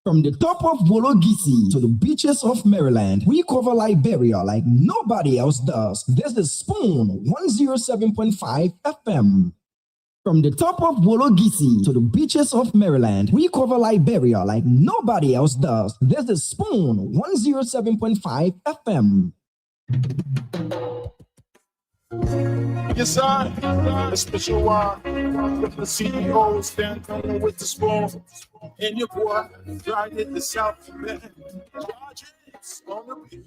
From the top of Wologisi to the beaches of Maryland, we cover Liberia like nobody else does. This is Spoon 107.5 FM. From the top of Wologisi to the beaches of Maryland, we cover Liberia like nobody else does. This is Spoon 107.5 FM. Yes, I, a special one with the CEO stand coming with the spoon. And your boy, right in the South Bend. Projects on the beat.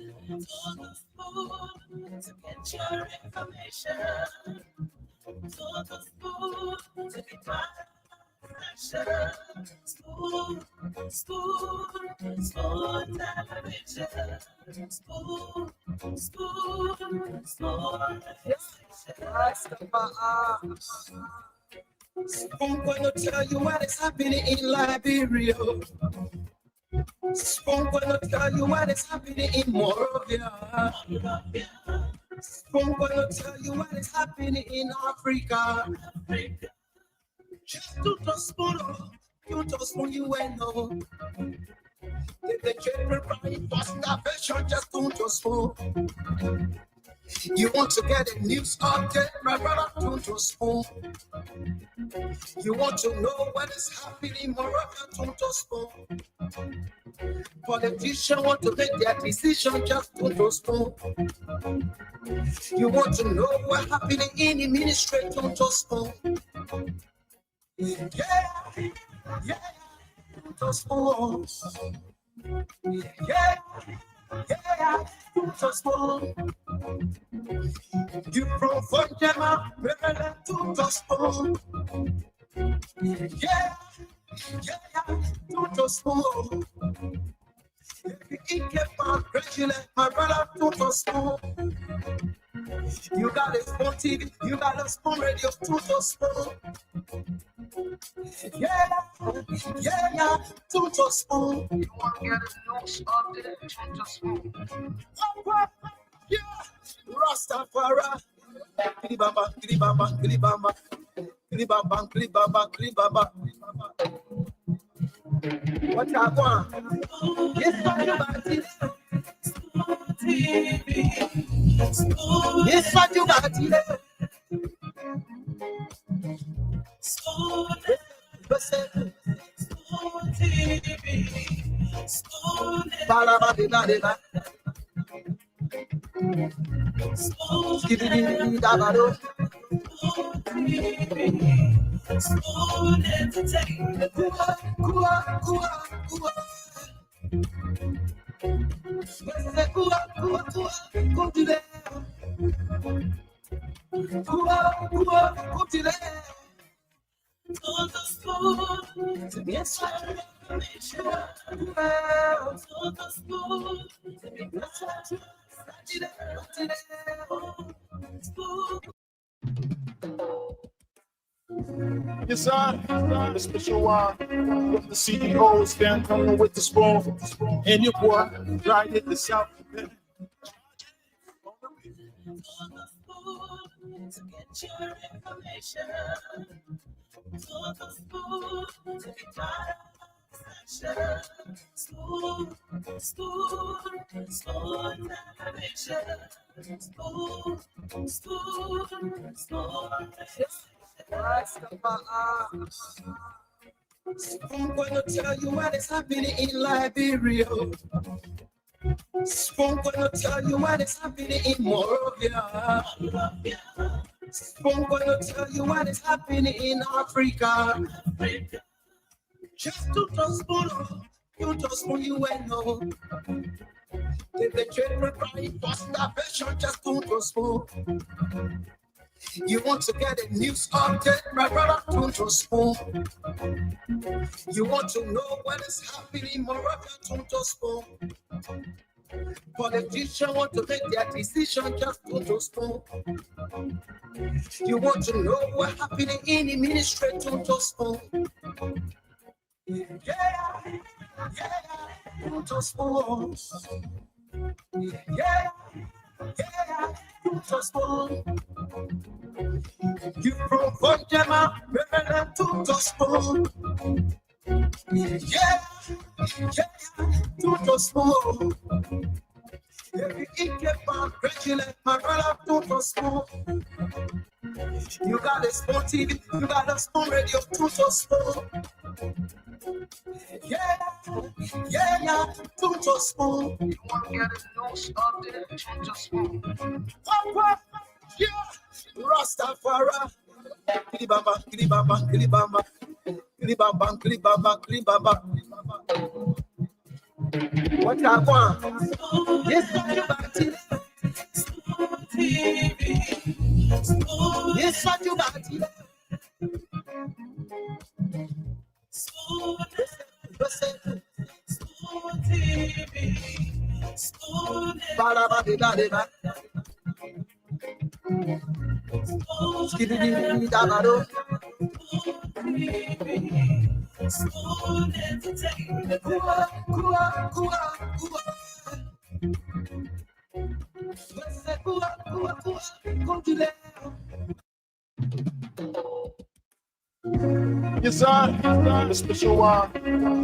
To get your information. To the spoon to be my pressure. Spoon television. Spoon gonna tell you what is happening in Liberia. Spoon gonna tell you what is happening in Moravia. Spoon gonna tell you what is happening in Africa. Just to the spoon, you to spoon you ain't know. The children right for starvation, just don't just spoon. You want to get a news update, my brother, don't just spoon. You want to know what is happening in Morocco, don't just spoon. Politicians want to make their decision, just don't just spoon. You want to know what's happening in the ministry, don't just spoon. Yeah, don't just spoon. Yeah, just spoon. You from Fonjama, Maryland to just spoon. Yeah, to spoon. If you eat your man, regulate my brother to just spoon. You got a spoon TV, you got a spoon radio to just spoon. Yeah, to just spoon. You want to get a news update to just spoon. Yeah, Rastafari. Kilibamba, kilibamba, kilibamba. Kilibamba, kilibamba, kilibamba. What you want? Yes, what you want? Yes, what you want? Spoon entertainment. To the spoon to be a information. To the spoon to be Yes, I, a special one with the CEO stand coming with the spoon. And your boy, right in the South Bend. To get your information. To the spoon to be my pressure. Spoon television. Spoon gonna tell you what is happening in Liberia. Spoon gonna tell you what is happening in Moravia. Spoon gonna tell you what is happening in Africa. Just to the spoon, you just spoon you ain't know. The children right for starvation, just to the spoon. You want to get a news update, my brother, don't just spoon. You want to know what is happening in Morocco, don't just spoon. Politicians want to make their decision, just don't just spoon. You want to know what's happening in the ministry, don't just spoon. Yeah, don't just spoon. Yeah, just spoon. You from Fonjama, Maryland to just spoon. Yeah, tout smoke. Every equipment, regulate my brother, tout smoke. You got a small TV, you got a small radio, tout smoke. Yeah, tout smoke. You want to get a nose up there, tout smoke. What? Yeah, Rastafari. Kilibamba, kilibamba, kilibamba. Kilibamba, kilibamba, kilibamba. What I want? Yes, you got it. Yes, what you got it. Yes, sir. The special one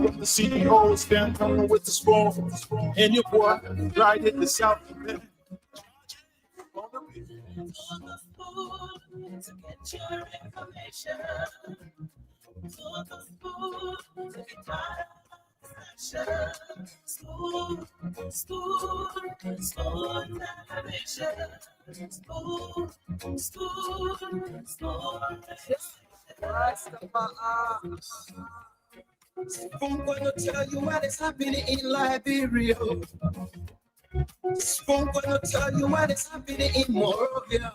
with the CEO stand coming with the spoon. And your boy right at the south. On the spoon to get your information. On the spoon to get spoon navigation. Spoon gonna tell you what is happening in Liberia. Spoon gonna tell you what is happening in Moravia.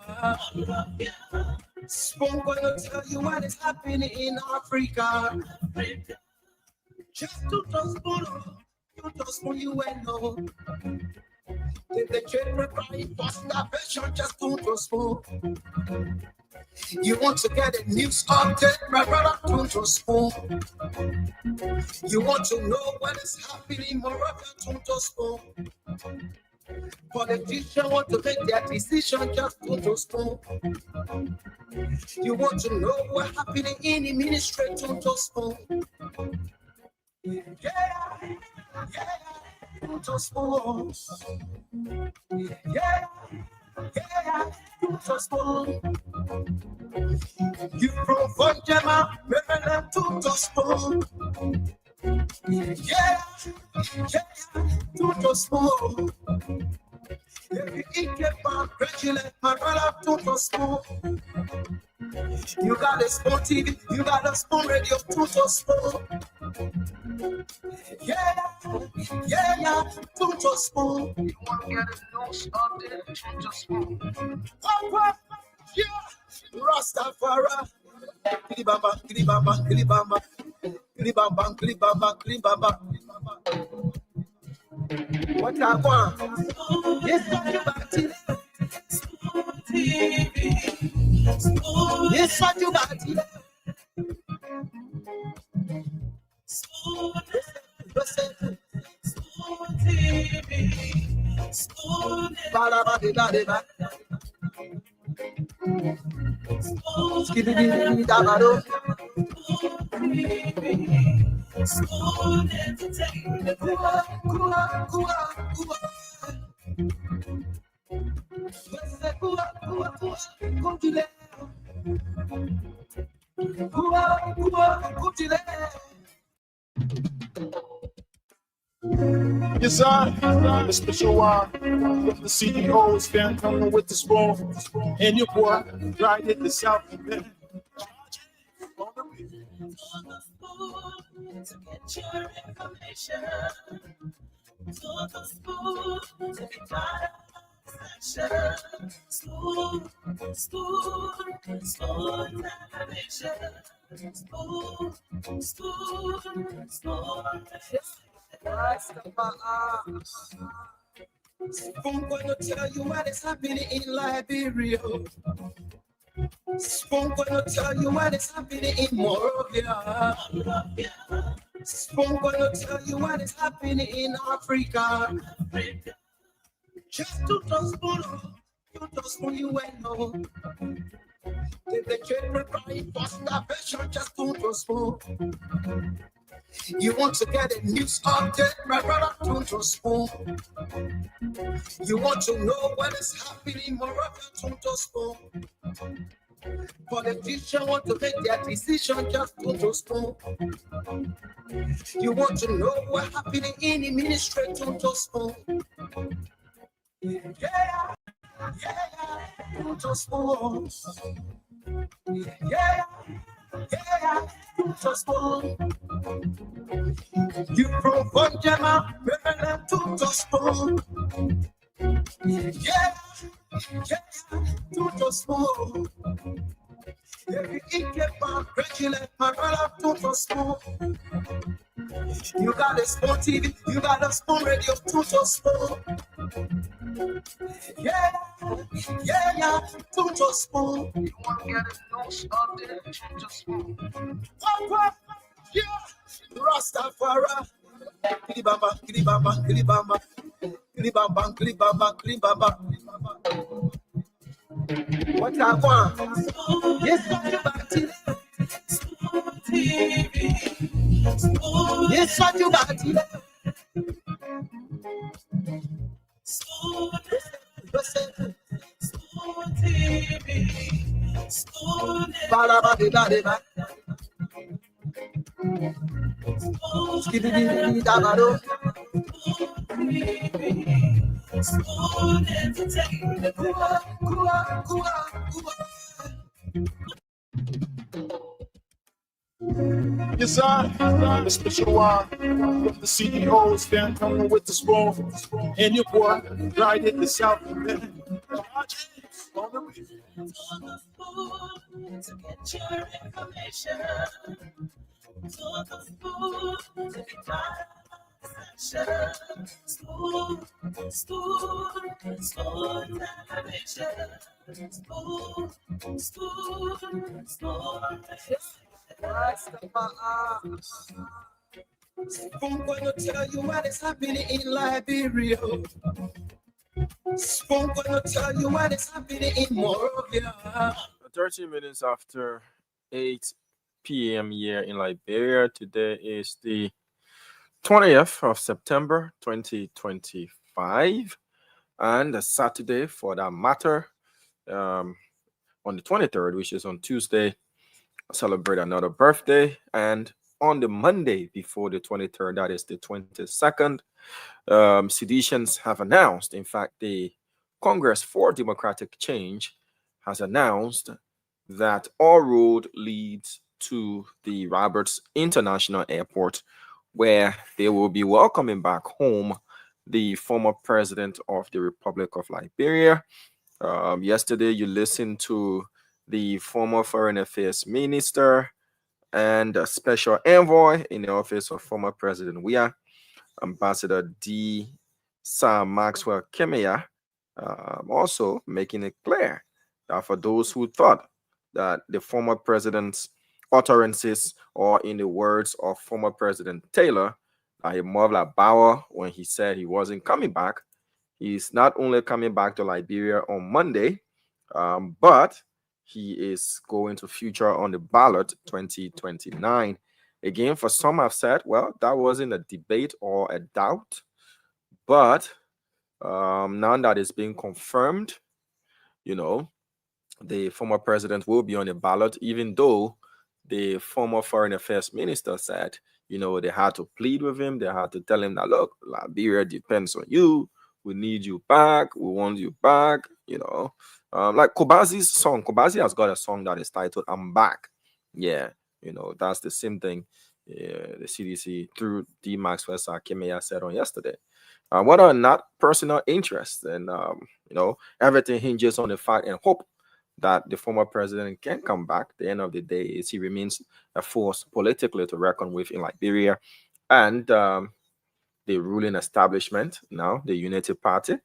Spoon gonna tell you what is happening in Africa. Just to spoon you and know. If the trade prepare for starvation, just to spoon. You want to get a news update, my brother, to spoon. You want to know what is happening in Moravia, to spoon. Politicians want to make their decision, just to spoon. You want to know what's happening in the ministry, to spoon. Yeah, to spoon. Yeah, to spoon. You from Fonjama, Maryland, to spoon. Yeah, to spoon. Every equipment, regulate my brother, to spoon. You got a small TV, you got a small radio, to spoon. Yeah, to spoon. You want to get a nose up there, to spoon. What? Yeah, Rastafari. Kilibamba, kilibamba, kilibamba. Kilibamba, kilibamba, kilibamba. What I want? Yes, what you got it. Yes, what you got it. Yes, sir. The special one with the CEO stand coming with the spoon. And your boy right at the south. On the spoon to get your information. On the spoon to get spoon navigation. Spoon gonna tell you what is happening in Liberia. Spoon gonna tell you what is happening in Moravia. Spoon gonna tell you what is happening in Africa. Just to spoon you and know. If the trade prepare for starvation, just to spoon. You want to get a news update, my brother, don't just phone. You want to know what is happening, my brother, don't just phone. Politicians want to make their decision, just don't just phone. You want to know what's happening in the ministry, don't just phone. Yeah, don't just phone. Yeah, don't just phone. You provoke them out, don't just phone. Yeah, don't just phone. Every incapable, regular, my brother, don't just phone. You got a small TV, you got a small radio, don't just phone. Yeah, don't just phone. You want to get a nose out there, don't just phone. Yeah, Rastafari. Kilibamba, kilibamba, kilibamba. Kilibamba, kilibamba, kilibamba. What I want? Yes, somebody. Yes, somebody. Yes, sir. The special one with the CEO stand coming with the spoon. And your boy, right in the South. On the To get your information, to the spoon to be part of the session. Spoon television. Spoon. Spoon gonna tell you what is happening in Liberia. Spoon gonna tell you what is happening in Morovia. 30 minutes after 8 p.m. here in Liberia. Today is the 20th of September 2025, and a Saturday for that matter. On the 23rd, which is on Tuesday, celebrate another birthday. And on the Monday before the 23rd, that is the 22nd, seditions have announced, in fact, the Congress for Democratic Change has announced that all road leads to the Roberts International Airport, where they will be welcoming back home the former president of the Republic of Liberia. Yesterday, you listened to the former Foreign Affairs Minister and a special envoy in the office of former President Weah, Ambassador D. Sir Maxwell Kemeya, also making it clear that for those who thought that the former president's utterances, or in the words of former President Taylor, he more like Bauer when he said he wasn't coming back. He's not only coming back to Liberia on Monday, but he is going to feature on the ballot 2029. Again, for some have said, well, that wasn't a debate or a doubt, but now that it's being confirmed, the former president will be on the ballot, even though the former foreign affairs minister said, they had to plead with him. They had to tell him that, look, Liberia depends on you. We need you back. We want you back. Like Kobazi's song. Kobazi has got a song that is titled "I'm Back." Yeah, that's the same thing. The CDC through D. Maxwell Kemeya said on yesterday. Whether or not personal interest, and everything hinges on the fact and hope that the former president can come back. At the end of the day, is he remains a force politically to reckon with in Liberia, and the ruling establishment, now the Unity Party,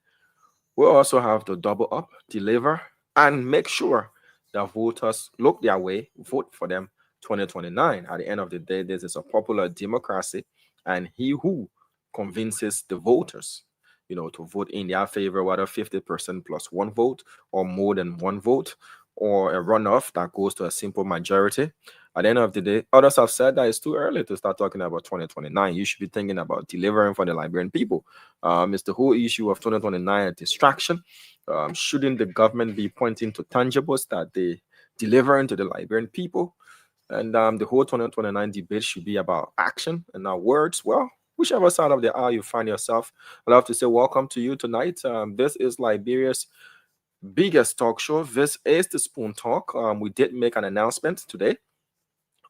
will also have to double up, deliver, and make sure that voters look their way, vote for them 2029. At the end of the day, this is a popular democracy, and he who convinces the voters, to vote in their favor, whether 50% plus one vote or more than one vote, or a runoff that goes to a simple majority, At the end of the day, others have said that it's too early to start talking about 2029. You should be thinking about delivering for the Liberian people. It's the whole issue of 2029 a distraction. Shouldn't the government be pointing to tangibles that they delivering to the Liberian people? And the whole 2029 debate should be about action and not words. Well, whichever side of the aisle you find yourself, I'd love to say welcome to you tonight. This is Liberia's biggest talk show. This is the Spoon Talk. We did make an announcement today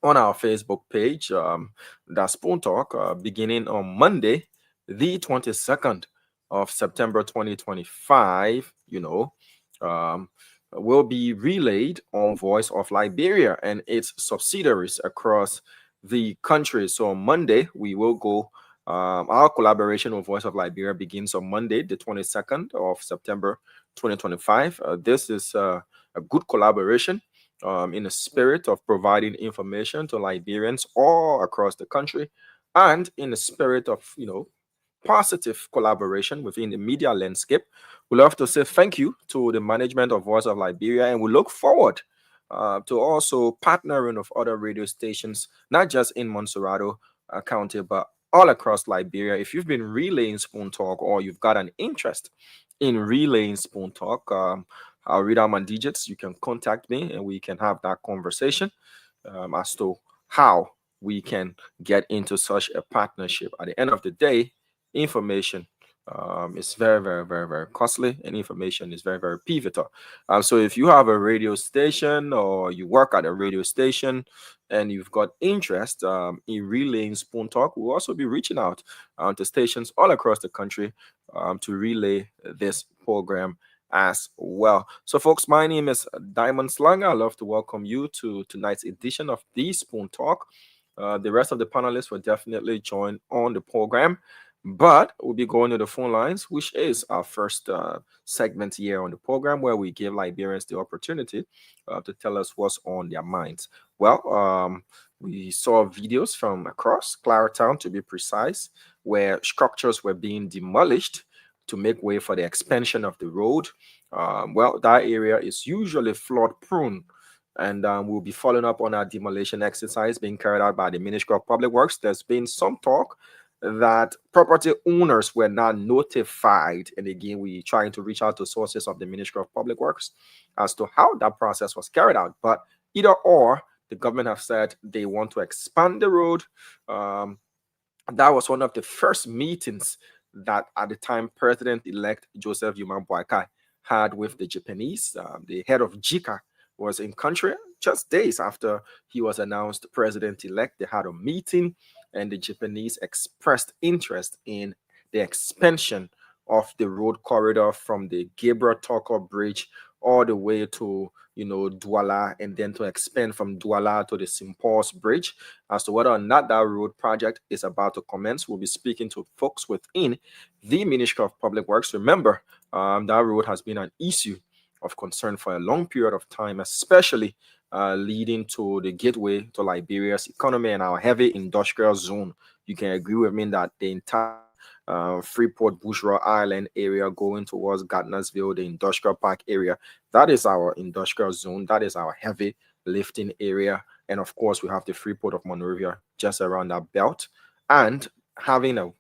on our Facebook page, that Spoon Talk, beginning on Monday, the 22nd of September 2025, will be relayed on Voice of Liberia and its subsidiaries across the country. So on Monday, we will go. Our collaboration with Voice of Liberia begins on Monday, the 22nd of September 2025. This is a good collaboration in the spirit of providing information to Liberians all across the country, and in the spirit of positive collaboration within the media landscape. We love to say thank you to the management of Voice of Liberia, and we look forward to also partnering with other radio stations, not just in Montserrado County, but all across Liberia. If you've been relaying Spoon Talk, or you've got an interest in relaying Spoon Talk, I'll read out my digits. You can contact me and we can have that conversation as to how we can get into such a partnership. At the end of the day, information is very, very, very, very costly, and information is very, very pivotal. So if you have a radio station, or you work at a radio station, and you've got interest in relaying Spoon Talk, we'll also be reaching out to stations all across the country to relay this program as well. So folks, my name is Diamond Slanger. I'd love to welcome you to tonight's edition of the Spoon Talk. The rest of the panelists will definitely join on the program, but we'll be going to the phone lines, which is our first segment here on the program, where we give Liberians the opportunity to tell us what's on their minds. Well, we saw videos from across Claretown, to be precise, where structures were being demolished to make way for the expansion of the road. Well, that area is usually flood prone, and we'll be following up on our demolition exercise being carried out by the Ministry of Public Works. There's been some talk that property owners were not notified, and again, we trying to reach out to sources of the Ministry of Public Works as to how that process was carried out. But either or, the government have said they want to expand the road. That was one of the first meetings that at the time President-elect Joseph Yuma Boakai had with the Japanese. The head of JICA was in country just days after he was announced president-elect. They had a meeting, and the Japanese expressed interest in the expansion of the road corridor from the Gabriel Tucker Bridge all the way to Douala, and then to expand from Douala to the Simpors Bridge. As to whether or not that road project is about to commence, we'll be speaking to folks within the Ministry of Public Works. Remember, that road has been an issue of concern for a long period of time, especially leading to the gateway to Liberia's economy and our heavy industrial zone. You can agree with me that the entire Freeport Bourgeois Island area going towards Gardnersville, the industrial park area, that is our industrial zone. That is our heavy lifting area. And of course, we have the Freeport of Monrovia just around that belt. And having a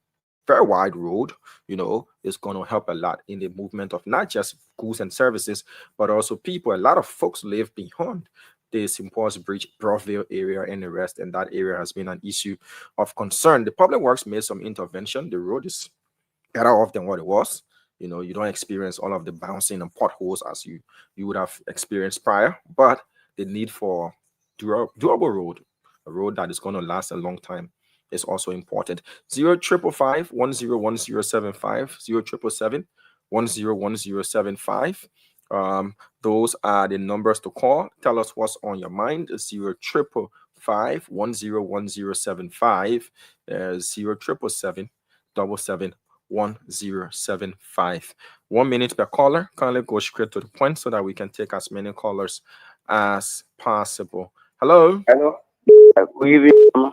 very wide road, is going to help a lot in the movement of not just goods and services, but also people. A lot of folks live beyond the Simpors Bridge, Broadville area, and the rest, and that area has been an issue of concern. The Public Works made some intervention. The road is better off than what it was. You don't experience all of the bouncing and potholes as you would have experienced prior, but the need for durable road, a road that is going to last a long time, is also important. 0555 101075, 0777 101075. Those are the numbers to call. Tell us what's on your mind. 0555 101075, 0777 1075. 1 minute per caller. Kindly go straight to the point so that we can take as many callers as possible. Hello. Good evening.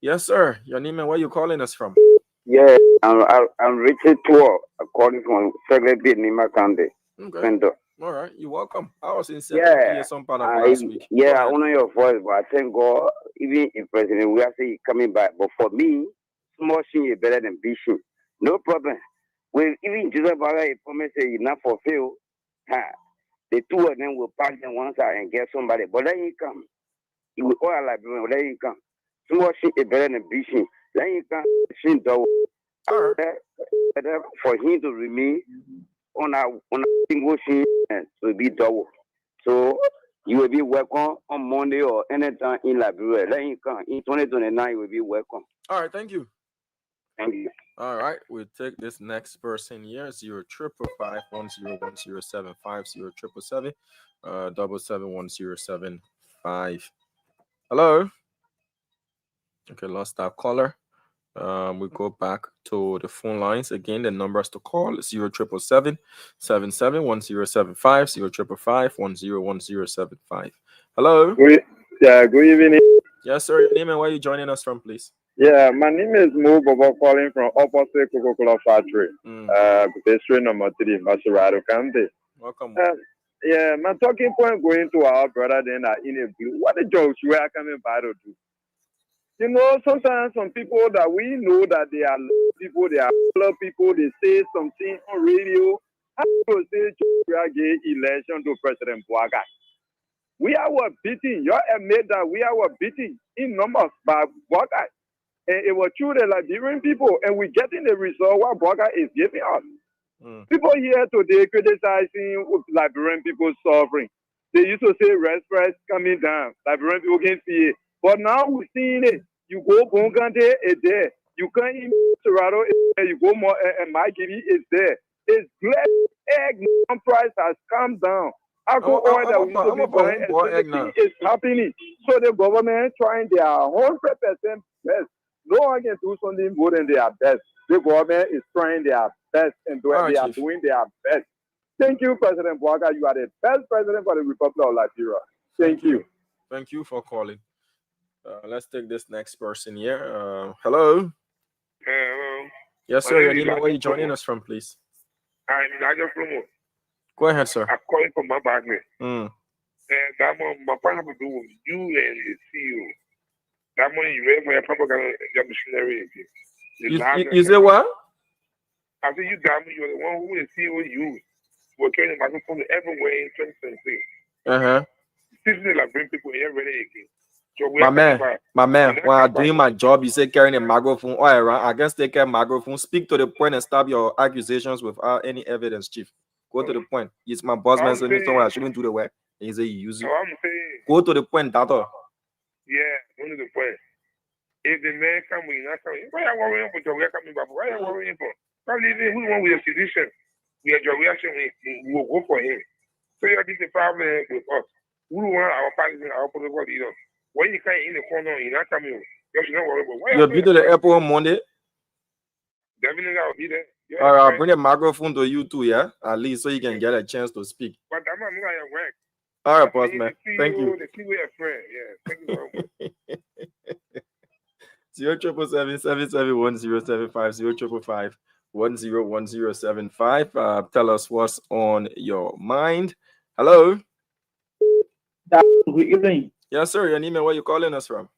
Yes, sir. Your name and where you calling us from? Yeah, I'm Richard Tour, according from Secretary Nima Kande. Okay. All right, you're welcome. I was in Yeah, some part of last week. Go I ahead. honor your voice, but I thank God, even if President we are saying coming back. But for me, small thing is better than big thing. No problem. When even Jesus Baga promise say not fulfill, the two of them will pack them one side and get somebody. But then he come. He will all like let him come. Small thing is better than big thing. Let him come. All right. For him to remain on a single thing to be double. So you will be welcome on Monday or anytime in Liberia. Let him come. In 2029, you will be welcome. All right, thank you. Thank you. All right, we'll take this next person here. 0555101075077 7710775. Hello. Okay, lost that caller. We go back to the phone lines again. The numbers to call 0777 771075 0555 Hello. Good evening. Yes, sir. Your name and where you joining us from, please? Yeah, my name is Mo Bobo calling from opposite Coca-Cola factory. Pedestrian number 3, Maserado County. Welcome. Yeah, my talking point going to our brother then in a blue. What the jokes we are coming by to do? You know, sometimes some people that we know that they are people, they are other people, they say something on radio. How to say we are gay election to President Boaga? We are beating. You admit that we are beating in numbers by Boaga. And it was true the Liberian people, and we're getting the result what Boaga is giving us. People here today criticizing Liberian people suffering. They used to say rest coming down. Liberian people can see it. But now we're seeing it. You go Bongante, it's there. You come in Serrado, you go more and Maigiri is there. It's glad egg price has come down. Alcohol oil that we used to be buying is happening. So the government trying their 100% best. No one can do something more than their best. The government is trying their best and they are doing their best. Thank you, President Boaga. You are the best president for the Republic of Liberia. Thank you. Thank you for calling. Let's take this next person here. Hello. Hello. Yes, sir. Your name and where you joining us from, please? I'm Elijah Flomo. Go ahead, sir. I'm calling from my background. And that one, my plan to do with you and the CEO. That money you ready for your propaganda machinery. You say what? I said you got me. You're the one who is CEO you. We're carrying the microphone everywhere in 2023. Seriously, like bring people here ready again. So my man, when I'm doing my job, you say carrying a microphone all around. I guess take a microphone, speak to the point and stop your accusations without any evidence, Chief. Go to the point. It's my boss man saying I shouldn't do the work. And he say you use it. Go to the point, that's all. Yeah, go to the point. If the man come in, not coming, why are you worrying for your coming back? Why are you worrying for? Probably even who want with a physician. We are your reaction, we will go for him. So you have this problem with us. We want our parties and our protocol leaders. When you come in the corner, you're not coming. You should not worry about why. You'll be to the airport on Monday. Definitely, I'll be there. Yeah, all right, I'll bring a microphone to you too, yeah? At least so you can get a chance to speak. But I'm not at work. All right, boss man. Thank you. The CEO friend. Yeah, thank you very much. 077771075 055101075. Tell us what's on your mind. Hello. Good evening. Yes, sir. Your name and where you calling us from?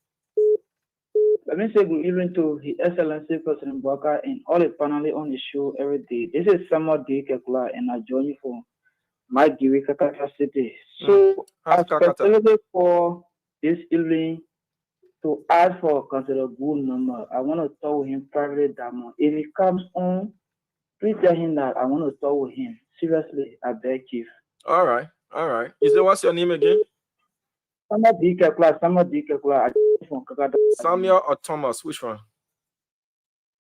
Let me say good evening to His Excellency President Boaga and all the panel on the show every day. This is Samuel D. Kekula and I join you from my Giri Kakata City. So, I specifically for this evening to ask for a considerable number. I want to talk with him privately that month. If he comes on, please tell him that I want to talk with him. Seriously, I beg, Chief. All right. All right. Is it what's your name again? Samuel D. Kekula. Samuel or Thomas? Which one?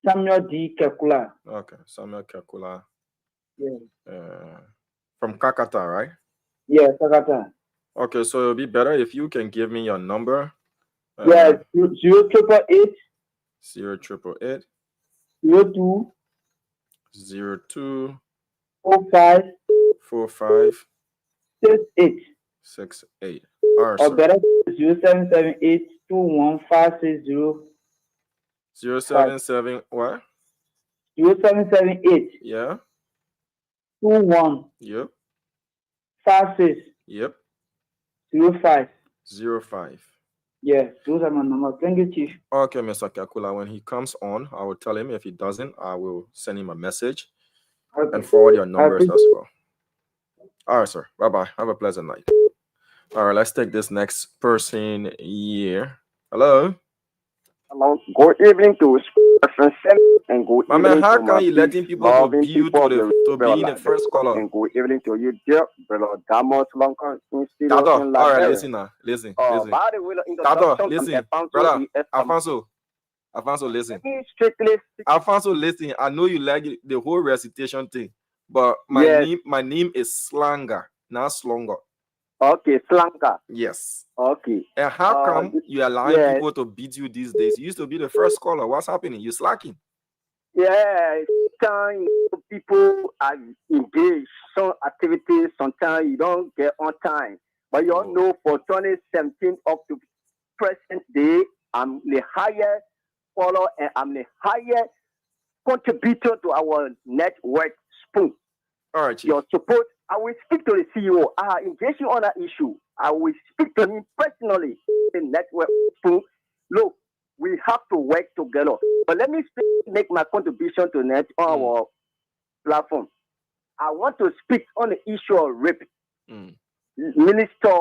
Samuel D. Kekula. Okay, Samuel Kekula. Yeah. From Kakata, right? Yeah, Kakata. Okay, so it'll be better if you can give me your number. 0888 0888 02 02 45 45 68. All right, or better 0778 21560. 077 what? 0778 Yeah. 21 Yep. 56 Yep. 05. 05. Yeah, those are my numbers. Thank you, Chief. Okay, Mr. Kakula. When he comes on, I will tell him. If he doesn't, I will send him a message and Okay. forward your I numbers appreciate. as well. All right, sir. Bye bye. Have a pleasant night. All right, let's take this next person here. Hello. Hello. Good evening to Reference and good My man, evening how to my can you peace letting people to loving view people to of the the to Rebel be in the Life. first color? And good evening to you, dear brother Damos Lonkan in studio Tato, in all right, Liberia. listen now. Listen, listen. By the way, the Tato, introduction, I'm listen. Alfonso Brother, E.S. Alfonso, listen. Let me strictly speak. Alfonso, listen. I know you like the whole recitation thing, but Yes. my name is Slanger, not Slonger. Okay, Slanka. Yes. Okay. And how come you allowing yes. people to beat you these days? You used to be the first caller. What's happening? You slacking. Yeah, sometimes people are engaged some activities. Sometimes you don't get on time, but you all know for 2017 up to present day, I'm the highest follower and I'm the highest contributor to our network spoon. All right, Chief. Your support, I will speak to the CEO. Engaging on that issue. I will speak to him personally. The network spoon. Look, we have to work together. But let me make my contribution to net on our platform. I want to speak on the issue of rape. Minister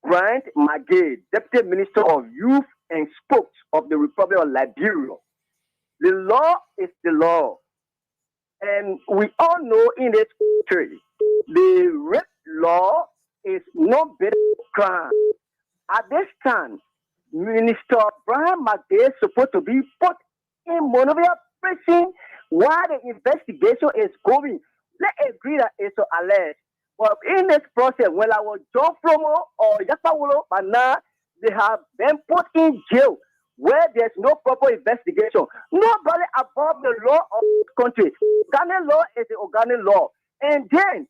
Grant Magay, Deputy Minister of Youth and Sports of the Republic of Liberia. The law is the law. And we all know in this country, the rape law is no better crime. At this time, Minister Brian McGay is supposed to be put in Monrovia prison while the investigation is going. Let's agree that it's alleged. But in this process, when I was John Flomo or Yapawolo, but now they have been put in jail where there's no proper investigation. Nobody above the law of this country. Ghana law is the Ghana law. And then,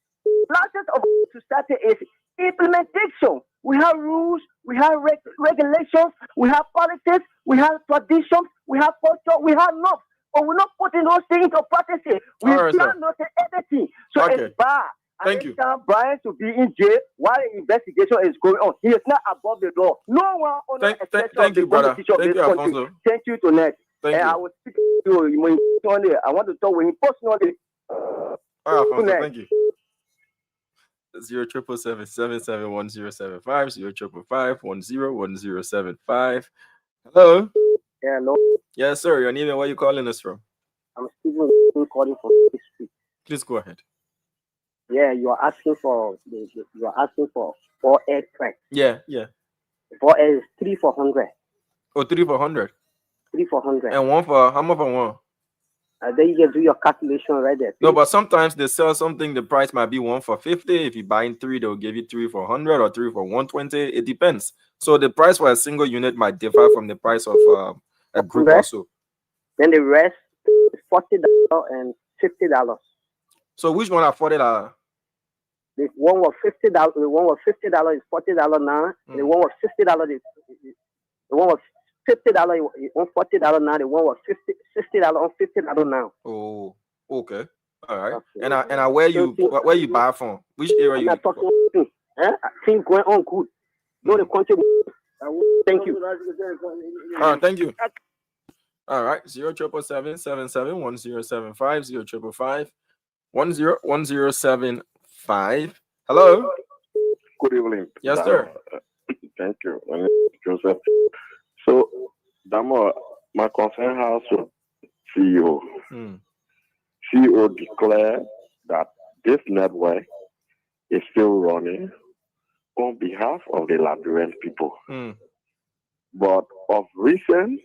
process of society is implementation. We have rules, we have regulations, we have politics, we have traditions, we have culture, we have law. But we're not putting those things into practice. We plan not everything. So it's bad. Thank you. Brian to be in jail while the investigation is going on. He is not above the law. No one on thank you, brother. Thank you, Alfonso. Thank you, Tonette. Thank you. I will speak to you Sunday. I want to talk with him personally. All right, Alfonso, thank you. 077771075 05551101075. Hello. Hello. Yes, sir. Your name and where you calling us from? I'm Stephen calling from Street. Please go ahead. Yeah, you are asking for 4 track. Yeah. 4 is 3 for 100. Oh, 3 for 100. 3 for 100. And one for how much for one? Then you can do your calculation right there. No, but sometimes they sell something. The price might be 1 for 50. If you buy in 3, they'll give you 3 for 100 or 3 for 120. It depends. So the price for a single unit might differ from the price of a group also. Then the rest is $40 and $50. So which one are $40? The one was $50. The one was $50 is $40 now. The one was $60 is the one was $50 on $40 now. The one was $60 on $50 now. Oh, okay, all right. Okay. And I where you buy from? Which area you? Talking to? Things going on good. No, the country. Thank you. All right, thank you. All right, 077771075 055101075. Hello. Good evening. Yes, sir. Thank you. My name is Joseph. So, Damo, my concern has to CEO. CEO declared that this network is still running on behalf of the Liberian people. But of recent,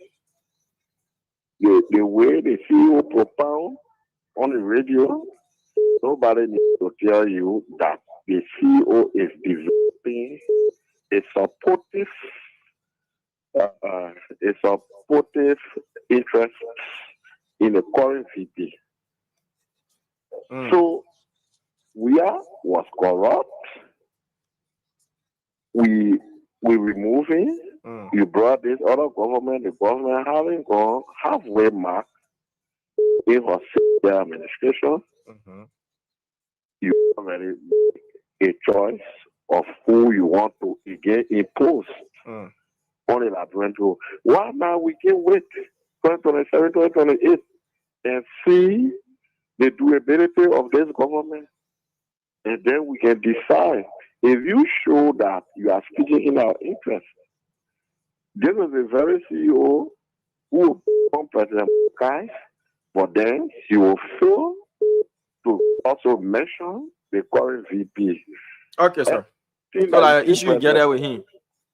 the way the CEO propound on the radio, nobody needs to tell you that the CEO is developing a supportive interest in the current VP. So was corrupt. We remove him. You brought this other government. The government having gone halfway mark in her administration. You already a choice of who you want to again impose on the labyrinth. Why now we can wait 2027, 2028 and see the durability of this government, and then we can decide. If you show that you are speaking in our interest, this is a very CEO who will become President guys, but then he will fail to also mention the current VP. Okay, sir. So like issue together with him.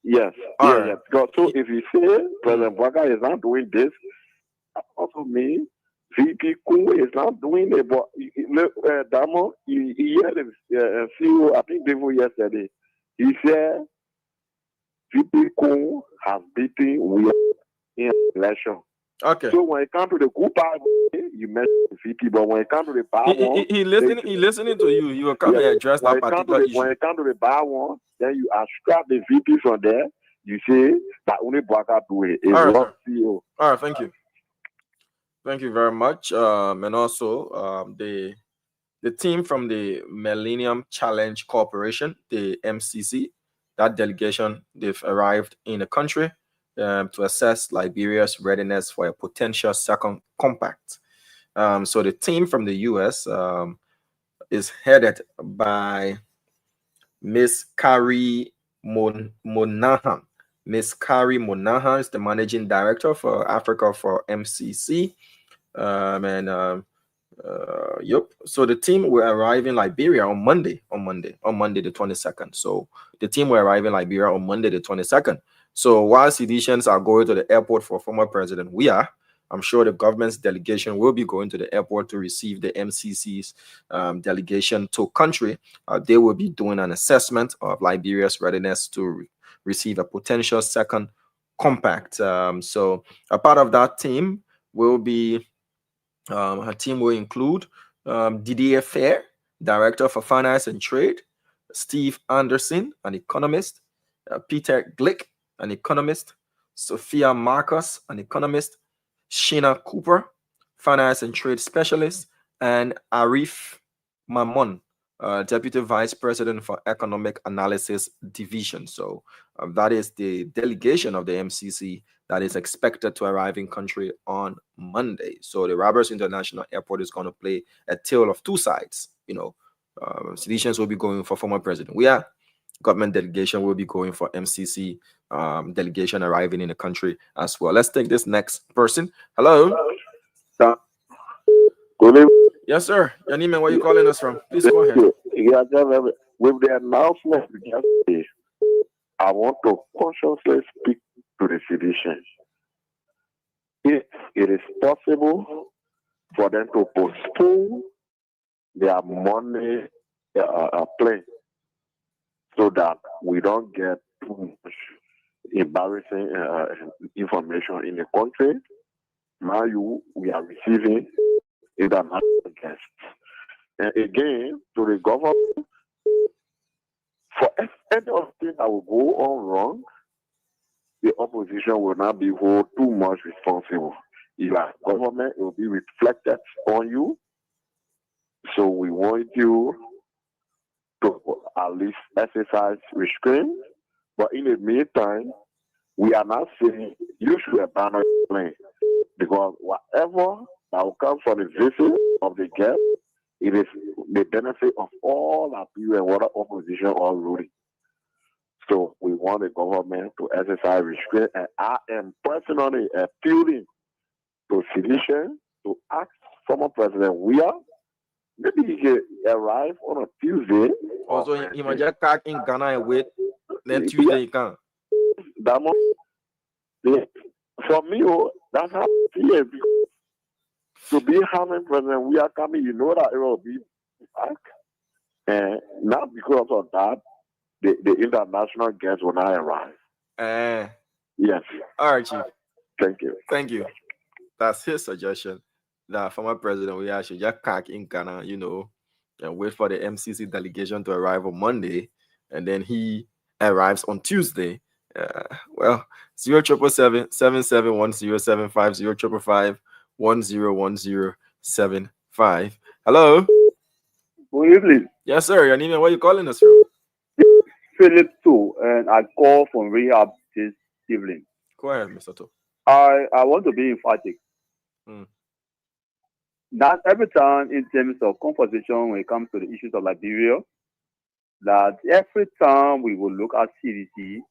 Yes, yes. Because so if you say President Baka is not doing this, that also means VP Kung is not doing it. But Damo, he had a CEO, I think before yesterday, he said VP Kung has beaten William in election. Okay. So when it comes to the good part, you mentioned VP, but when it comes to the bad one, he listening to you. You will come and address that particular issue. When it comes to the bad one, then you ascribe the VP from there. You say that only Baka do it. It's not CEO. All right, thank you. Thank you very much. And also the team from the Millennium Challenge Corporation, the MCC, that delegation, they've arrived in the country to assess Liberia's readiness for a potential second compact. So the team from the U.S. Is headed by Miss Carrie Monahan. Miss Carrie Monahan is the managing director for Africa for MCC. Yep. So the team will arrive in Liberia on Monday the 22nd. So the team will arrive in Liberia on Monday the 22nd. So while Seditians are going to the airport for former President I'm sure the government's delegation will be going to the airport to receive the MCC's delegation to country. They will be doing an assessment of Liberia's readiness to receive a potential second compact. So a part of that team will be, her team will include Didier Fair, Director for Finance and Trade, Steve Anderson, an economist, Peter Glick, an economist, Sophia Marcus, an economist, Sheena Cooper, Finance and Trade Specialist, and Arif Mamon, Deputy Vice President for Economic Analysis Division. So that is the delegation of the MCC that is expected to arrive in country on Monday. So the Roberts International Airport is going to play a tale of two sides. Seditians will be going for former president. Government delegation will be going for MCC delegation arriving in the country as well. Let's take this next person. Hello. Yes, sir. Your name and where you calling us from? Please go ahead. Yeah, with the announcement yesterday, I want to consciously speak to the citizens. If it is possible for them to postpone their money plane, so that we don't get too much embarrassing information in the country. Now we are receiving international guests. And again, to the government, for anything that will go on wrong, the opposition will not be held too much responsible. If our government will be reflected on you. So we want you to at least exercise restraint. But in the meantime, we are not saying you should abandon the plane, because whatever that will come from the visit of the guest, it is the benefit of all our people and what opposition already. So we want the government to exercise restraint, and I am personally appealing to Seditians to ask former President maybe he can arrive on a Tuesday. Also, he might just back in Ghana and wait. Then Tuesday he can. For me, that's how I see it. To be having President we are coming, you know that it will be back. And not because of that, the international guests will not arrive. Yes. All right, Chief. Thank you. Thank you. That's his suggestion. That former president we should just pack in Ghana, and wait for the MCC delegation to arrive on Monday, and then he arrives on Tuesday. 0777 771075 0555 101075. Hello. Good evening. Yes, sir. Your name and where you calling us from? Philip too, and I call from rehab this evening. Go ahead, Mr. To. I want to be emphatic. Mm. That every time in terms of conversation when it comes to the issues of Liberia, that every time we will look at CDC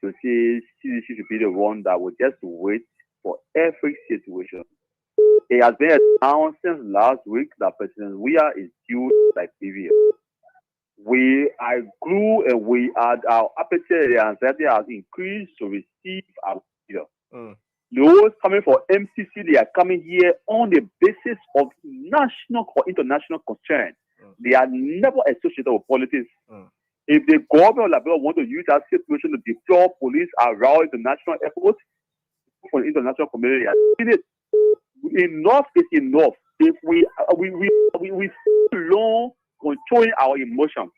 to say CDC should be the one that will just wait for every situation. It has been announced since last week that President Weah is due to Liberia. We are grew and we are our appetite and anxiety has increased to receive our leader. Those coming for MCC, they are coming here on the basis of national or international concern. They are never associated with politics. If the government of Liberia want to use that situation to deploy police around international efforts for the international community, I think enough is enough. If we long controlling our emotions,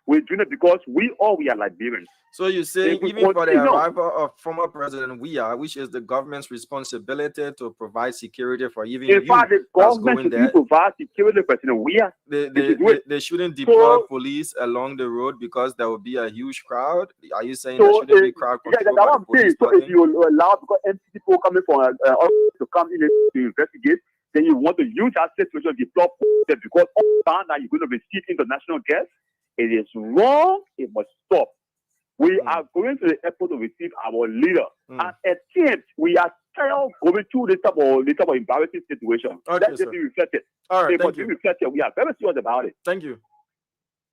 we're doing it because we are Liberians. So you say even for the arrival of former President Weah, which is the government's responsibility to provide security for even in fact, the government should provide security for President Weah. They shouldn't deploy police along the road because there will be a huge crowd. Are you saying there shouldn't be crowd control by the police? So if you allow because empty people coming from to come in to investigate, then you want to use that situation to deploy police because all the time that you're going to receive international guests. It is wrong. It must stop. We are going to the airport to receive our leader. And attempt, we are still going through this type of embarrassing situation. Let's be reflected. All right, thank you. Reflected. We are very serious about it. Thank you.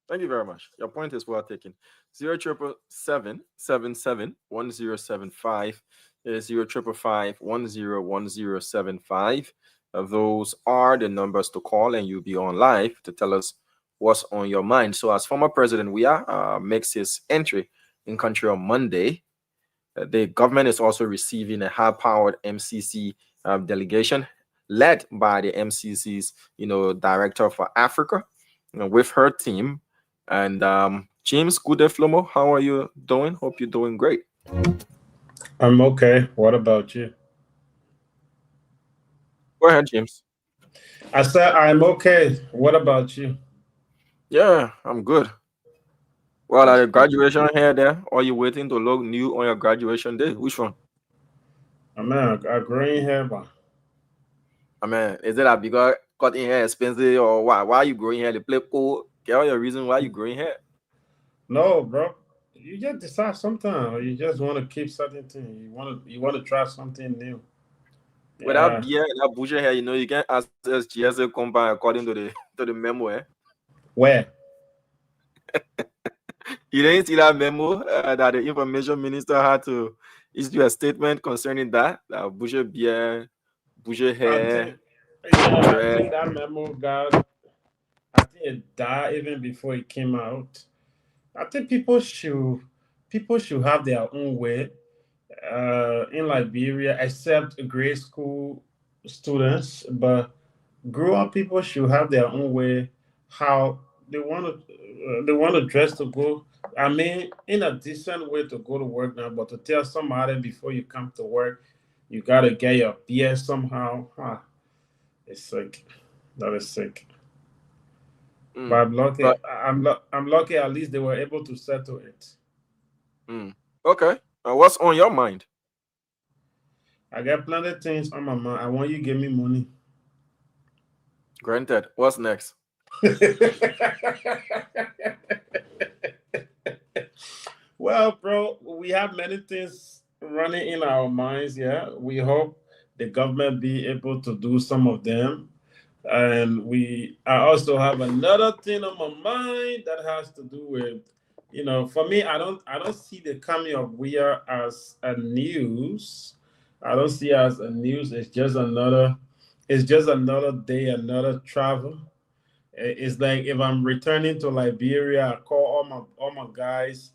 Thank you very much. Your point is well taken. 077771075 055101075. Those are the numbers to call, and you'll be on live to tell us what's on your mind. So as former President Weah makes his entry in country on Monday, the government is also receiving a high-powered MCC delegation led by the MCC's director for Africa with her team. And James Flomo, how are you doing? Hope you're doing great. I'm okay. What about you? Go ahead, James. I said I'm okay. What about you? Yeah, I'm good. Well, at the graduation here, there, or you waiting to look new on your graduation day? Which one? I mean, a green hair, man. I mean, is it that because cutting hair expensive or why? Why are you growing hair? The play cool. Tell your reason why you growing hair. No, bro. You just decide sometimes. You just want to keep certain things. You want to try something new. Without beard, that bushy hair, you can access GSA compound according to the memo. Where? You didn't see that memo that the information minister had to issue a statement concerning that bushy beard, bushy hair. I think that memo I think it died even before it came out. I think people should have their own way in Liberia, except grade school students. But grown-up people should have their own way how they want to dress to go. I mean, in a decent way to go to work now. But to tell somebody before you come to work, you gotta get your beard somehow. It's sick. That is sick. But I'm lucky. I'm lucky. At least they were able to settle it. Okay. What's on your mind? I got plenty of things on my mind. I want you to give me money. Granted. What's next? Well, bro, we have many things running in our minds. Yeah, we hope the government be able to do some of them. And I also have another thing on my mind that has to do with, for me, I don't see the coming of Weah as a news. I don't see it as a news. It's just another day, another travel. It's like if I'm returning to Liberia, I call all my guys,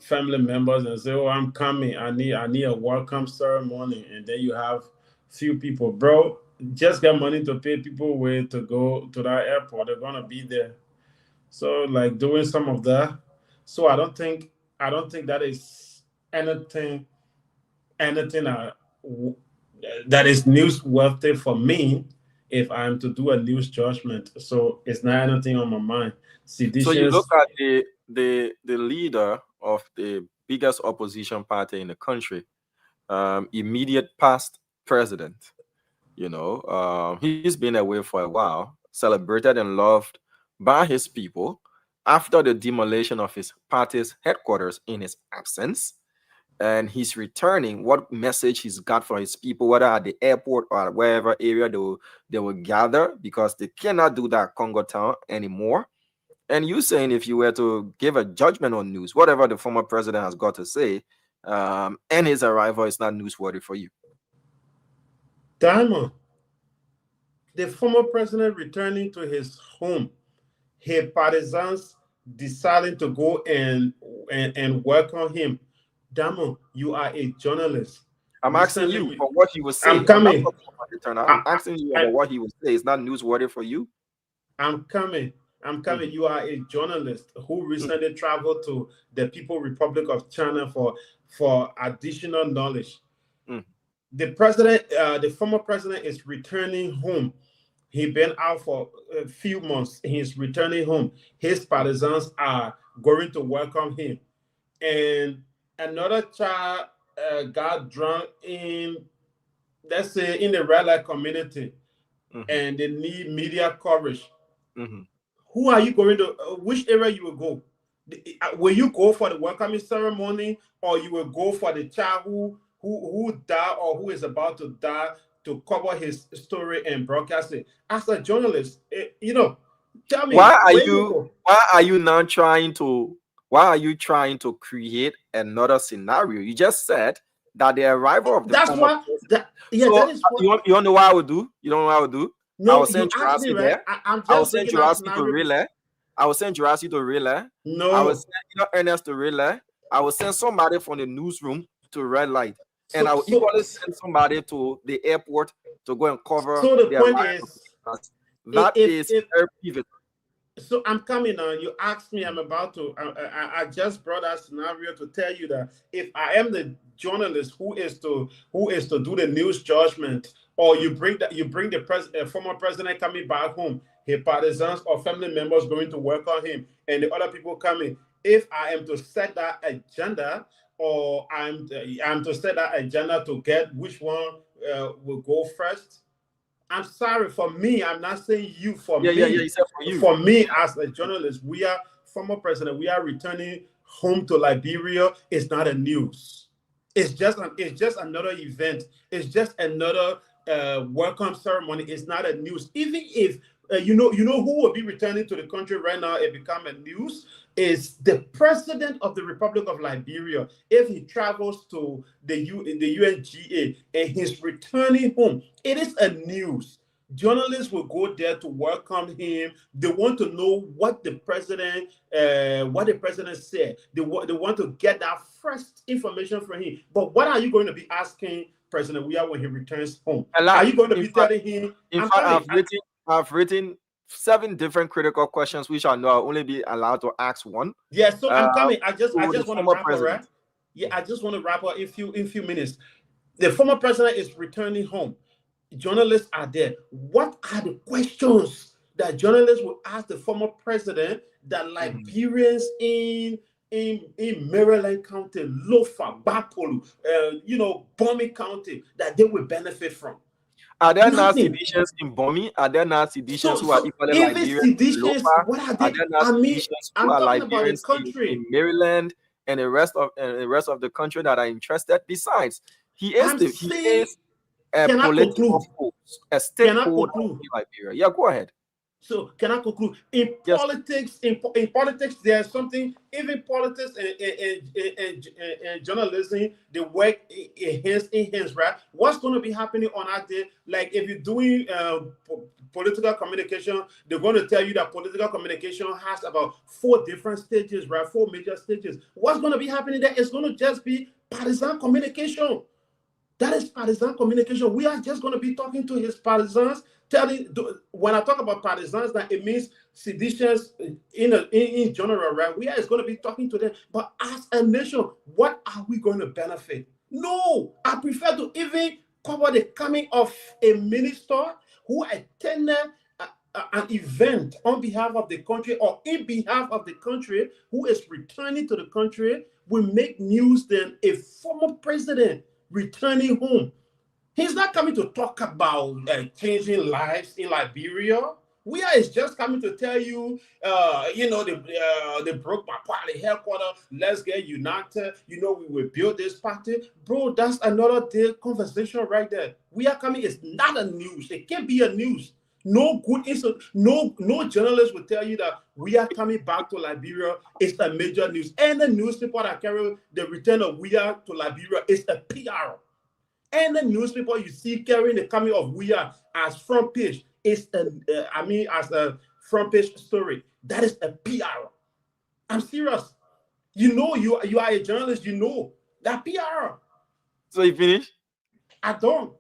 family members, and say, "Oh, I'm coming. I need a welcome ceremony," and then you have few people, bro. Just get money to pay people way to go to that airport. They're gonna be there. So like doing some of that. So I don't think that is anything that is newsworthy for me. if I'm to do a news judgment. So it's not anything on my mind. So you Seditions. look at the leader of the biggest opposition party in the country, immediate past president. He's been away for a while, celebrated and loved by his people. After the demolition of his party's headquarters in his absence, and he's returning, what message he's got for his people, whether at the airport or wherever area they will gather, because they cannot do that Congo town anymore. And you saying if you were to give a judgment on news, whatever the former president has got to say, and his arrival is not newsworthy for you. Diamond, the former president returning to his home, his partisans deciding to go and welcome him. Diamond, you are a journalist. I'm asking you for what he will say. I'm coming. I'm asking you about what he will say. It's not newsworthy for you. I'm coming. You are a journalist who recently traveled to the People Republic of China for additional knowledge. The president, the former president, is returning home. He's been out for a few months. He's returning home. His partisans are going to welcome him. And another child got drunk in, let's say, in the red light community, and they need media coverage. Who are you going to, which area you will go? Will you go for the welcoming ceremony, or you will go for the child who died or who is about to die to cover his story and broadcast it? As a journalist, tell me, why are you now trying to create another scenario? You just said that the arrival of the former president. That is what you want to know what I would do? You don't know what I would do? No, I will send Jurassic right? there. I'm just I will send Jurassic to scenario. relay. I will send Jurassic to relay. No. I will send Ernest to relay. I will send somebody from the newsroom to red light. And I will equally send somebody to the airport to go and cover. So the point is, that is very pivotal. So I'm coming on. You asked me. I'm about to. I just brought that scenario to tell you that if I am the journalist who is to do the news judgment, or you bring the former president coming back home, his partisans or family members going to welcome him, and the other people coming. If I am to set that agenda, or I'm to set that agenda to get which one will go first. I'm sorry, for me, I'm not saying you, for me. You said for you. For me, as a journalist, we are former president, we are returning home to Liberia. It's not a news. It's just another event. It's just another welcome ceremony. It's not a news. Even if you know who will be returning to the country right now, it become a news, is the president of the Republic of Liberia. If he travels to the UNGA and he's returning home, it is a news. Journalists will go there to welcome him. They want to know what the president said. They want to get that first information from him. But what are you going to be asking President Weah when he returns home? Are you going to be telling him? In fact, I've written 7 different critical questions, which I know I'll only be allowed to ask one. Yeah, so I'm coming. I just want to wrap up, right? Yeah, I just want to wrap up in few minutes. The former president is returning home. Journalists are there. What are the questions that journalists will ask the former president that Liberians in Maryland County, Lofa, Bapolu, Bomi County, that they will benefit from? Are there not seditions in Bomi? Are there not seditions who are equally Liberians? What are they? Are there not seditions who are Liberians in Maryland and the rest of the country that are interested? Besides, he is a political force, a stakeholder in Liberia. Yeah, go ahead. So can I conclude? In politics, in politics, there's something. Even politics and journalism, they work in hands, right? What's going to be happening on that day? Like if you're doing political communication, they're going to tell you that political communication has about 4 different stages, right? 4 major stages. What's going to be happening there? It's going to just be partisan communication. That is partisan communication. We are just going to be talking to his partisans, when I talk about partisans, that it means seditious in general, right? We are just going to be talking to them. But as a nation, what are we going to benefit? No, I prefer to even cover the coming of a minister who attended an event on behalf of the country or in behalf of the country, who is returning to the country, will make news than a former president returning home. He's not coming to talk about changing lives in Liberia. Is just coming to tell you, they broke my party headquarters. Let's get united. We will build this party. Bro, that's another day conversation right there. We are coming. It's not a news. It can't be a news. No good no journalist will tell you that we are coming back to Liberia. It's a major news. And the newspaper that carry the return of we are to Liberia is a PR. And the newspaper you see carrying the coming of we are as front page is as a front page story. That is a PR. I'm serious. You are a journalist. That PR. So you finish? I don't.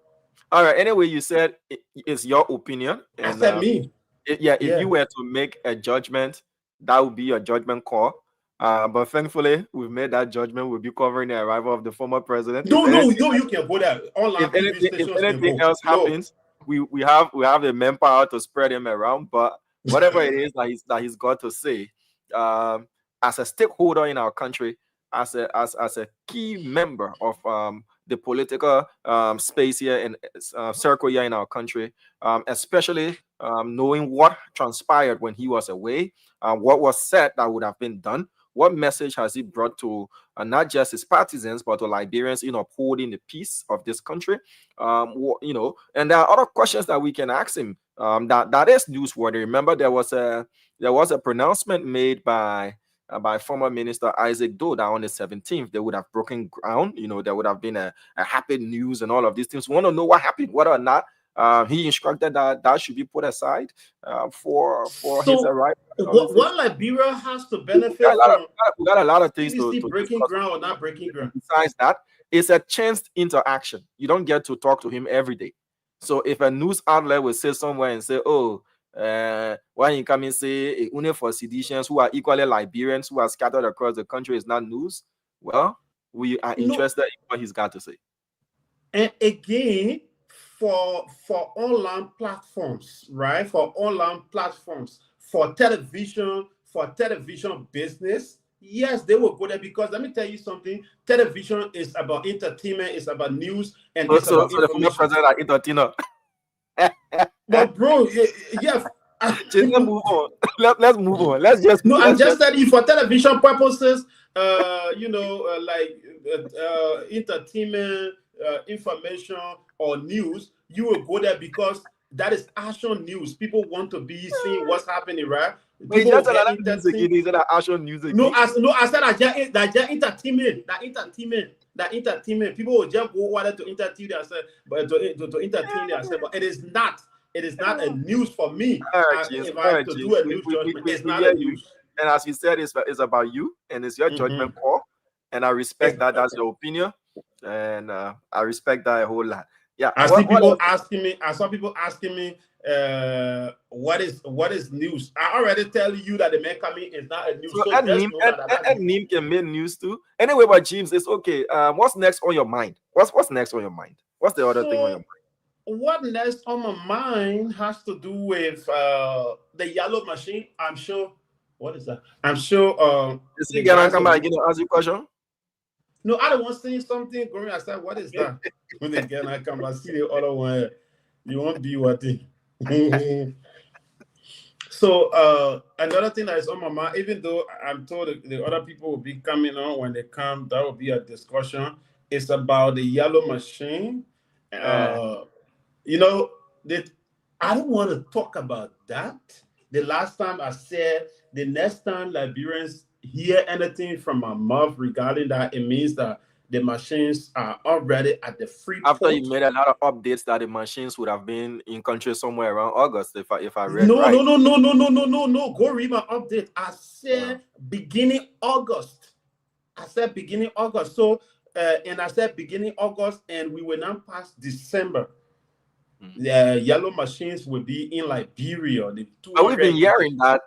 All right. Anyway, you said it's your opinion. And, I said me. If you were to make a judgment, that would be your judgment call. But thankfully, we've made that judgment. We'll be covering the arrival of the former president. No, you can go there. If anything else happens, we have the manpower to spread him around. But whatever it is that he's got to say, as a stakeholder in our country, as a key member of the political space here and circle here in our country, especially knowing what transpired when he was away, what was said that would have been done. What message has he brought to not just his partisans, but to Liberians in upholding the peace of this country? And there are other questions that we can ask him. That is newsworthy. Remember, there was a pronouncement made by former Minister Isaac Doe that on the 17th they would have broken ground. There would have been a happy news and all of these things. We want to know what happened, whether or not he instructed that should be put aside for his arrival. What Liberia has to benefit we got a lot of things to breaking ground or not breaking ground. Besides that, it's a chance interaction. You don't get to talk to him every day. So if a news outlet will say somewhere and say, when you come and say only for seditions who are equally Liberians who are scattered across the country is not news, well, we are interested in what he's got to say. And again, for online platforms, right? For online platforms, for television business, yes, they will go there because let me tell you something. Television is about entertainment, it's about news, and it's about the former president are entertainer. But bro, yeah. Let's move on. Let's move on. I'm just telling you for television purposes, entertainment, information or news, you will go there because that is action news. People want to be seeing what's happening, right? But just another music, action music. I said that entertainment. People will just go over to entertain themselves, but to entertain themselves. But it is not a news for me. If I have to do a news judgment, it's not a news. And as you said, it's about you and it's your judgment call. And I respect that. That's your opinion. And I respect that a whole lot. Yeah. I saw people asking me, what is news? I already tell you that the man coming is not a news. So that meme can make news too. Anyway, but James, it's okay. What's next on your mind? What's next on your mind? What's the other thing on your mind? What next on my mind has to do with the yellow machine. I'm sure. What is that? I'm sure. Is he gonna come back? Ask you a question. No, I don't want to say something. Going, I said, what is that? When they get I come, I see the other one. You won't be what thing. So another thing that is on my mind, even though I'm told the other people will be coming on when they come, that will be a discussion. It's about the yellow machine. I don't want to talk about that. The last time I said the next time Liberians hear anything from my mouth regarding that, it means that the machines are already at the free after port. You made a lot of updates that the machines would have been in country somewhere around August, if I read no, right. No. Go read my update. I said beginning August. So and I said beginning August, and we will now pass December. The yellow machines will be in Liberia. We've been hearing that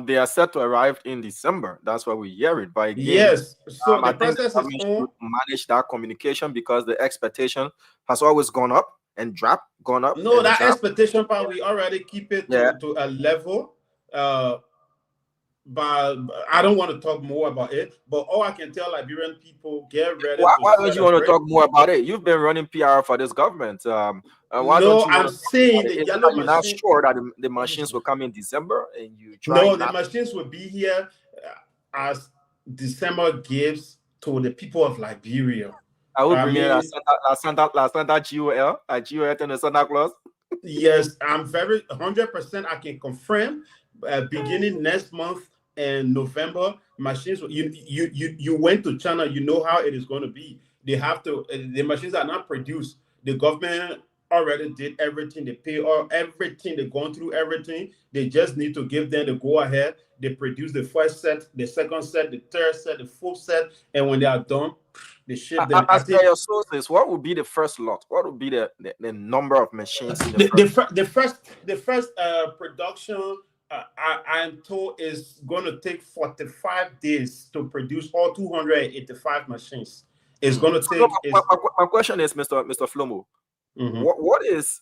they are set to arrive in December. That's what we're hearing. But again, yes, so the process is on. Manage that communication because the expectation has always gone up. and gone up. No, and that drop. expectation part, we already keep it to a level. But I don't want to talk more about it. But all I can tell Liberian people, get ready Why to don't you want to celebrate. talk more about it? You've been running PR for this government. Why don't No, you want I'm to talk saying about it? the Is it yellow that you're not machine. sure that the machines will come in December and you try No, the not? machines will be here as December gifts to the people of Liberia. I will bring in mean, Santa GOL, and the Santa Claus. Yes, I'm very 100%. I can confirm. Beginning next month and November, machines. You went to China. You know how it is going to be. They have to. The machines are not produced. The government already did everything. They pay all everything. They're going through everything. They just need to give them the go ahead. They produce the first set, the second set, the third set, the fourth set, and when they are done, they ship them. As per your sources, what would be the first lot? What would be the number of machines in the first production? I'm told is going to take 45 days to produce all 285 machines. It's going to take. My question is, Mr. Flomo, what is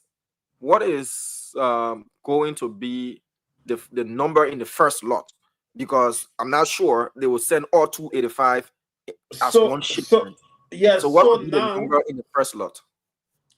going to be the number in the first lot? Because I'm not sure they will send all 285 as one shipment. So what would be the number in the first lot?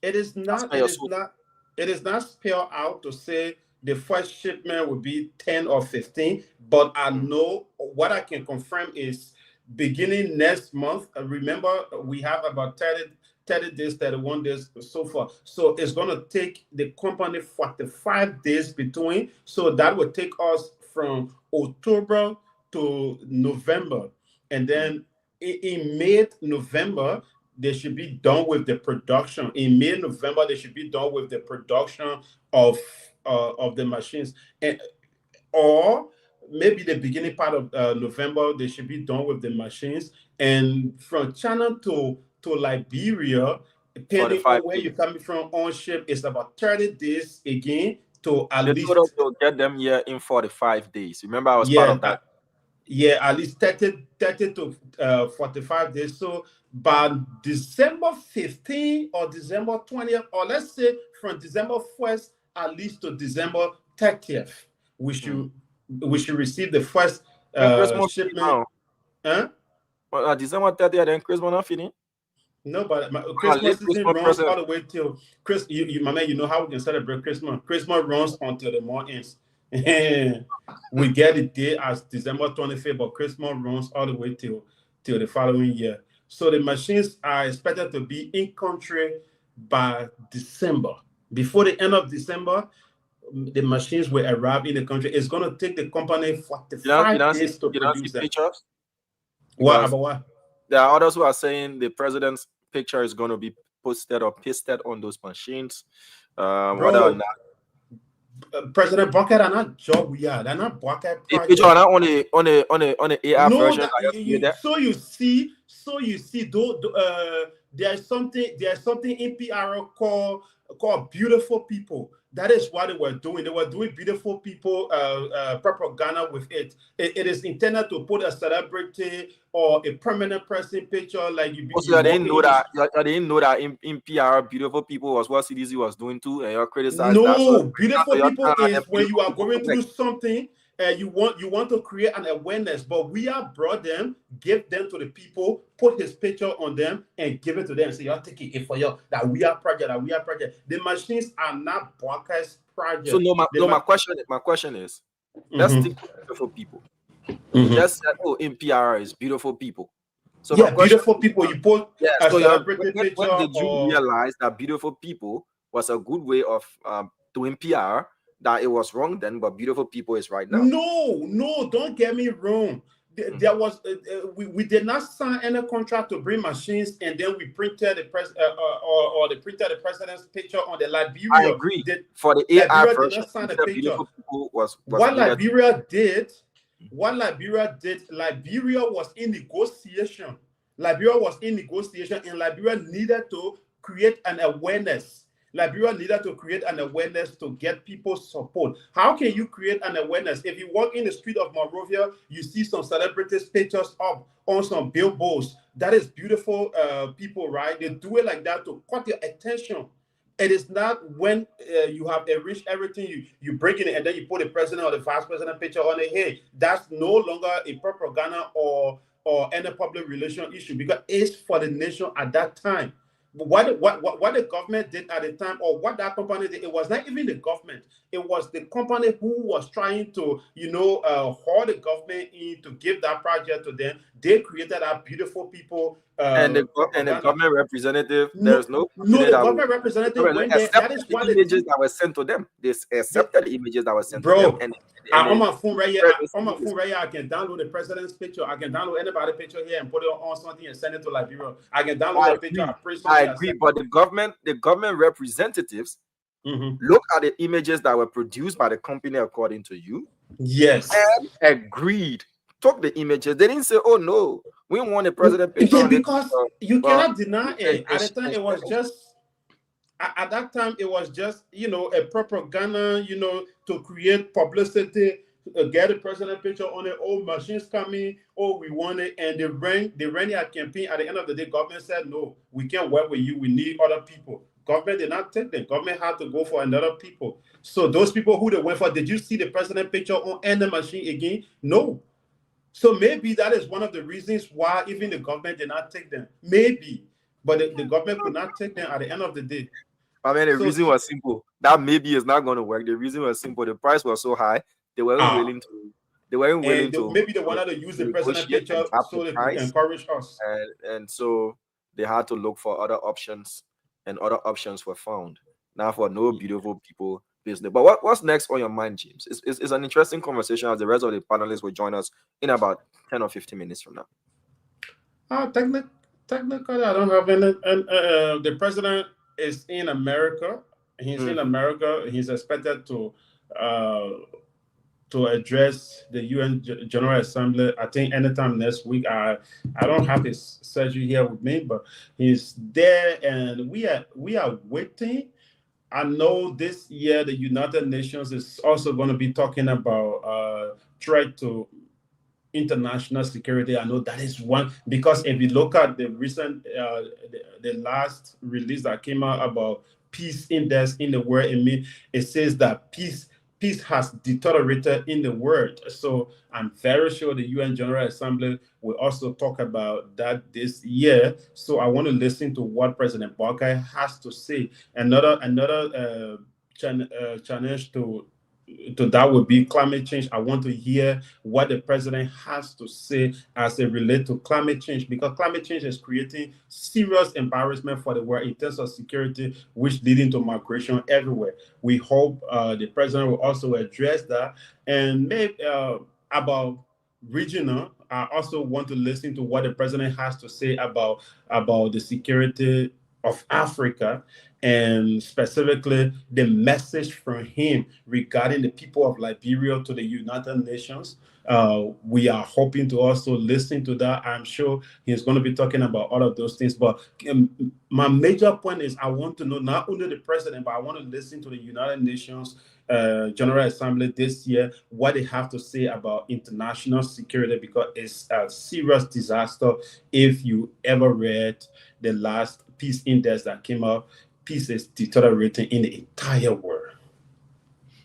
It is not. It is not spelled out to say the first shipment will be 10 or 15. But I know what I can confirm is beginning next month. Remember, we have about 30 days, 31 days so far. So it's going to take the company 45 days between. So that will take us from October to November. And then in mid-November, they should be done with the production. In mid-November, they should be done with the production of the machines. Or maybe the beginning part of November, they should be done with the machines. And from China to Liberia, depending on where you're coming from on ship, it's about 30 days again to at least. They'll get them here in 45 days. Remember, I was part of that. At least 30 to 45 days. So by December 15th or December 20th, or let's say from December 1st at least to December 30th, we should receive the first shipment. December 30th, then Christmas not finished. No, but Christmas season runs all the way till Chris. My man, you know how we can celebrate Christmas. Christmas runs until the month ends. We get it there as December 25th, but Christmas runs all the way till the following year. So the machines are expected to be in country by December. Before the end of December, the machines will arrive in the country. It's going to take the company 45 days to produce them. Pictures? What about what? There are others who are saying the president's picture is going to be posted or pasted on those machines. Whether or not President Bucket are not job we are. They're not Bucket. Picture not on the AR version. So you see, though, there's something in PR called beautiful people. That is what they were doing. They were doing beautiful people propaganda with it. It is intended to put a celebrity or a permanent person picture like you. I didn't know that. I didn't know that in PR, beautiful people was what CDC was doing too, and you're criticizing. No, beautiful people is when you are going through something. You want to create an awareness, but we have brought them, give them to the people, put his picture on them, and give it to them. So you're taking it for you that we are project. The machines are not broadcast project. So my question is, let's stick to beautiful people. You just said, NPR is beautiful people. So beautiful people. You put a celebrity picture. When did you realize that beautiful people was a good way of doing PR? That it was wrong then, but beautiful people is right now. No, don't get me wrong. There was we did not sign any contract to bring machines, and then we printed the printed the president's picture on the Liberia. I agree. For the AI version, what Liberia did, Liberia was in negotiation. And Liberia needed to create an awareness. Liberia needed to create an awareness to get people's support. How can you create an awareness? If you walk in the street of Monrovia, you see some celebrities' pictures up on some billboards. That is beautiful people, right? They do it like that to cut your attention. It is not when you have enriched everything, you break it and then you put the president or the vice president picture on it. Hey, that's no longer a propaganda or any public relation issue because it's for the nation at that time. What the government did at the time, or what that company did, it was not even the government. It was the company who was trying to, haul the government in to give that project to them. They created that beautiful people. And the Propaganda. government representative, No, there's no the government representative went there. That is why the images that were sent to them. They accepted the images that were sent to them. And on my phone right here, I can download the president's picture. I can download anybody's picture here and put it on something and send it to Liberia. I can download a picture. I agree, but the government representatives look at the images that were produced by the company according to you. Yes, and agreed. Took the images. They didn't say, "Oh no, we want a president picture." Yeah, because you cannot deny it. At the time, it was just. At that time, it was just a propaganda, to create publicity, get a president picture on it. Oh, machines coming. Oh, we want it, and they ran their campaign. At the end of the day, government said, "No, we can't work with you. We need other people." Government did not take them. Government had to go for another people. So those people who they went for, did you see the president picture on any machine again? No. So maybe that is one of the reasons why even the government did not take them. Maybe, but the government could not take them at the end of the day. I mean, the reason was simple. That maybe is not going to work. The reason was simple. The price was so high, they weren't willing to. They weren't willing to. Maybe they wanted to use the president picture so they could encourage us. And so they had to look for other options, and other options were found. Now for no beautiful people business. But what's next on your mind, James? It's an interesting conversation as the rest of the panelists will join us in about 10 or 15 minutes from now. Technically, I don't have any. The president is in America. He's in America. He's expected to address the UN General Assembly. I think anytime next week. I don't have his schedule here with me, but he's there, and we are waiting. I know this year the United Nations is also going to be talking about threat to international security. I know that is one, because if you look at the recent, the last release that came out about peace index in the world, it says that peace has deteriorated in the world. So I'm very sure the UN General Assembly will also talk about that this year. So I want to listen to what President Barker has to say. Another challenge to that would be climate change. I want to hear what the president has to say as it relates to climate change, because climate change is creating serious embarrassment for the world in terms of security, which leading to migration everywhere. We hope the president will also address that. And maybe about regional, I also want to listen to what the president has to say about the security of Africa, and specifically the message from him regarding the people of Liberia to the United Nations. We are hoping to also listen to that. I'm sure he's going to be talking about all of those things. But my major point is I want to know not only the president, but I want to listen to the United Nations General Assembly this year, what they have to say about international security, because it's a serious disaster. If you ever read the last peace index that came out, peace is deteriorating in the entire world.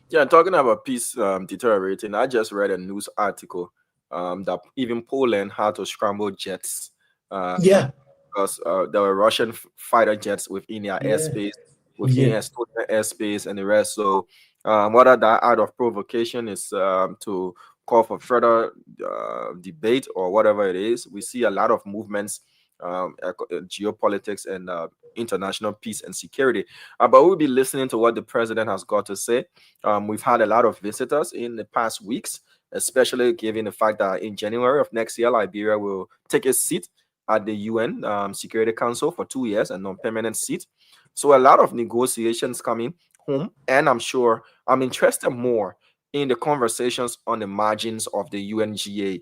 Yeah, talking about peace deteriorating, I just read a news article that even Poland had to scramble jets. Because there were Russian fighter jets within their airspace, within Estonian airspace, and the rest. So, whether that out of provocation is to call for further debate or whatever it is, we see a lot of movements. Geopolitics and international peace and security. But we'll be listening to what the president has got to say. We've had a lot of visitors in the past weeks, especially given the fact that in January of next year, Liberia will take a seat at the UN Security Council for 2 years, a non-permanent seat. So a lot of negotiations coming home, and I'm interested more in the conversations on the margins of the UNGA.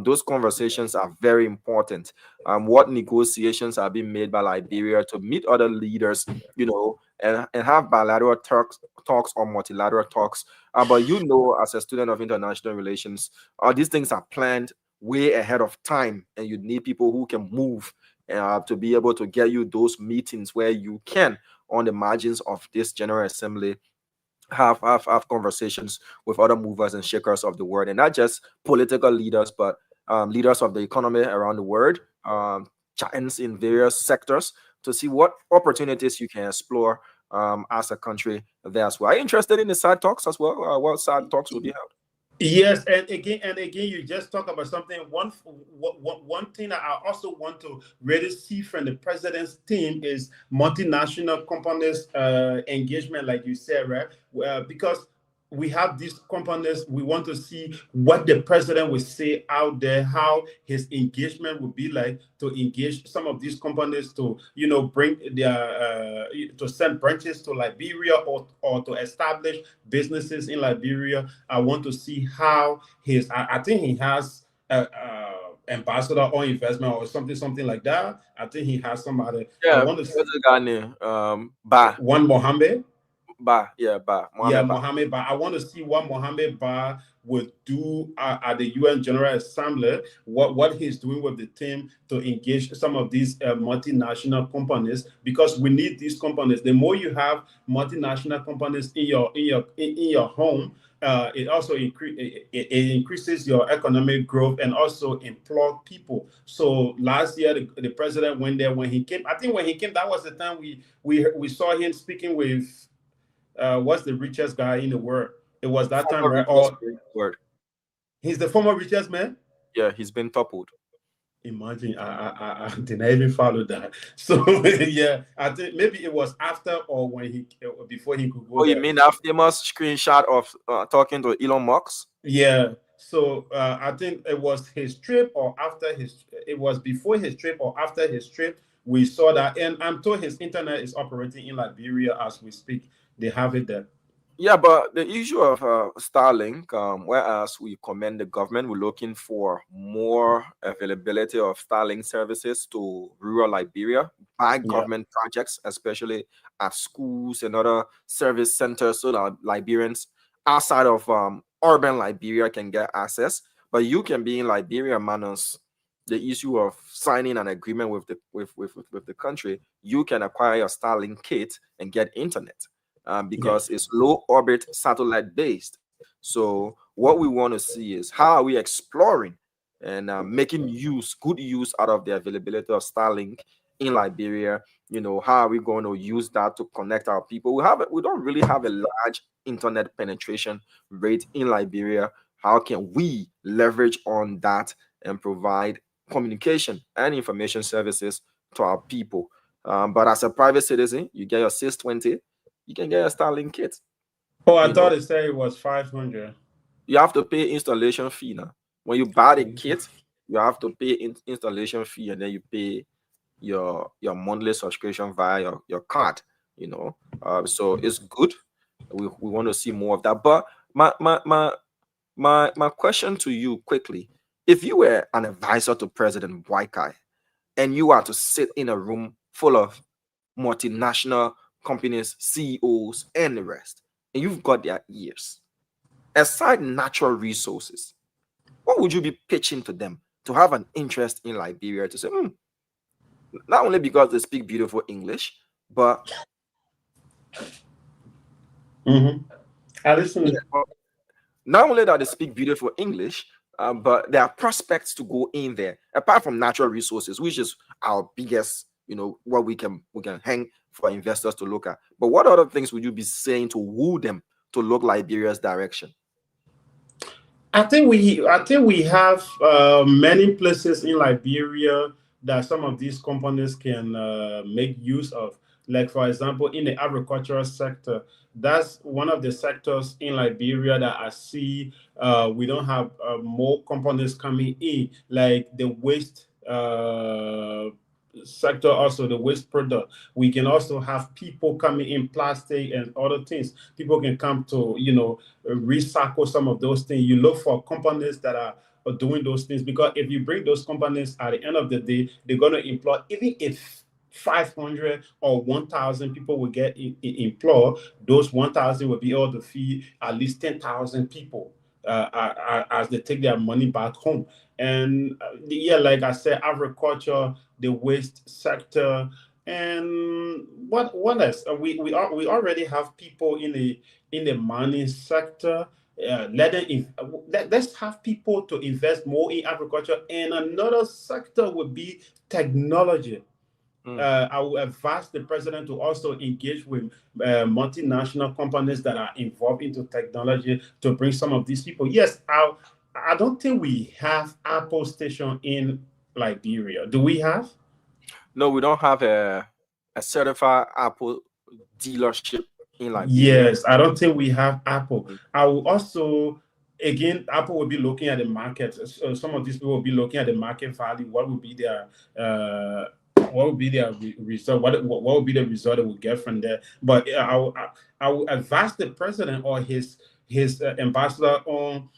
Those conversations are very important. What negotiations are being made by Liberia to meet other leaders, and have bilateral talks or multilateral talks. But as a student of international relations, these things are planned way ahead of time, and you need people who can move to be able to get you those meetings where you can on the margins of this General Assembly, have conversations with other movers and shakers of the world, and not just political leaders, but leaders of the economy around the world, giants in various sectors, to see what opportunities you can explore as a country there as well. Are you interested in the side talks as well? What side talks will be held? Yes, and again, you just talk about something. One thing that I also want to really see from the president's team is multinational companies engagement, like you said, right? Because we have these companies, we want to see what the president will say out there, how his engagement would be like to engage some of these companies to, bring their to send branches to Liberia, or to establish businesses in Liberia. I want to see how I think he has ambassador or investment or something like that. I think he has somebody. I Yeah, want to what's the guy name? One Mohammed. Mohammed Ba. Mohammed Ba. I want to see what Mohammed Ba would do at the UN General Assembly, what he's doing with the team to engage some of these multinational companies, because we need these companies. The more you have multinational companies in your home, it also increases your economic growth and also employ people. So last year, the president went there. When he came, I think when he came, that was the time we saw him speaking with what's the richest guy in the world? It was that time, right? He's the former richest man? Yeah, he's been toppled. Imagine, I didn't even follow that. So yeah, I think maybe it was after or before he could go. Oh, you mean that famous screenshot of talking to Elon Musk? Yeah. So I think it was his trip or after it was before his trip or after his trip. We saw that, and I'm told his internet is operating in Liberia as we speak. They have it there. Yeah, but the issue of Starlink, whereas we commend the government, we're looking for more availability of Starlink services to rural Liberia by government projects, especially at schools and other service centers, so that Liberians outside of urban Liberia can get access. But you can be in Liberia, minus the issue of signing an agreement with the country. You can acquire your Starlink kit and get internet. Because it's low orbit satellite based. So what we want to see is how are we exploring and making good use out of the availability of Starlink in Liberia. How are we going to use that to connect our people? We don't really have a large internet penetration rate in Liberia. How can we leverage on that and provide communication and information services to our people? But as a private citizen, you get your 620. You can get a Starlink kit. Oh, I thought it said it was 500. You have to pay installation fee now. When you buy the kit, you have to pay installation fee, and then you pay your monthly subscription via your card. So it's good. We want to see more of that. But my question to you quickly: if you were an advisor to President Boakai, and you are to sit in a room full of multinational companies, CEOs, and the rest, and you've got their ears, aside natural resources, what would you be pitching to them to have an interest in Liberia, to say, not only because they speak beautiful English, but I listen. Not only that they speak beautiful English, but there are prospects to go in there, apart from natural resources, which is our biggest, what we can hang for investors to look at. But what other things would you be saying to woo them to look Liberia's direction? I think we have many places in Liberia that some of these companies can make use of. Like, for example, in the agricultural sector, that's one of the sectors in Liberia that I see we don't have more companies coming in, like the waste sector, also the waste product. We can also have people coming in, plastic and other things. People can come to recycle some of those things. You look for companies that are doing those things, because if you bring those companies, at the end of the day, they're going to employ, even if 500 or 1,000 people will get employed, those 1,000 will be able to feed at least 10,000 people as they take their money back home. And like I said, agriculture, the waste sector, And what else? We already have people in the mining sector. Let's have people to invest more in agriculture. And another sector would be technology. I will advise the president to also engage with multinational companies that are involved into technology to bring some of these people. Yes, I don't think we have Apple station in Liberia. Do we have? No, we don't have a certified Apple dealership in Liberia. Yes, I don't think we have Apple. I will also, again, Apple will be looking at the market. Some of these people will be looking at the market value. What would be their result? What would be the result they will get from there? But I will advise the president or his ambassador on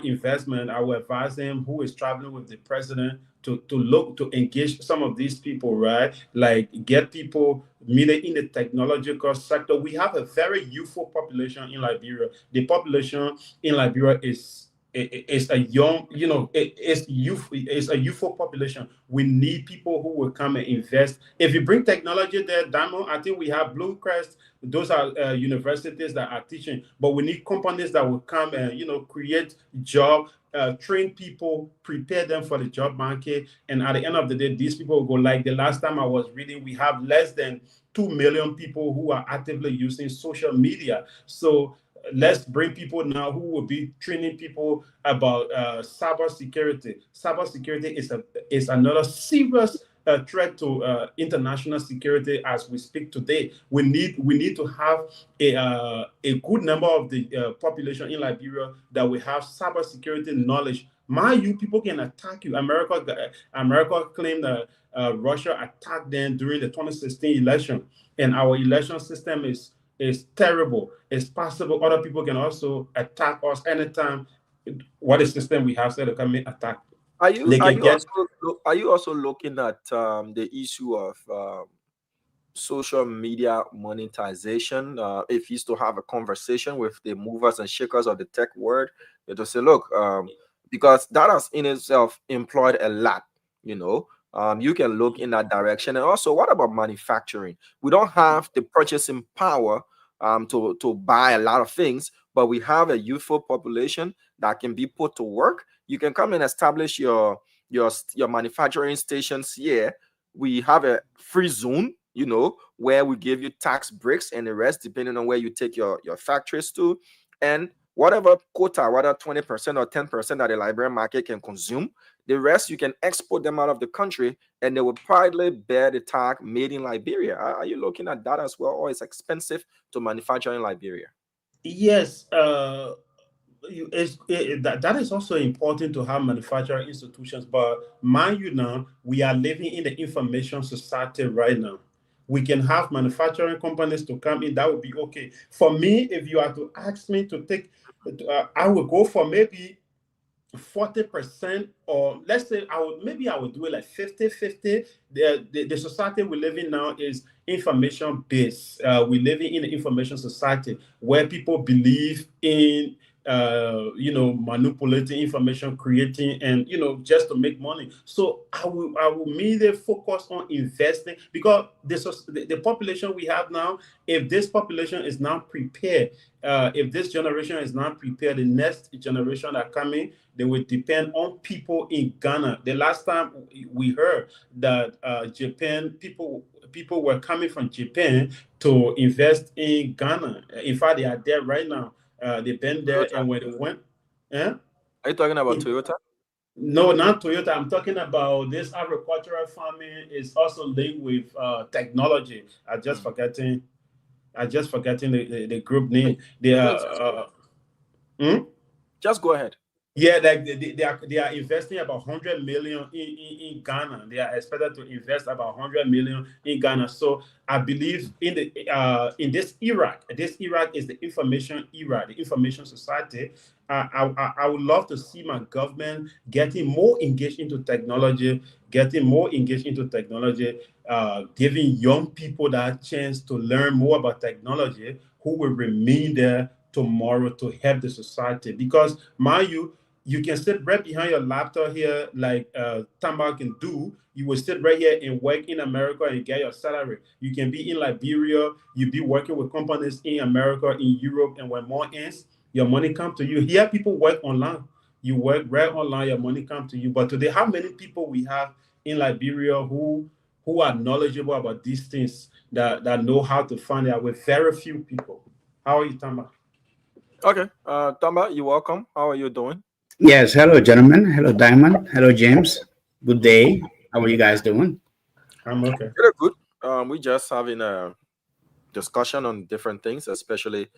investment. I will advise him who is traveling with the president to look to engage some of these people, right? Like get people meeting in the technological sector. We have a very youthful population in Liberia. The population in Liberia is a young, it's a youthful population. We need people who will come and invest. If you bring technology there, Diamond, I think we have Blue Crest. Those are universities that are teaching, but we need companies that will come and create job, train people, prepare them for the job market. And at the end of the day, these people will go. Like the last time I was reading, we have less than 2 million people who are actively using social media. So let's bring people now who will be training people about cyber security. Cyber security is another serious threat to international security as we speak today. We need to have a good number of the population in Liberia that will have cyber security knowledge. You people can attack you. America claimed that Russia attacked them during the 2016 election, and our election system is terrible. It's possible other people can also attack us anytime. What is the system we have said to come and attack? Are you also looking at the issue of social media monetization? If he's to have a conversation with the movers and shakers of the tech world, to say, look, because that has in itself employed a lot, you can look in that direction. And also, what about manufacturing? We don't have the purchasing power to buy a lot of things, but we have a youthful population that can be put to work. You can come and establish your manufacturing stations here. We have a free zone, where we give you tax breaks and the rest depending on where you take your factories to. And whatever quota, whether 20% or 10% that the Liberian market can consume, the rest you can export them out of the country and they will proudly bear the tag made in Liberia. Are you looking at that as well, or it's expensive to manufacture in Liberia? Yes, that is also important to have manufacturing institutions. But mind you, now we are living in the information society right now. We can have manufacturing companies to come in. That would be okay. For me, if you are to ask me to take, I would go for maybe 40%, or let's say I would do it like 50-50. The society we live in now is information based. We living in an information society where people believe in manipulating information, creating, and just to make money. So I will mainly focus on investing, because the population we have now, if this population is not prepared, if this generation is not prepared, the next generation that are coming, they will depend on people in Ghana. The last time we heard that Japan people were coming from Japan to invest in Ghana. In fact, they are there right now. They've been there, Toyota. and when they went, Are you talking about Toyota? No, not Toyota. I'm talking about this agricultural farming is also linked with technology. I just forgetting the group name. They are. Just go ahead. Yeah, like they are investing about 100 million in Ghana. They are expected to invest about 100 million in Ghana. So I believe in this era. This era is the information era, the information society. I would love to see my government getting more engaged into technology, giving young people that chance to learn more about technology, who will remain there tomorrow to help the society. Because mind you, you can sit right behind your laptop here, like Tamba can do. You will sit right here and work in America and get your salary. You can be in Liberia, you be working with companies in America, in Europe, and when more ends, your money come to you. Here, people work online. You work right online, your money come to you. But today, how many people we have in Liberia who are knowledgeable about these things that know how to find it? With very few people. How are you, Tamba? Okay, Tamba, you're welcome. How are you doing? Yes, hello, gentlemen. Hello, Diamond. Hello, James. Good Mm. day. How are you guys doing? I'm okay. Very good. We just having a discussion on different things, especially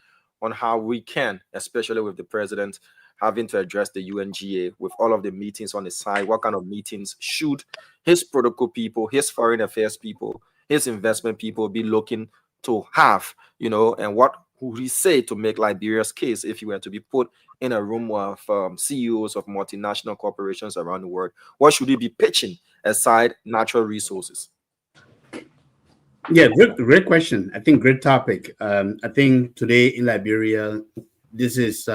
on how we can, especially with the president having to address the UNGA with all of the meetings on the side. What kind of meetings should his protocol people, his foreign affairs people, his investment people be looking to have, and what would he say to make Liberia's case if he were to be put in a room of CEOs of multinational corporations around the world? What should he be pitching aside natural resources? Yeah, great question. I think great topic. I think today in Liberia, this is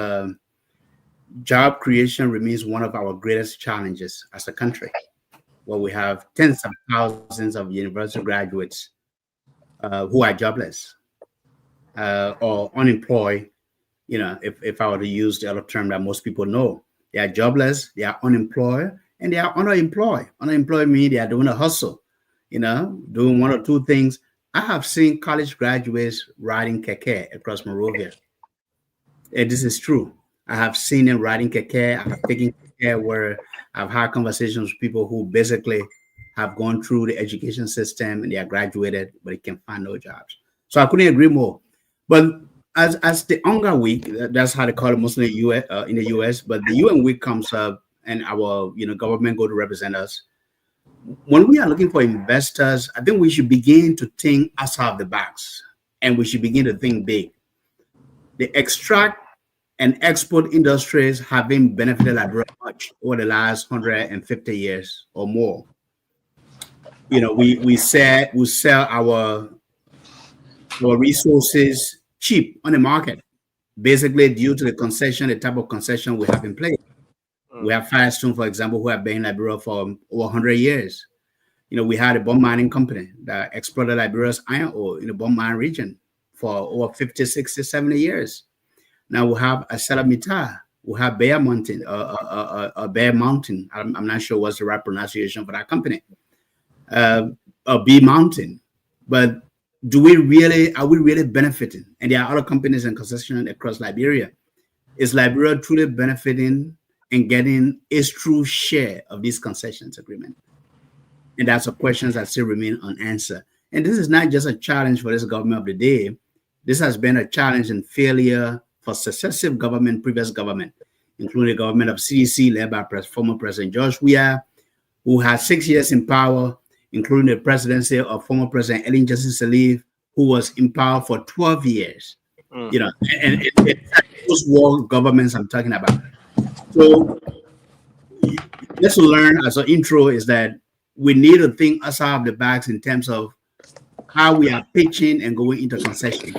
job creation remains one of our greatest challenges as a country, where we have tens of thousands of university graduates who are jobless or unemployed. If I were to use the other term that most people know, they are jobless, they are unemployed, and they are underemployed. Unemployed means they are doing a hustle, doing one or two things. I have seen college graduates riding keke across Monrovia. And this is true. I have seen them riding keke. I have taken keke where I've had conversations with people who basically have gone through the education system and they are graduated, but they can find no jobs. So I couldn't agree more. But as the Hunger Week, that's how they call it mostly in the US, but the UN week comes up and our government go to represent us. When we are looking for investors, I think we should begin to think outside the box and we should begin to think big. The extract and export industries have been benefited very much over the last 150 years or more. We sell our resources cheap on the market, basically due to the type of concession we have in place. We have Firestone, for example, who have been in Liberia for over 100 years. We had a bone mining company that exploited Liberia's iron ore in the bone mine region for over 50, 60, 70 years. Now we have a Salamita, we have Bear Mountain, Bear Mountain. I'm not sure what's the right pronunciation for that company. A B Mountain. But are we really benefiting? And there are other companies and concessions across Liberia. Is Liberia truly benefiting and getting its true share of these concessions agreement? And that's a questions that still remain unanswered. And this is not just a challenge for this government of the day. This has been a challenge and failure for successive previous government, including the government of CDC led by former President George Weah, who had 6 years in power, including the presidency of former President Ellen Johnson Sirleaf, who was in power for 12 years. And it's post-war governments I'm talking about. So just to learn as an intro is that we need to think outside of the box in terms of how we are pitching and going into concession.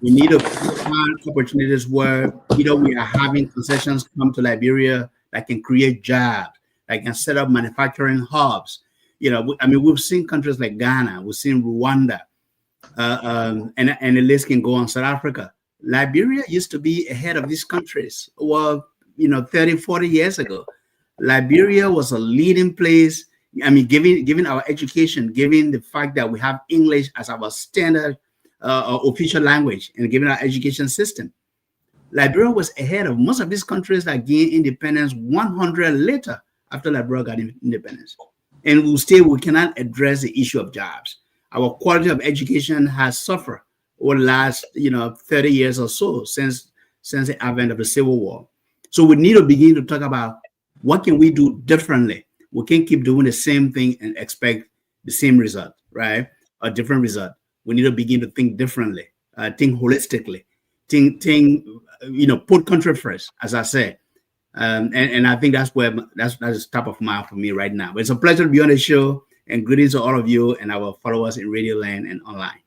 We need to find opportunities where either we are having concessions come to Liberia that can create jobs, that can set up manufacturing hubs. We've seen countries like Ghana, we've seen Rwanda, and the list can go on. South Africa. Liberia used to be ahead of these countries. Well, 30, 40 years ago. Liberia was a leading place. Given our education, given the fact that we have English as our standard official language, and given our education system, Liberia was ahead of most of these countries that gained independence 100 later after Liberia got independence. And we cannot address the issue of jobs. Our quality of education has suffered over the last 30 years or so since the advent of the Civil War. So we need to begin to talk about what can we do differently. We can't keep doing the same thing and expect the same result, right? A different result. We need to begin to think differently, think holistically, put country first, as I said. And I think that's top of mind for me right now. But it's a pleasure to be on the show, and greetings to all of you and our followers in Radio Land and online.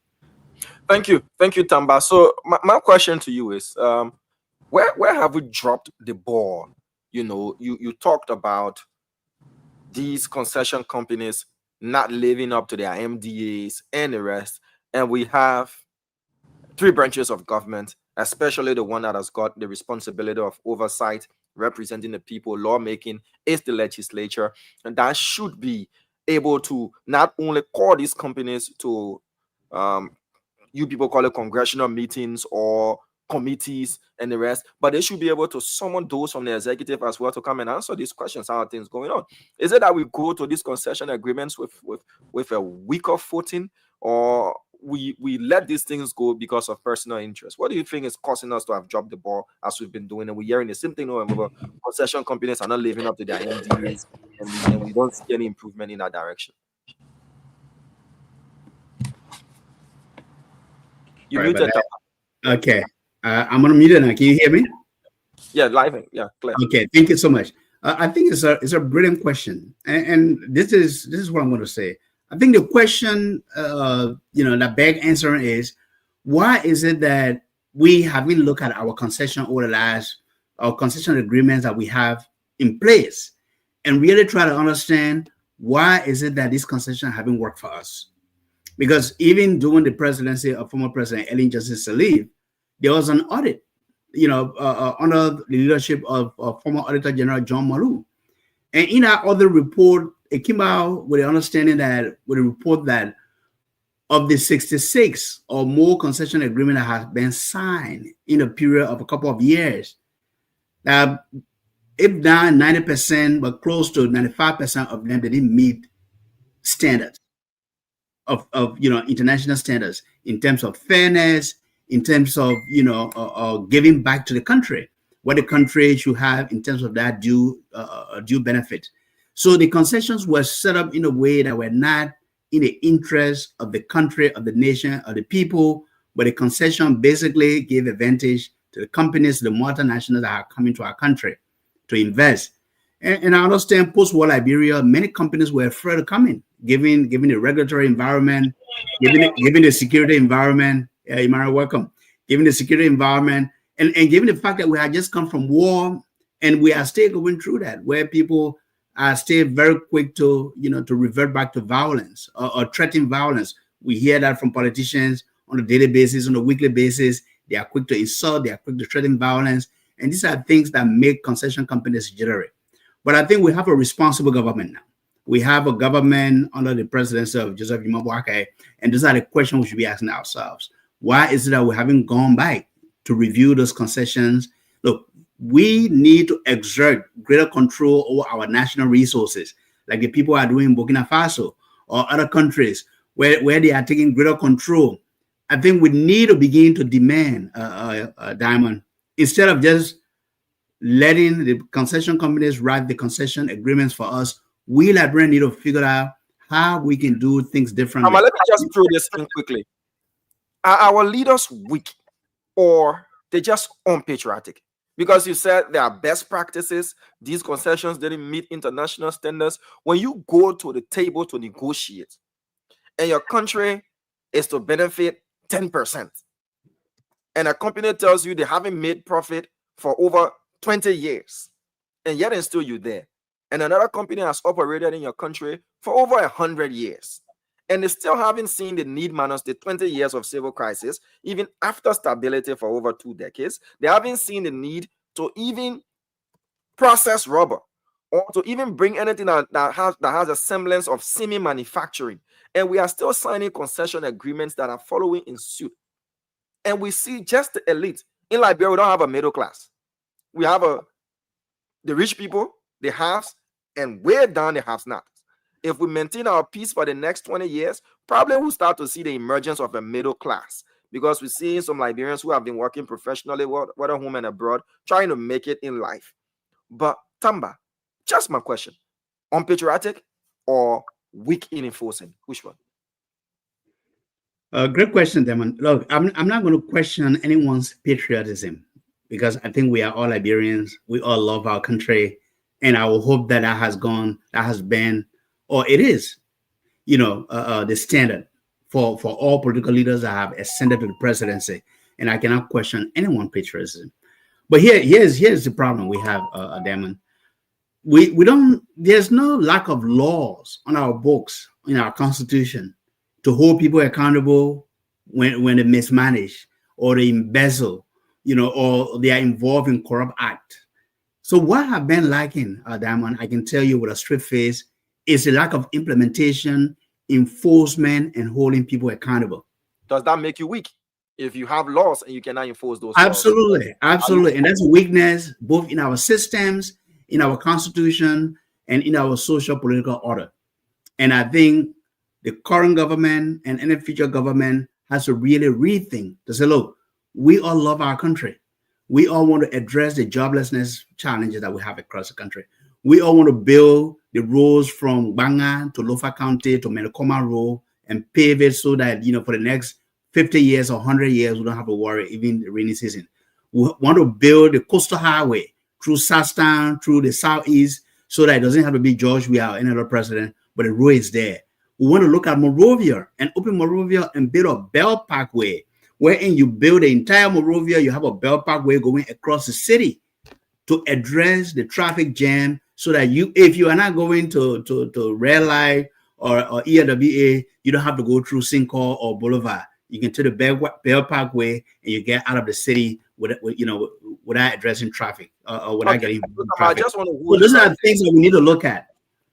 Thank you, Tamba. So my question to you is, where have we dropped the ball you talked about these concession companies not living up to their MDAs and the rest. And we have three branches of government, especially the one that has got the responsibility of oversight, representing the people, lawmaking, is the legislature. And that should be able to not only call these companies to, you people call it congressional meetings or committees and the rest, but they should be able to summon those from the executive as well to come and answer these questions. How are things going on? Is it that we go to these concession agreements with a weaker footing, or we let these things go because of personal interest? What do you think is causing us to have dropped the ball as we've been doing? And we're hearing the same thing over concession companies are not living up to their MDAs, and we don't see any improvement in that direction. You Sorry muted. Okay. I'm on mute now. Can you hear me? Yeah, live. Yeah, clear. Okay. Thank you so much. I think it's a brilliant question, and this is what I'm going to say. I think the question, the big answer is, why is it that we haven't looked at our concession over the last, our concession agreements that we have in place, and really try to understand why is it that these concessions haven't worked for us? Because even during the presidency of former President Ellen Johnson Sirleaf, there was an audit, under the leadership of former Auditor General John Malou. And in our other report, it came out with the understanding that, with a report that of the 66 or more concession agreements that have been signed in a period of a couple of years, if not 90%, but close to 95% of them, they didn't meet standards of international standards in terms of fairness, in terms of giving back to the country, what the country should have in terms of that due benefit. So the concessions were set up in a way that were not in the interest of the country, of the nation, of the people, but the concession basically gave advantage to the companies, the multinationals that are coming to our country to invest. And I understand post-war Liberia, many companies were afraid of coming, given the regulatory environment, given the security environment. Imara, welcome. Given the security environment, and given the fact that we had just come from war, and we are still going through that, where people are still very quick to revert back to violence or threaten violence. We hear that from politicians on a daily basis, on a weekly basis. They are quick to insult, they are quick to threaten violence, and these are things that make concession companies jittery. But I think we have a responsible government now. We have a government under the presidency of Joseph Imabwake, and these are the questions we should be asking ourselves. Why is it that we haven't gone back to review those concessions? Look, we need to exert greater control over our national resources, like the people are doing in Burkina Faso or other countries where they are taking greater control. I think we need to begin to demand, Diamond, instead of just letting the concession companies write the concession agreements for us. We Liberians need to figure out how we can do things differently. Let me just throw this in quickly. Are our leaders weak, or they just unpatriotic? Because you said there are best practices, these concessions didn't meet international standards. When you go to the table to negotiate, and your country is to benefit 10%, and a company tells you they haven't made profit for over 20 years, and yet and still you're there, and another company has operated in your country for over 100 years, and they still haven't seen the need minus the 20 years of civil crisis, even after stability for over 2 decades. They haven't seen the need to even process rubber or to even bring anything that has a semblance of semi-manufacturing, and we are still signing concession agreements that are following in suit. And we see just the elite. In Liberia, we don't have a middle class. We have the rich people, the haves, and way down the have-nots. If we maintain our peace for the next 20 years, probably we'll start to see the emergence of a middle class, because we're seeing some Liberians who have been working professionally, whether home and abroad, trying to make it in life. But Tamba, just my question, unpatriotic or weak in enforcing? Which one? Great question, Damon. Look, I'm not going to question anyone's patriotism, because I think we are all Liberians. We all love our country, and I will hope that has been, or it is, the standard for all political leaders that have ascended to the presidency. And I cannot question anyone's patriotism. But here's the problem we have, Damon. We don't. There's no lack of laws on our books in our constitution to hold people accountable when they mismanage or they embezzle, or they are involved in corrupt act. So what I've been lacking, Diamond, I can tell you with a straight face, is the lack of implementation, enforcement, and holding people accountable. Does that make you weak if you have laws and you cannot enforce those Absolutely, laws? absolutely. And that's a weakness both in our systems, in our constitution, and in our social political order. And I think the current government and any future government has to really rethink to say, look, we all love our country. We all want to address the joblessness challenges that we have across the country. We all want to build the roads from Banga to Lofa County to Menakoma Road and pave it so that, for the next 50 years or 100 years, we don't have to worry, even the rainy season. We want to build the coastal highway through Southtown, through the Southeast, so that it doesn't have to be George Weah or any other president, but the road is there. We want to look at Monrovia and open Monrovia and build a belt parkway, wherein you build the entire Monrovia, you have a belt parkway going across the city to address the traffic jam, so that if you are not going to Red Light or ERWA, you don't have to go through Sincor or Boulevard. You can take the Bell Parkway and you get out of the city without addressing traffic or without getting traffic. So those are the things that we need to look at.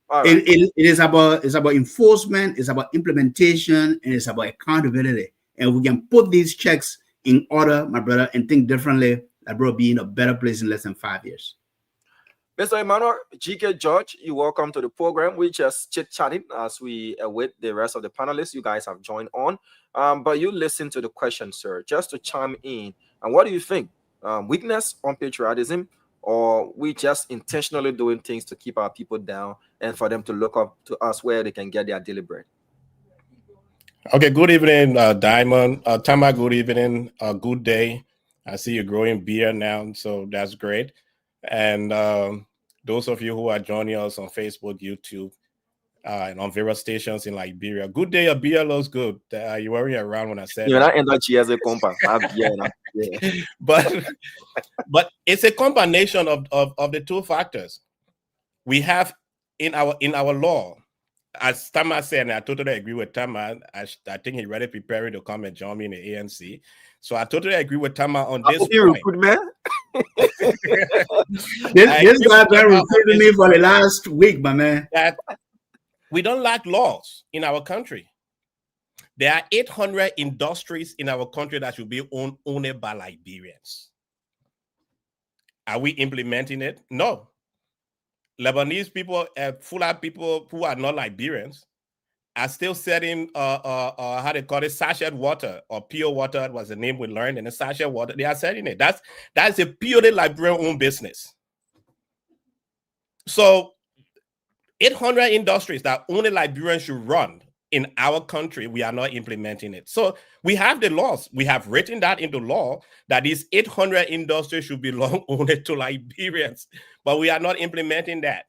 Right. It is about enforcement, it's about implementation, and it's about accountability. And we can put these checks in order, my brother, and think differently, that we'll be in a better place in less than 5 years. Mr. Emmanuel, GK George, you're welcome to the program. We just chit-chatting as we await the rest of the panelists. You guys have joined on. But you listen to the question, sir, just to chime in. And what do you think? Weakness on patriotism, or we just intentionally doing things to keep our people down and for them to look up to us where they can get their daily bread? Okay, good evening, Diamond. Tama, good evening. Good day. I see you're growing beer now, so that's great. And those of you who are joining us on Facebook, YouTube, and on various stations in Liberia, good day. Your beer looks good. You weren't around when I said that. But it's a combination of the two factors. We have in our law, as Tama said, and I totally agree with Tama. I think he's ready preparing to come and join me in the ANC. So I totally agree with Tama on this point. This guy been recruiting me for the last week, my man. That we don't lack laws in our country. There are 800 industries in our country that should be owned by Liberians. Are we implementing it? No. Lebanese people, Fulani people who are not Liberians, are still selling how they call it, sachet water or pure water was the name we learned, and the sachet water, they are selling it. That's a purely Liberian-owned business. So 800 industries that only Liberians should run in our country, we are not implementing it. So we have the laws. We have written that into law that these 800 industries should belong only to Liberians, but we are not implementing that.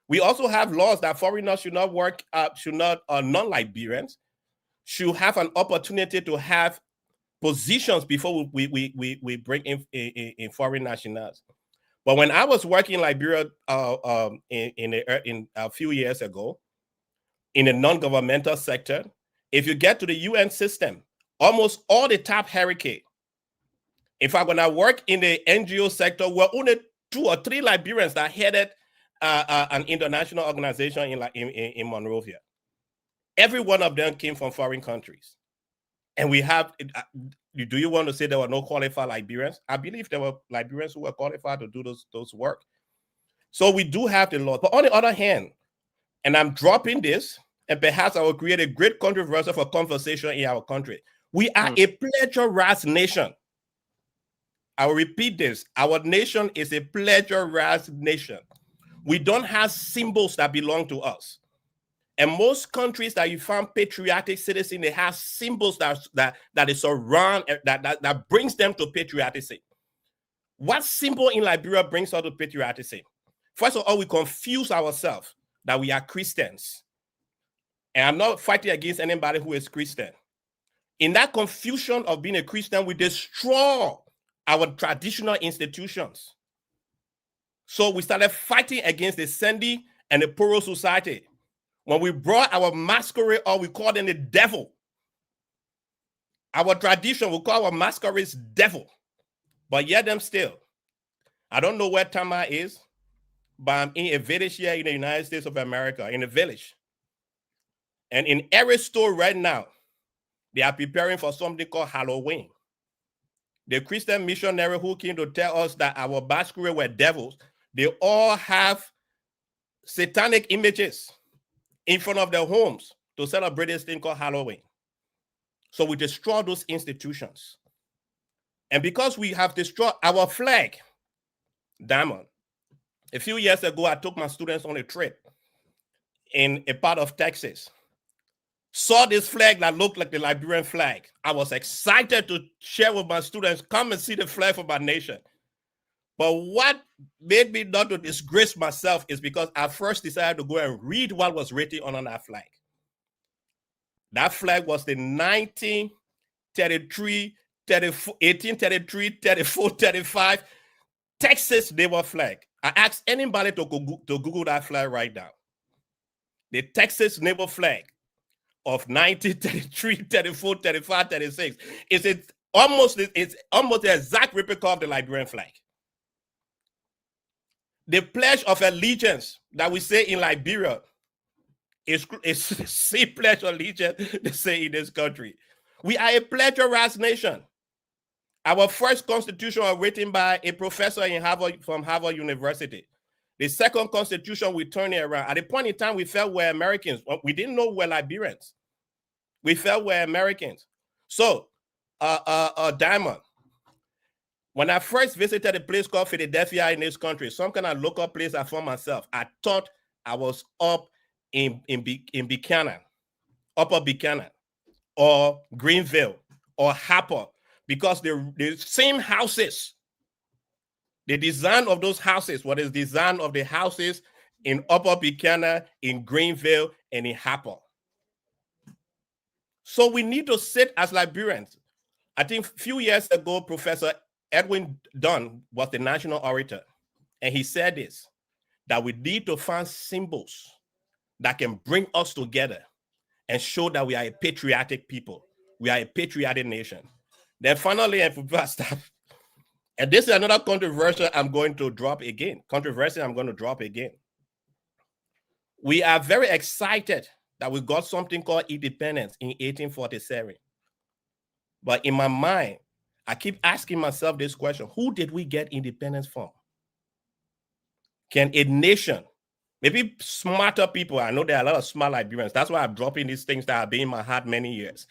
We also have laws that foreigners should not work, non-Liberians should have an opportunity to have positions before we bring in foreign nationals. But when I was working in Liberia in a few years ago, in the non-governmental sector, if you get to the UN system, almost all the top hierarchy. In fact, when I work in the NGO sector, we're only 2 or 3 Liberians that headed an international organization in Monrovia. Every one of them came from foreign countries. And we have, do you want to say there were no qualified Liberians? I believe there were Liberians who were qualified to do those work. So we do have the law. But on the other hand, and I'm dropping this, and perhaps I will create a great controversy for conversation in our country. We are a plagiarized nation. I will repeat this. Our nation is a plagiarized nation. We don't have symbols that belong to us. And most countries that you find patriotic citizens, they have symbols that is around, that brings them to patriotism. What symbol in Liberia brings us to patriotism? First of all, we confuse ourselves that we are Christians. And I'm not fighting against anybody who is Christian. In that confusion of being a Christian, we destroy our traditional institutions. So we started fighting against the Sandy and the Poro Society. When we brought our masquerade, or we called them the devil. Our tradition, we call our masquerades devil. But yet them still. I don't know where Tama is, but I'm in a village here in the United States of America, in a village. And in every store right now, they are preparing for something called Halloween. The Christian missionary who came to tell us that our masquerade were devils, they all have satanic images in front of their homes to celebrate this thing called Halloween. So we destroy those institutions. And because we have destroyed our flag, Diamond, a few years ago, I took my students on a trip in a part of Texas. Saw this flag that looked like the Liberian flag. I was excited to share with my students, come and see the flag for my nation. But what made me not to disgrace myself is because I first decided to go and read what was written on that flag. That flag was the 1933, 1833, 34, 35 Texas naval flag. I asked anybody to Google that flag right now. The Texas naval flag of 1933, 34, 35, 36. It's almost the exact replica of the Liberian flag. The Pledge of Allegiance that we say in Liberia is the same Pledge of Allegiance they say in this country. We are a plagiarized nation. Our first constitution was written by a professor from Harvard University. The second constitution, we turned it around. At the point in time, we felt we're Americans. We didn't know we're Liberians. We felt we're Americans. So, Diamond, when I first visited a place called Philadelphia in this country, some kind of local place I found myself, I thought I was up in Buchanan, Upper Buchanan, or Greenville, or Harper, because the same houses, the design of those houses, what is the design of the houses in Upper Buchanan, in Greenville, and in Harper. So we need to sit as Liberians. I think a few years ago, Professor Edwin Dunn was the national orator, and he said this, that we need to find symbols that can bring us together and show that we are a patriotic people. We are a patriotic nation. Then finally, and this is another controversy I'm going to drop again. We are very excited that we got something called independence in 1847. But in my mind, I keep asking myself this question: who did we get independence from? Can a nation, maybe smarter people, I know there are a lot of smart Liberians, that's why I'm dropping these things that have been in my heart many years.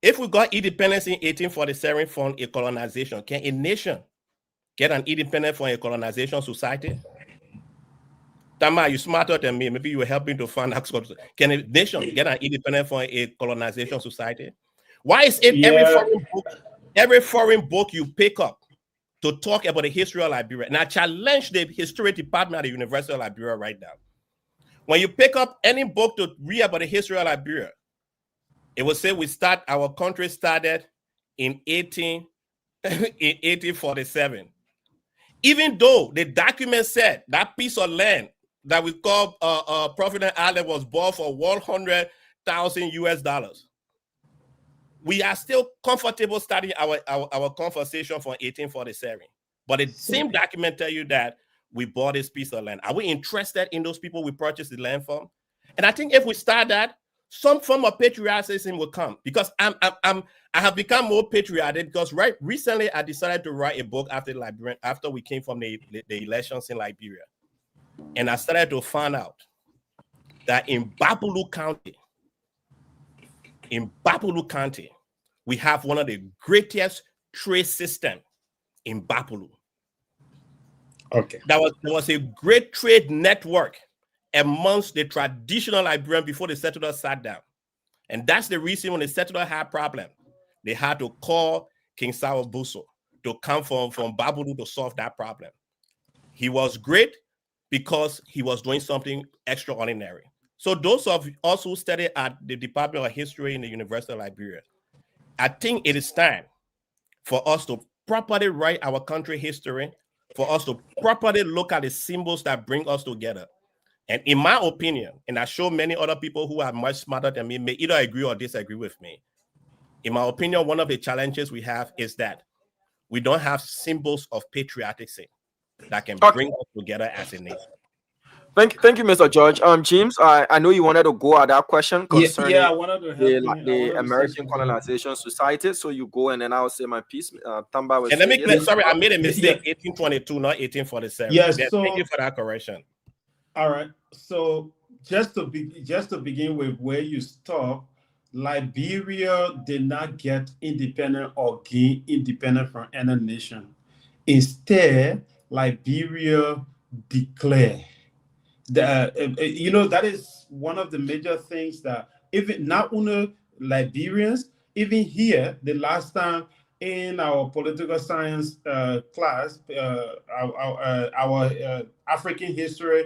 If we got independence in 1847 from a colonization, can a nation get an independence from a colonization society? Tama, you're smarter than me. Maybe you were helping to find out. Can a nation get an independence from a colonization society? Why is it every foreign book you pick up to talk about the history of Liberia? And I challenge the history department at the University of Liberia right now. When you pick up any book to read about the history of Liberia, it will say our country started in 1847. Even though the document said that piece of land that we call Providence Island was bought for $100,000 US. We are still comfortable starting our conversation from 1847. But the same document tell you that we bought this piece of land. Are we interested in those people we purchased the land from? And I think if we start that, some form of patriotism will come, because I have become more patriotic because recently I decided to write a book after we came from the elections in Liberia. And I started to find out that in Babulu County, we have one of the greatest trade systems in Babulu. Okay. There was a great trade network amongst the traditional Liberians before the settlers sat down. And that's the reason when the settlers had a problem, they had to call King Sawa Buso to come from Babulu to solve that problem. He was great because he was doing something extraordinary. So those of us who study at the Department of History in the University of Liberia, I think it is time for us to properly write our country history, for us to properly look at the symbols that bring us together. And in my opinion, and I show many other people who are much smarter than me may either agree or disagree with me. In my opinion, one of the challenges we have is that we don't have symbols of patriotism that can bring us together as a nation. Thank you, Mr. George. James, I know you wanted to go at that question concerning I wanted to help the American Colonization Society. So you go, and then I'll say my piece. Tamba was. And let me clear. Sorry, I made a mistake. Yeah. 1822, not 1847. Yes. Yeah, So thank you for that correction. All right. So just to begin with where you stop, Liberia did not get independent or gain independent from any nation. Instead, Liberia declared. That is one of the major things that even not only Liberians, even here, the last time in our political science class, our African history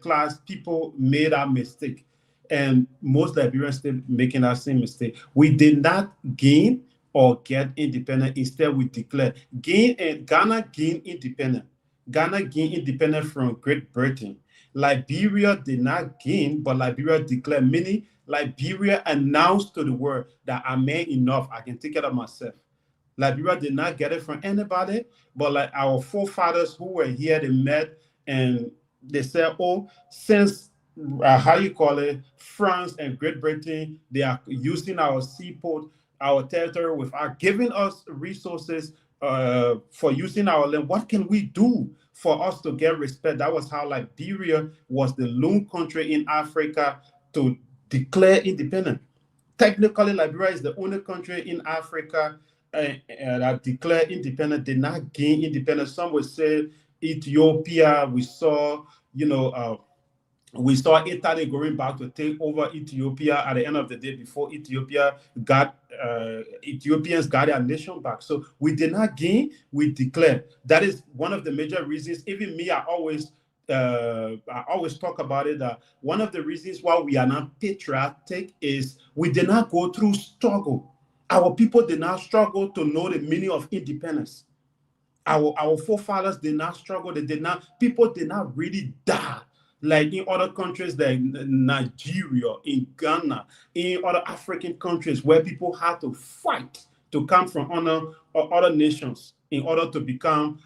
class, people made that mistake. And most Liberians still making that same mistake. We did not gain or get independent. Instead, we declared. Ghana gained independent. Ghana gained independent from Great Britain. Liberia did not gain, but Liberia declared. Meaning, Liberia announced to the world that I'm man enough. I can take care of myself. Liberia did not get it from anybody, but like our forefathers who were here, they met and they said, "Oh, since France and Great Britain, they are using our seaport, our territory without giving us resources for using our land. What can we do for us to get respect?" That was how Liberia was the lone country in Africa to declare independence. Technically, Liberia is the only country in Africa that declared independence, did not gain independence. Some would say Ethiopia. We saw Italy going back to take over Ethiopia at the end of the day before Ethiopians got their nation back. So we did not gain, we declared. That is one of the major reasons. Even me, I always talk about it, that one of the reasons why we are not patriotic is we did not go through struggle. Our people did not struggle to know the meaning of independence. Our forefathers did not struggle. People did not really die like in other countries like Nigeria, in Ghana, in other African countries where people had to fight to come from other nations in order to become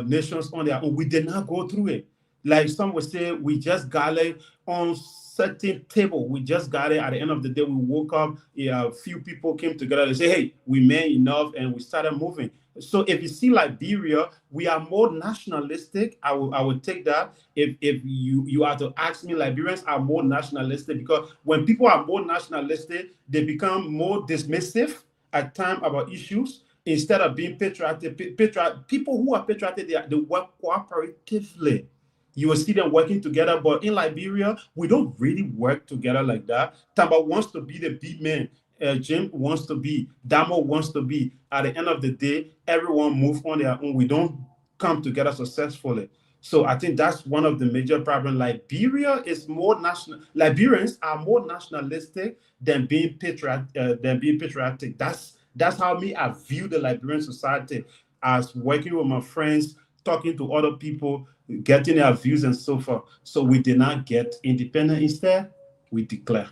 nations on their own. We did not go through it. Like some would say, we just got it on certain table. We just got it at the end of the day. We woke up, a few people came together and say, "Hey, we made enough," and we started moving. So if you see Liberia, we are more nationalistic. I would take that. If you are to ask me, Liberians are more nationalistic because when people are more nationalistic, they become more dismissive at times about issues instead of being patriotic. People who are patriotic, they work cooperatively. You will see them working together, but in Liberia, we don't really work together like that. Tamba wants to be the big man. Jim wants to be, Damo wants to be. At the end of the day, everyone moves on their own. We don't come together successfully. So I think that's one of the major problems. Liberians are more nationalistic than being patriotic. That's how I view the Liberian society, as working with my friends, talking to other people, getting their views and so forth. So we did not get independent. Instead, we declare.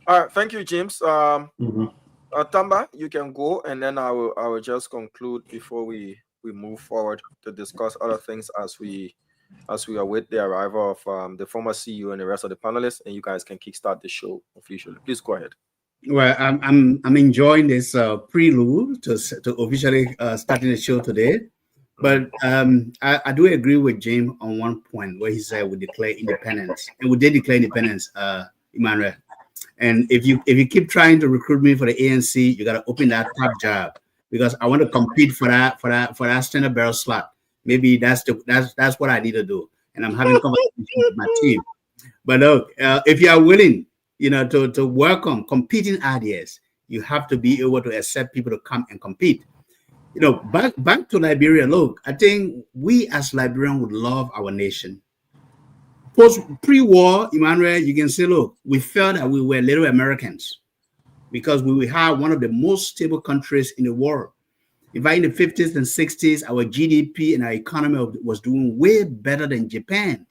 All right, thank you, James. Tamba, you can go, and then I will just conclude before we move forward to discuss other things as we await the arrival of the former CEO and the rest of the panelists, and you guys can kickstart the show officially. Please go ahead. Well, I'm enjoying this prelude to officially starting the show today. But I do agree with James on one point where he said we declare independence, and we did declare independence, Emmanuel. And if you keep trying to recruit me for the ANC, you got to open that top job because I want to compete for that standard barrel slot. Maybe that's what I need to do, and I'm having conversations with my team. But look, if you are willing, to welcome competing ideas, you have to be able to accept people to come and compete. Back to Liberia. Look, I think we as Liberians would love our nation. Pre-war, Emmanuel, you can say, look, we felt that we were little Americans. because we have one of the most stable countries in the world. In fact, in the 50s and 60s, our GDP and our economy was doing way better than Japan.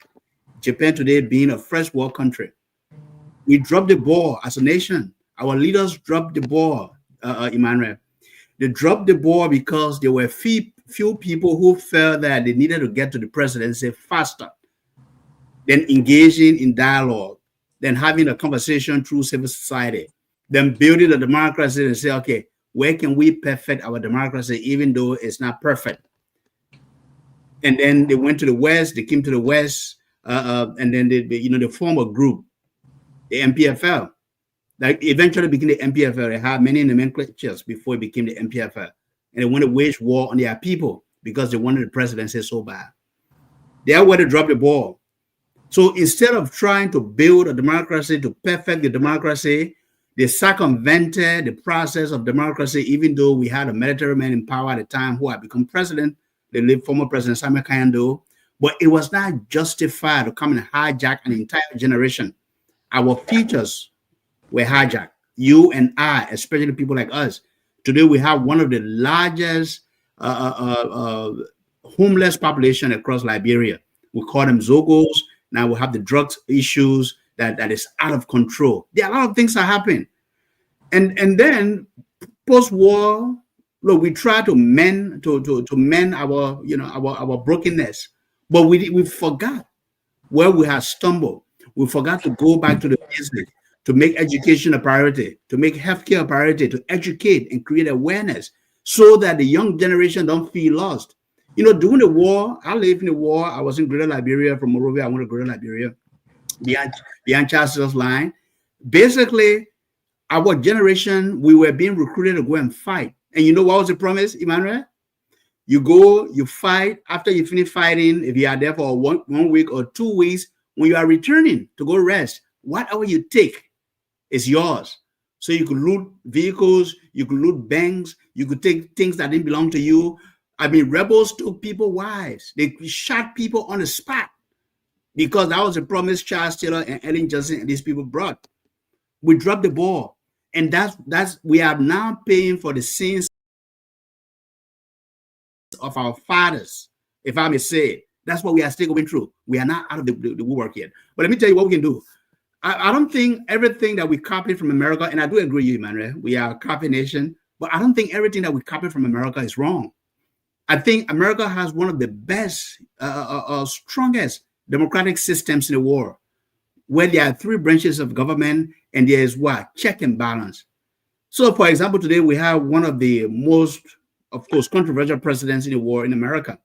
Japan today being a first world country. We dropped the ball as a nation. Our leaders dropped the ball, Emmanuel. They dropped the ball because there were few people who felt that they needed to get to the presidency faster than engaging in dialogue, than having a conversation through civil society, then building a democracy and say, okay, where can we perfect our democracy even though it's not perfect? And then they went to the West, they came to the West, and then they formed a group, the MPFL. That eventually became the MPFL. They had many nomenclatures before it became the MPFL. And they went to wage war on their people because they wanted the presidency so bad. They were to drop the ball. So instead of trying to build a democracy, to perfect the democracy, they circumvented the process of democracy, even though we had a military man in power at the time who had become president, the former President Samuel Kayando. But it was not justified to come and hijack an entire generation. Our futures were hijacked. You and I, especially people like us. Today, we have one of the largest homeless population across Liberia. We call them Zogos. Now we have the drugs issues that is out of control. There are a lot of things that happen. And then post-war, look, we try to mend our brokenness, but we forgot where we have stumbled. We forgot to go back to the basics, to make education a priority, to make healthcare a priority, to educate and create awareness so that the young generation don't feel lost. During the war, I lived in the war. I was in Greater Liberia. From Monrovia, I went to Greater Liberia, beyond Chancellor's Line. Basically, our generation, we were being recruited to go and fight. And you know what was the promise, Emmanuel? You go, you fight. After you finish fighting, if you are there for one week or 2 weeks, when you are returning to go rest, whatever you take is yours. So you could loot vehicles, you could loot banks, you could take things that didn't belong to you. I mean, rebels took people's wives. They shot people on the spot because that was a promise Charles Taylor and Ellen Johnson and these people brought. We dropped the ball. And that's we are now paying for the sins of our fathers, if I may say. That's what we are still going through. We are not out of the woodwork yet. But let me tell you what we can do. I don't think everything that we copied from America, and I do agree with you, Emmanuel, we are a copy nation, but I don't think everything that we copied from America is wrong. I think America has one of the best, strongest democratic systems in the world, where there are 3 branches of government and there is what? Check and balance. So, for example, today we have one of the most, of course, controversial presidents in the world in America.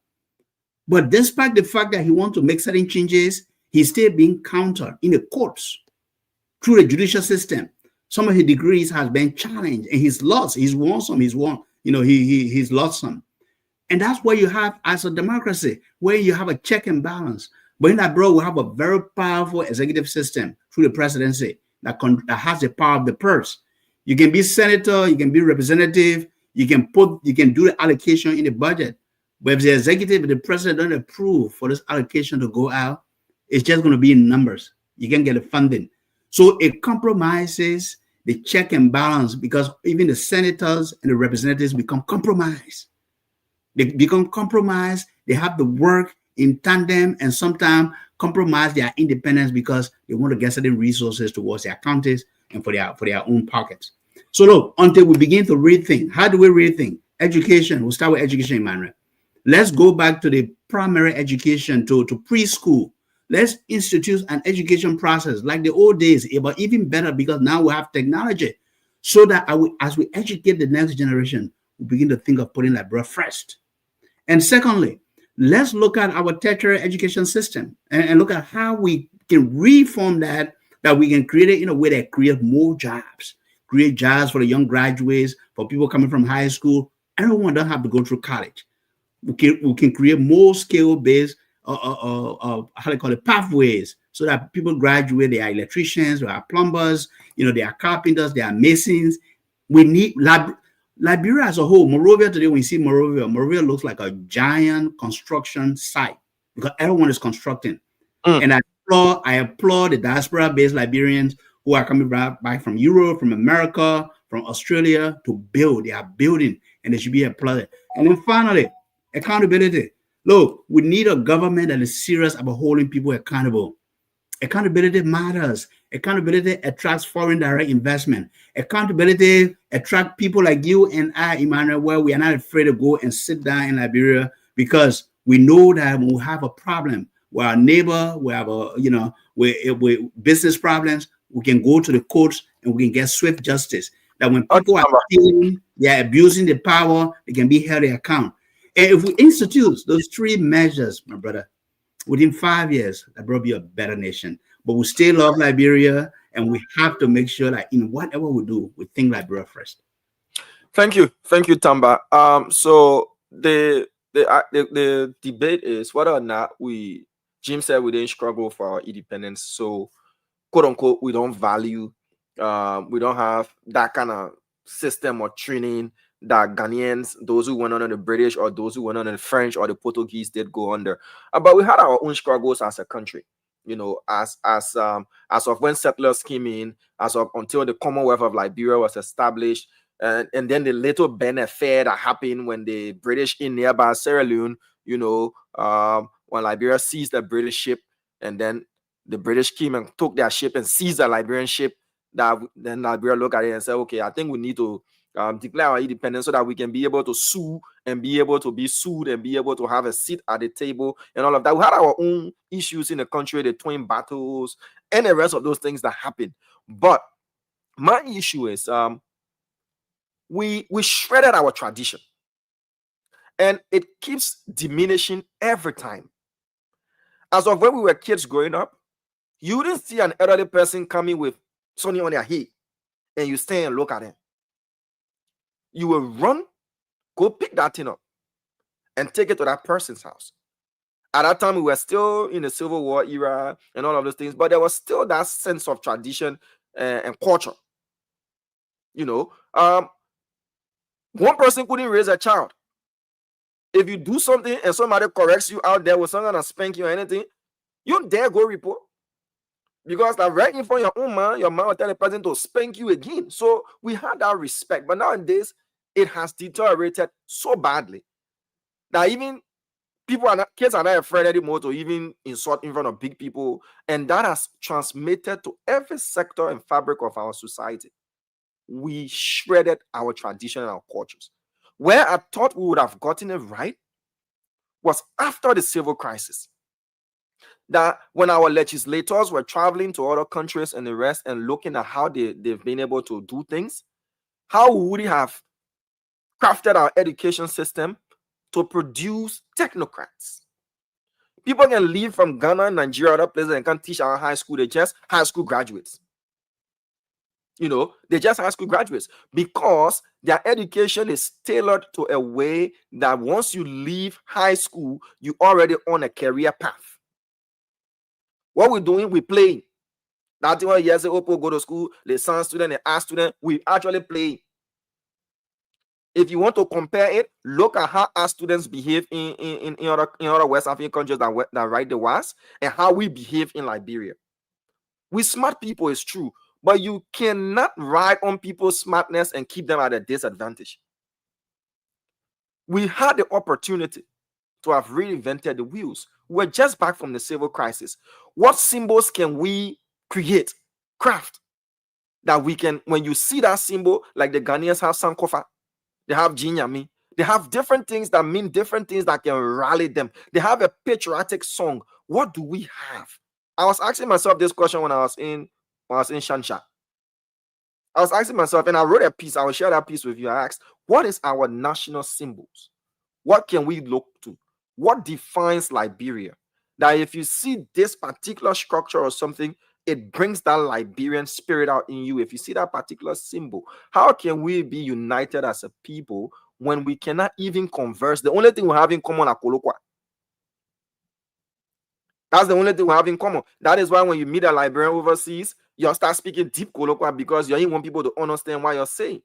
But despite the fact that he wants to make certain changes, he's still being countered in the courts through the judicial system. Some of his degrees has been challenged and he's lost. He's won some, he's lost some. And that's what you have as a democracy, where you have a check and balance. But in that, bro, we have a very powerful executive system through the presidency that has the power of the purse. You can be senator, you can be representative, you can do the allocation in the budget. But if the executive and the president don't approve for this allocation to go out, it's just going to be in numbers. You can get the funding. So it compromises the check and balance because even the senators and the representatives become compromised. They become compromised. They have to work in tandem and sometimes compromise their independence because they want to get certain resources towards their counties and for their own pockets. So look, until we begin to rethink, how do we rethink? Education, we'll start with education, Emmanuel. Let's go back to the primary education, to preschool. Let's institute an education process like the old days, but even better because now we have technology so that as we educate the next generation, we begin to think of putting Liberia first. And secondly, let's look at our tertiary education system and look at how we can reform that we can create it in a way that creates more jobs, create jobs for the young graduates, for people coming from high school. Everyone don't have to go through college. We can create more skill-based pathways so that people graduate. They are electricians, they are plumbers, they are carpenters, they are masons. We need Liberia as a whole. Monrovia today, when you see Monrovia looks like a giant construction site because everyone is constructing. And I applaud the diaspora-based Liberians who are coming back from Europe, from America, from Australia to build. They are building, and they should be applauded. And then finally, accountability. Look, we need a government that is serious about holding people accountable. Accountability matters. Accountability attracts foreign direct investment. Accountability attracts people like you and I, Emmanuel, where we are not afraid to go and sit down in Liberia because we know that when we have a problem with our neighbor, we have with business problems, we can go to the courts and we can get swift justice. That when people are stealing, they are abusing the power, they can be held to account. And if we institute those three measures, my brother, within 5 years, that will be a better nation. But we still love Liberia, and we have to make sure that in whatever we do, we think Liberia first. Thank you, Tamba. So the debate is whether or not Jim said we didn't struggle for our independence. So, quote unquote, we don't value, we don't have that kind of system or training that Ghanaians, those who went under the British or those who went under the French or the Portuguese did go under. But we had our own struggles as a country. As of when settlers came in, as of until the Commonwealth of Liberia was established, and then the little benefit that happened when the British in nearby Sierra Leone, when Liberia seized the British ship, and then the British came and took their ship and seized the Liberian ship. That then Liberia looked at it and said, okay, I think we need to declare our independence so that we can be able to sue and be able to be sued and be able to have a seat at the table and all of that. We had our own issues in the country, the twin battles and the rest of those things that happened. But my issue is we shredded our tradition, and it keeps diminishing every time. As of when we were kids growing up, you didn't see an elderly person coming with something on their head and you stay and look at it. You will run, go pick that thing up and take it to that person's house. At that time, we were still in the Civil War era and all of those things, but there was still that sense of tradition and culture. One person couldn't raise a child. If you do something and somebody corrects you out there with someone gonna spank you or anything, you dare go report. Because that right in front of your own man, your man will tell the person to spank you again. So we had that respect. But nowadays, it has deteriorated so badly that even kids are not afraid anymore to even insult in front of big people. And that has transmitted to every sector and fabric of our society. We shredded our tradition and our cultures. Where I thought we would have gotten it right was after the civil crisis. That when our legislators were traveling to other countries and the rest and looking at how they've been able to do things, how would we have crafted our education system to produce technocrats? People can leave from Ghana, Nigeria, other places and can teach our high school. They're just high school graduates. They're just high school graduates because their education is tailored to a way that once you leave high school, you already on a career path. What we're doing, we're playing. That's why years ago, go to school, the science student, the art student, we actually play. If you want to compare it, look at how our students behave in other West African countries that ride the WAS and how we behave in Liberia. We smart people, it's true, but you cannot ride on people's smartness and keep them at a disadvantage. We had the opportunity to have reinvented the wheels. We're just back from the civil crisis. What symbols can we craft, that we can, when you see that symbol, like the Ghanaians have Sankofa, they have Jinyami, they have different things that mean different things that can rally them. They have a patriotic song. What do we have? I was asking myself this question when I was in Shansha. I was asking myself, and I wrote a piece. I will share that piece with you. I asked, what is our national symbols? What can we look to? What defines Liberia? That if you see this particular structure or something, it brings that Liberian spirit out in you. If you see that particular symbol, how can we be united as a people when we cannot even converse? The only thing we have in common is Kolokwa. That's the only thing we have in common. That is why when you meet a Liberian overseas, you start speaking deep Kolokwa because you want people to understand what you're saying.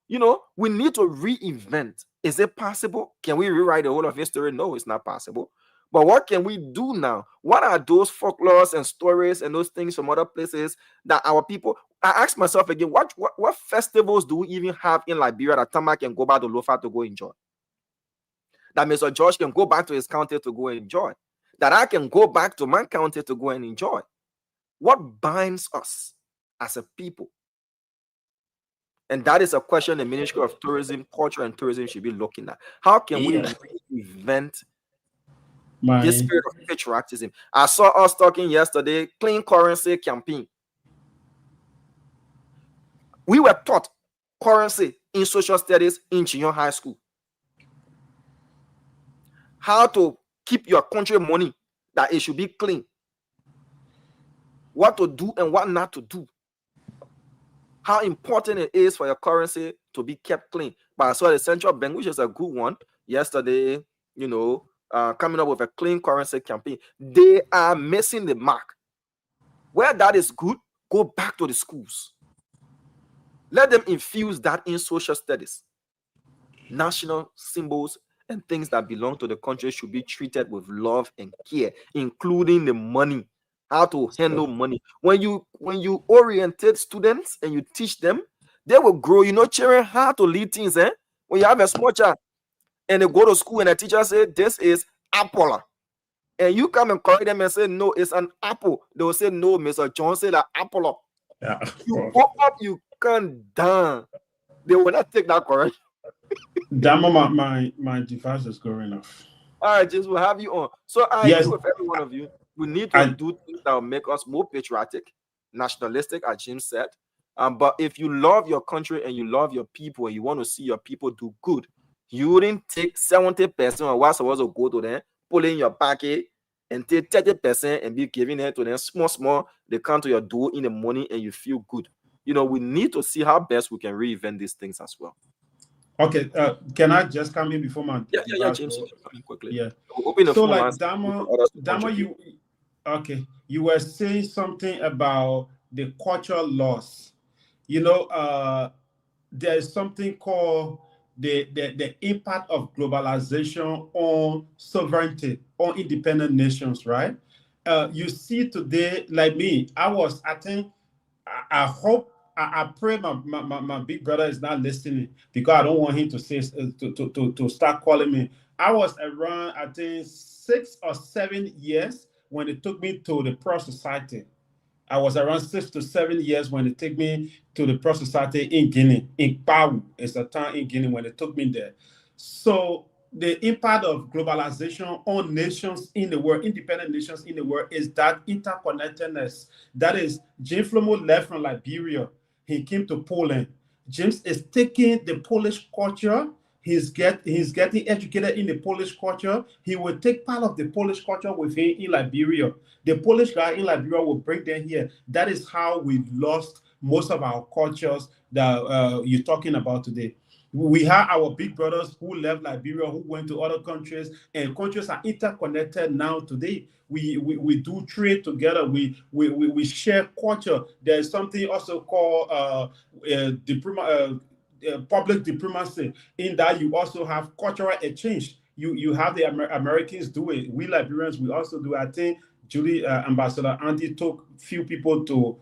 We need to reinvent. Is it possible? Can we rewrite the whole of history? No, it's not possible. But what can we do now? What are those folklores and stories and those things from other places that our people? I ask myself again, what festivals do we even have in Liberia that Tama can go back to Lofa to go enjoy? That Mr. George can go back to his county to go enjoy? That I can go back to my county to go and enjoy? What binds us as a people? And that is a question the Ministry of Tourism, Culture and Tourism should be looking at. How can we reinvent this spirit of patriotism? I saw us talking yesterday, clean currency campaign. We were taught currency in social studies in Chinyon High School. How to keep your country money, that it should be clean. What to do and what not to do. How important it is for your currency to be kept clean. But I saw the central bank, which is a good one, yesterday, coming up with a clean currency campaign. They are missing the mark. Where that is good, go back to the schools. Let them infuse that in social studies. National symbols and things that belong to the country should be treated with love and care, including the money. How to handle money. When you orientate students and you teach them, they will grow. Children how to lead things. When you have a small child and they go to school and the teacher say this is apple, and you come and correct them and say no, it's an apple, they will say no, Mr. John said that apple. Yeah, you go up, you can't down. They will not take that correction. Damo, my device is going off. All right, James, we'll have you on. So I agree with every one of you. We need to do things that will make us more patriotic, nationalistic, as Jim said. But if you love your country and you love your people and you want to see your people do good, you wouldn't take 70% of what's supposed to go to them, pull in your pocket, and take 30% and be giving it to them small. They come to your door in the morning and you feel good. We need to see how best we can reinvent these things as well. Okay, can I just come in before my James, come in quickly. Yeah. So like Damo, you were saying something about the cultural loss. There's something called the impact of globalization on sovereignty, on independent nations, right? You see today, like me, I hope, I pray my big brother is not listening, because I don't want him to say to start calling me. I was around, I think, 6 or 7 years when it took me to the Pro Society. I was around 6 to 7 years when it took me to the Pro Society in Guinea, in Pau. It's a town in Guinea when it took me there. So the impact of globalization on nations in the world, independent nations in the world, is that interconnectedness. That is, James Flomo left from Liberia. He came to Poland. James is taking the Polish culture. He's getting educated in the Polish culture. He will take part of the Polish culture with him in Liberia. The Polish guy in Liberia will bring them here. That is how we lost most of our cultures that you're talking about today. We have our big brothers who left Liberia, who went to other countries, and countries are interconnected now today. We do trade together. We share culture. There's something also called public diplomacy, in that you also have cultural exchange. You have the Americans do it. We Liberians, we also do it. I think Julie, Ambassador Andy, took few people to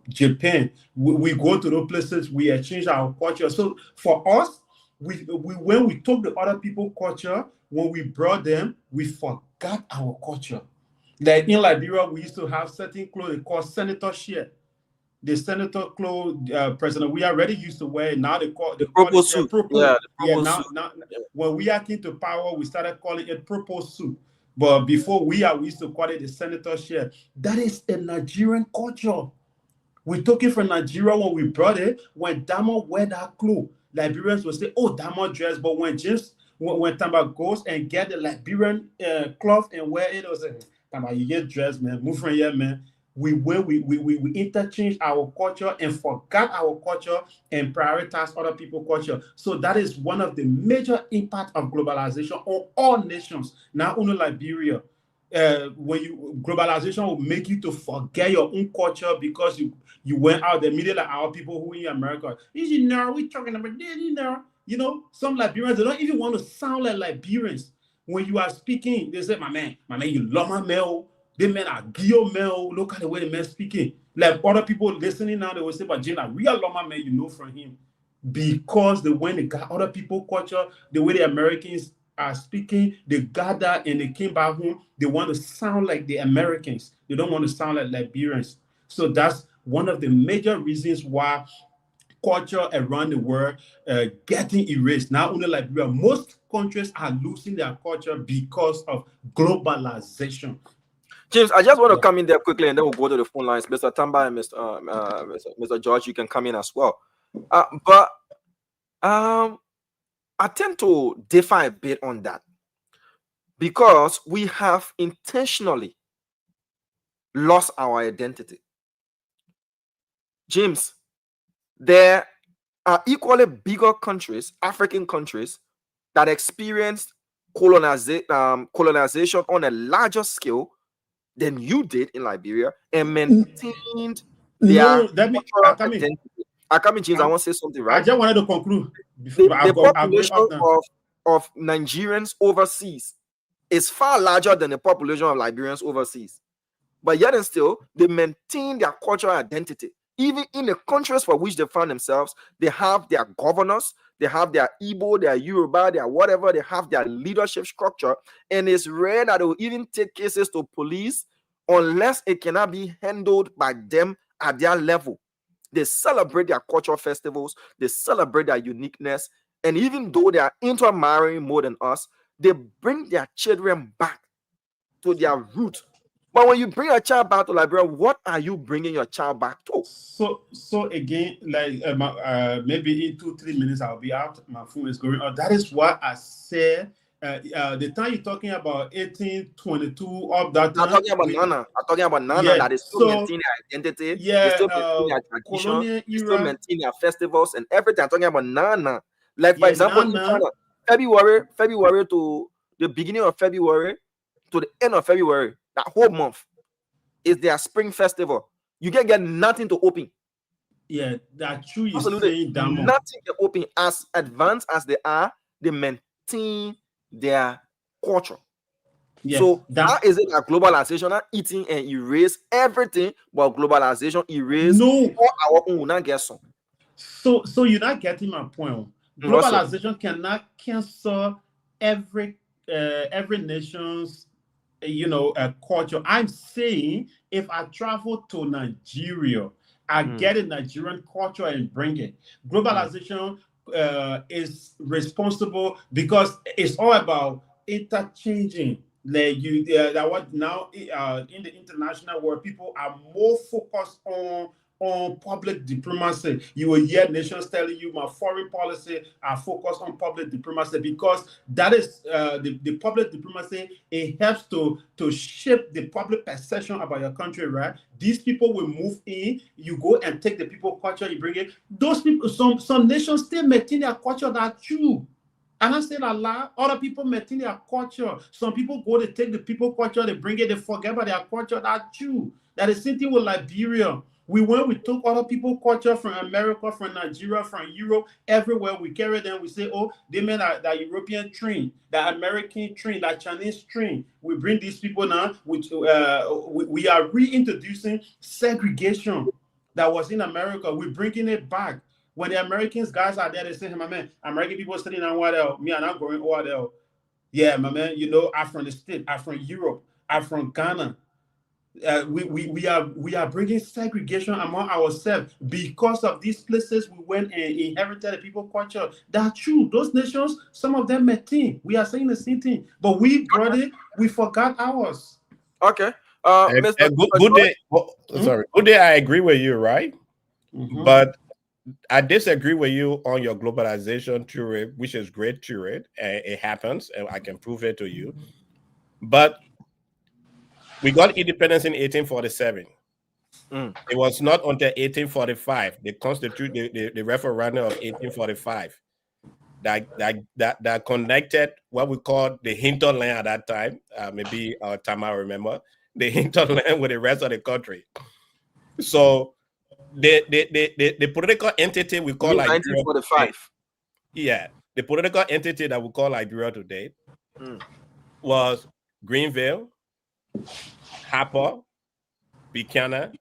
Japan. We go to those places, we exchange our culture. So for us, when we took the other people's culture, when we brought them, we forgot our culture. Like in Liberia, we used to have certain clothes called senator shirt. The senator clothes, President, we already used to wear. Now they call it purple suit. Now when we came to power, we started calling it purple suit. But before we used to call it the senator shirt. That is a Nigerian culture. We took it from Nigeria when we brought it. When Damo wear that clothes, Liberians will say, "Oh, Damo dress." But when Tamba goes and get the Liberian cloth and wear it, was like, "Tamba, you get dressed, man. Move from here, man." We interchange our culture and forgot our culture and prioritize other people's culture. So that is one of the major impacts of globalization on all nations, not only Liberia. Globalization will make you to forget your own culture because you went out there, immediately like our people who in America. We talking about this, some Liberians, they don't even want to sound like Liberians. when you are speaking, they say, my man, you love my mail. They men are Guillaume mail. Look at the way the man speaking. Like other people listening now, they will say, but Gina, real Loma man, you know from him. Because when they got other people culture, the way the Americans are speaking, they gather and they came back home, they want to sound like the Americans. They don't want to sound like Liberians. So that's one of the major reasons why culture around the world getting erased. Not only Liberia, most countries are losing their culture because of globalization. James, I just want to come in there quickly and then we'll go to the phone lines. Mr. Tamba and Mr. George, you can come in as well. But I tend to differ a bit on that because we have intentionally lost our identity. James, there are equally bigger countries, African countries, that experienced colonization on a larger scale than you did in Liberia and maintained their cultural identity. I come in, James. I want to say something, right? I just wanted to conclude. The population of Nigerians overseas is far larger than the population of Liberians overseas. But yet and still, they maintain their cultural identity. Even in the countries for which they found themselves, they have their governors, they have their Igbo, their Yoruba, their whatever, they have their leadership structure. And it's rare that they will even take cases to police unless it cannot be handled by them at their level. They celebrate their cultural festivals, they celebrate their uniqueness. And even though they are intermarrying more than us, they bring their children back to their root. But when you bring a child back to Liberia, what are you bringing your child back to? So again, like maybe in 2-3 minutes I'll be out. My phone is going out. That is what I said. The time you're talking about 1822 up that time. I'm talking about Nana. That is still maintaining their identity. Yeah, they still maintain their tradition. They still maintain their festivals and everything. I'm talking about Nana. Like for example, in China, February to the beginning of February to the end of February, that whole month is their spring festival. You can get nothing to open. Yeah, that's true. Absolutely nothing to open. As advanced as they are, they maintain their culture. Yeah, so how is it that globalization are eating and erase everything, but globalization erase all our own not get some? So you're not getting my point. Globalization cannot cancel every nation's culture. I'm saying if I travel to Nigeria, I get a Nigerian culture and bring it. Globalization is responsible because it's all about interchanging. Like that what now in the international world, people are more focused on public diplomacy. You will hear nations telling you my foreign policy are focused on public diplomacy because that is the public diplomacy. It helps to shape the public perception about your country, right? These people will move in, you go and take the people culture, you bring it. Those people, some nations still maintain their culture that true. And I said a lot, other people maintain their culture. Some people go, they take the people culture, they bring it, they forget about their culture that true. That is the same thing with Liberia. We took other people culture from America, from Nigeria, from Europe, everywhere. We carry them. We say, oh, they meant that European train, that American train, that Chinese train. We bring these people now, which we are reintroducing segregation that was in America. We're bringing it back. When the Americans guys are there, they say, hey, my man, American people sitting on what else? Me, I'm not going what else. Yeah, my man, I'm from the States, I'm from Europe, I'm from Ghana. We are bringing segregation among ourselves because of these places we went and inherited the people culture. That's true. Those nations, some of them maintain. We are saying the same thing, but we brought it. We forgot ours. Okay. Good day. Sorry. Good day. I agree with you, right? But I disagree with you on your globalization theory, which is great theory. It happens, and I can prove it to you. But we got independence in 1847. It was not until 1845, the referendum of 1845, that connected what we called the hinterland at that time. Maybe Tama remember the hinterland with the rest of the country. So the political entity we call Liberia 1945. Yeah, the political entity that we call Liberia today was Greenville, Harper, Buchanan,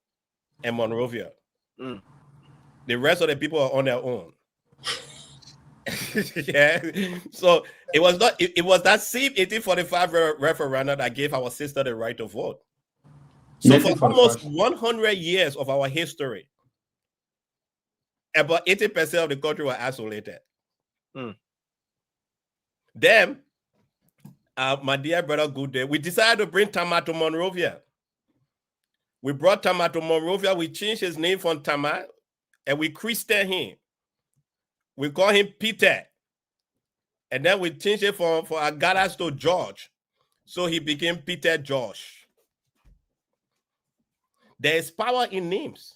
and Monrovia. The rest of the people are on their own. Yeah. So it was not. It was that same 1845 referendum that gave our sister the right to vote. So for almost 100 years of our history, about 80% of the country were isolated. Then, my dear brother Good Day, we decided to bring Tama to Monrovia. We brought Tama to Monrovia. We changed his name from Tama, and we christened him. We call him Peter. And then we changed it for Agadas to George. So he became Peter Josh. There is power in names.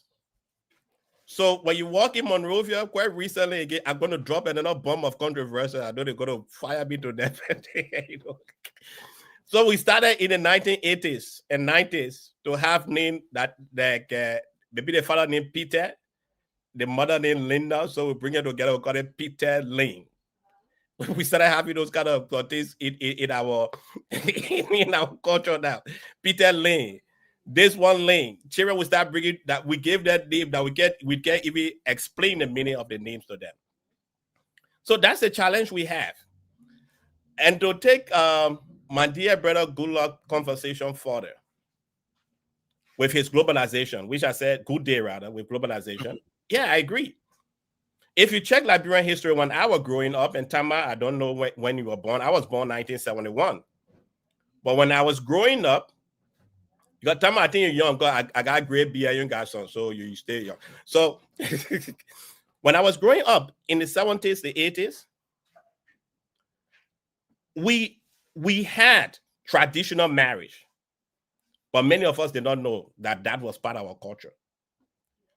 So when you walk in Monrovia, quite recently, again, I'm going to drop another bomb of controversy. I know they're going to fire me to death. You know? So we started in the 1980s and 90s to have name that maybe the father named Peter, the mother named Linda. So we bring it together. We call it Peter Lane. We started having those kind of things in our in our culture now. Peter Lane. This one lane, children will start bringing that we give that name that we can't even explain the meaning of the names to them. So that's the challenge we have. And to take my dear brother Goodluck conversation further with his globalization, which I said good day rather with globalization. Yeah, I agree. If you check Liberian history, when I was growing up, and Tama, I don't know when you were born. I was born 1971. But when I was growing up, you got Tama, I think you're young. I got great beer, you got some, so you stay young. So when I was growing up in the 70s, the 80s, we had traditional marriage, but many of us did not know that was part of our culture.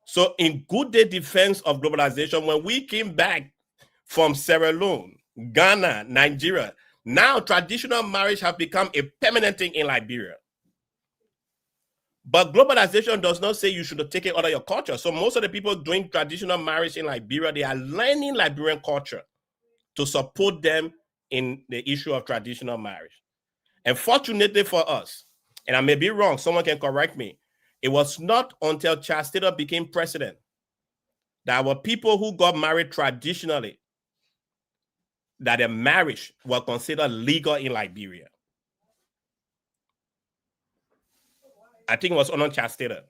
So in good day defense of globalization, when we came back from Sierra Leone, Ghana, Nigeria, now traditional marriage have become a permanent thing in Liberia. But globalization does not say you should take it out of your culture. So most of the people doing traditional marriage in Liberia, they are learning Liberian culture to support them in the issue of traditional marriage. And fortunately for us, and I may be wrong, someone can correct me, it was not until Charles Taylor became president that our people who got married traditionally, that a marriage was considered legal in Liberia. I think it was under Charles Taylor.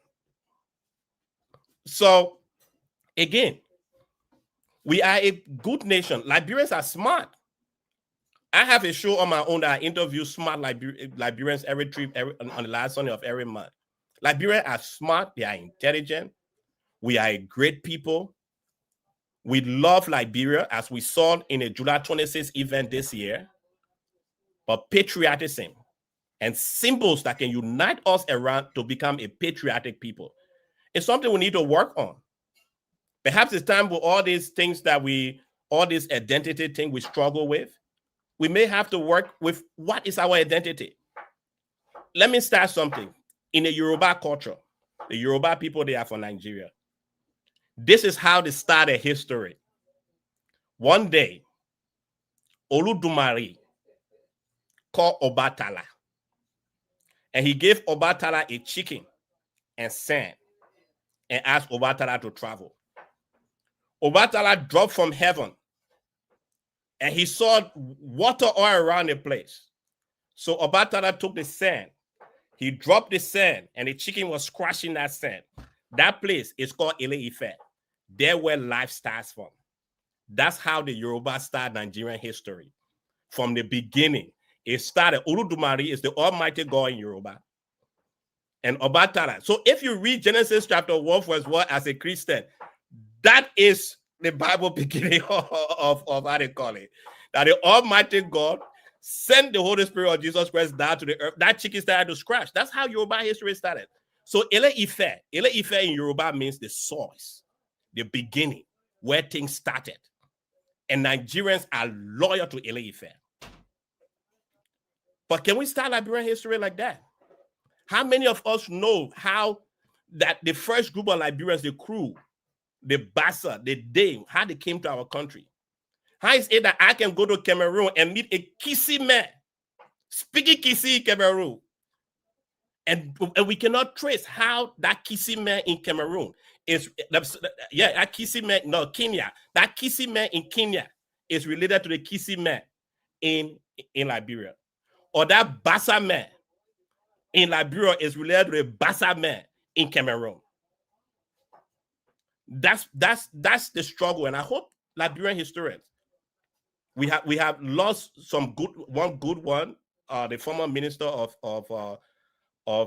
So, again, we are a good nation. Liberians are smart. I have a show on my own that I interview smart Liberians on the last Sunday of every month. Liberians are smart. They are intelligent. We are a great people. We love Liberia, as we saw in a July 26th event this year. But patriotism and symbols that can unite us around to become a patriotic people is something we need to work on. Perhaps it's time with all these things all this identity thing we struggle with, we may have to work with what is our identity. Let me start something. In the Yoruba culture, the Yoruba people, they are from Nigeria. This is how they started history. One day, Oludumare called Obatala, and he gave Obatala a chicken and sand and asked Obatala to travel. Obatala dropped from heaven and he saw water all around the place. So Obatala took the sand, he dropped the sand, and the chicken was scratching that sand. That place is called Ile-Ife. There where life starts from. That's how the Yoruba started Nigerian history. From the beginning, it started. Oludumare is the Almighty God in Yoruba. And Obatala. So if you read Genesis chapter 1 verse 1 as a Christian, that is the Bible beginning of how they call it. That the Almighty God sent the Holy Spirit of Jesus Christ down to the earth. That chicken started to scratch. That's how Yoruba history started. So Ile-Ife in Yoruba means the source, the beginning, where things started. And Nigerians are loyal to Ile-Ife. But can we start Liberian history like that? How many of us know how that the first group of Liberians, the crew, the Bassa, the Dame, how they came to our country? How is it that I can go to Cameroon and meet a Kissy man speaking Kisi in Cameroon. And we cannot trace how that Kisi man in Cameroon is, that Kisi man, no, Kenya, that Kisi man in Kenya is related to the Kisi man in Liberia. Or that Bassa man in Liberia is related to the Bassa man in Cameroon. That's the struggle, and I hope Liberian historians, we have lost one good one. The former minister of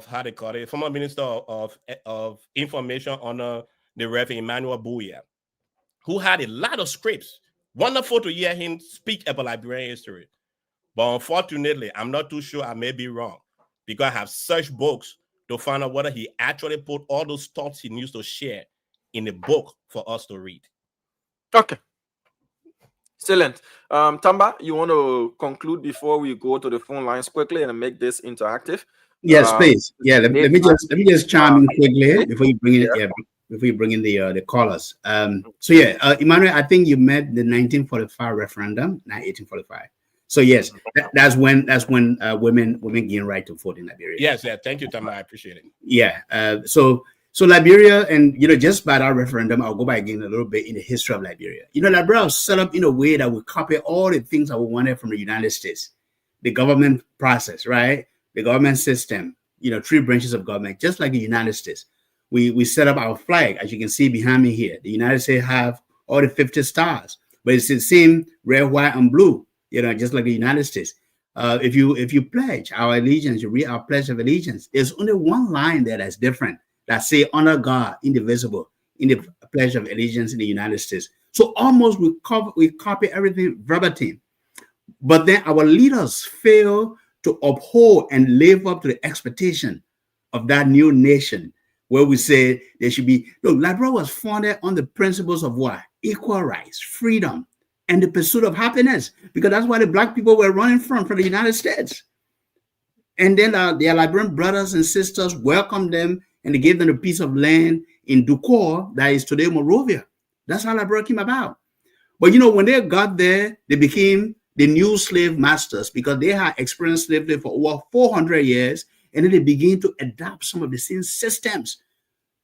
how they call it, former minister of information under the Reverend Emmanuel Bouya, who had a lot of scripts. Wonderful to hear him speak about Liberian history, but unfortunately, I'm not too sure. I may be wrong, because I have searched books to find out whether he actually put all those thoughts he used to share in the book for us to read. Okay. Excellent. Tamba, you want to conclude before we go to the phone lines quickly and make this interactive? Yes, please. Yeah, let me just chime in quickly before you bring in before you bring in the callers. So yeah, Emmanuel, I think you met the 1945 referendum, not 1845. So yes, that's when women gain right to vote in Liberia. Yes, yeah. Thank you, Tamba. I appreciate it. Yeah. So Liberia, and just by that referendum, I'll go back again a little bit in the history of Liberia. Liberia was set up in a way that would copy all the things that we wanted from the United States, the government process, right? The government system, 3 branches of government, just like the United States. We set up our flag, as you can see behind me here. The United States have all the 50 stars, but it's the same red, white, and blue, just like the United States. If you pledge our allegiance, you read our Pledge of Allegiance, there's only one line there that's different, that say honor God indivisible in the Pledge of Allegiance in the United States. So almost we copy everything verbatim. But then our leaders fail to uphold and live up to the expectation of that new nation, where we say there should be, Liberia was founded on the principles of what? Equal rights, freedom, and the pursuit of happiness, because that's why the Black people were running from the United States. And then their Liberian brothers and sisters welcomed them, and they gave them a piece of land in Dukor, that is today Monrovia. That's how Liberia came about. But when they got there, they became the new slave masters, because they had experienced slavery for over 400 years, and then they begin to adopt some of the same systems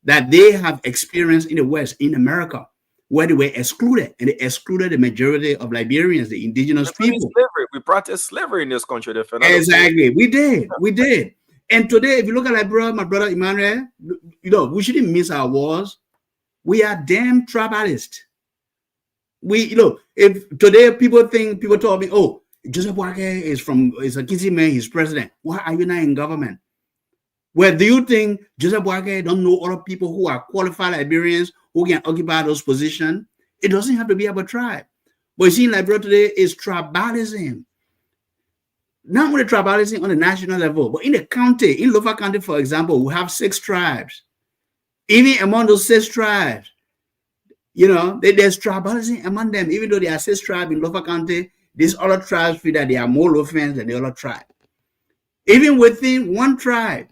that they have experienced in the West, in America, where they were excluded, and they excluded the majority of Liberians, the indigenous people. Slavery. We practiced slavery in this country. Exactly, we did. And today, if you look at Liberia, my brother Emmanuel, we shouldn't miss our wars. We are damn tribalists. If today people told me, oh, Joseph Boakai is a Kisi man, he's president. Why are you not in government? Well, do you think Joseph Boakai don't know other people who are qualified Liberians who can occupy those positions? It doesn't have to be about tribe. But you see, in Liberia today is tribalism. Not only tribalism on the national level, but in the county, in Lofa County, for example, we have 6 tribes. Even among those 6 tribes, there's tribalism among them. Even though there are 6 tribes in Lofa County, these other tribes feel that they are more Lofans than the other tribe. Even within one tribe,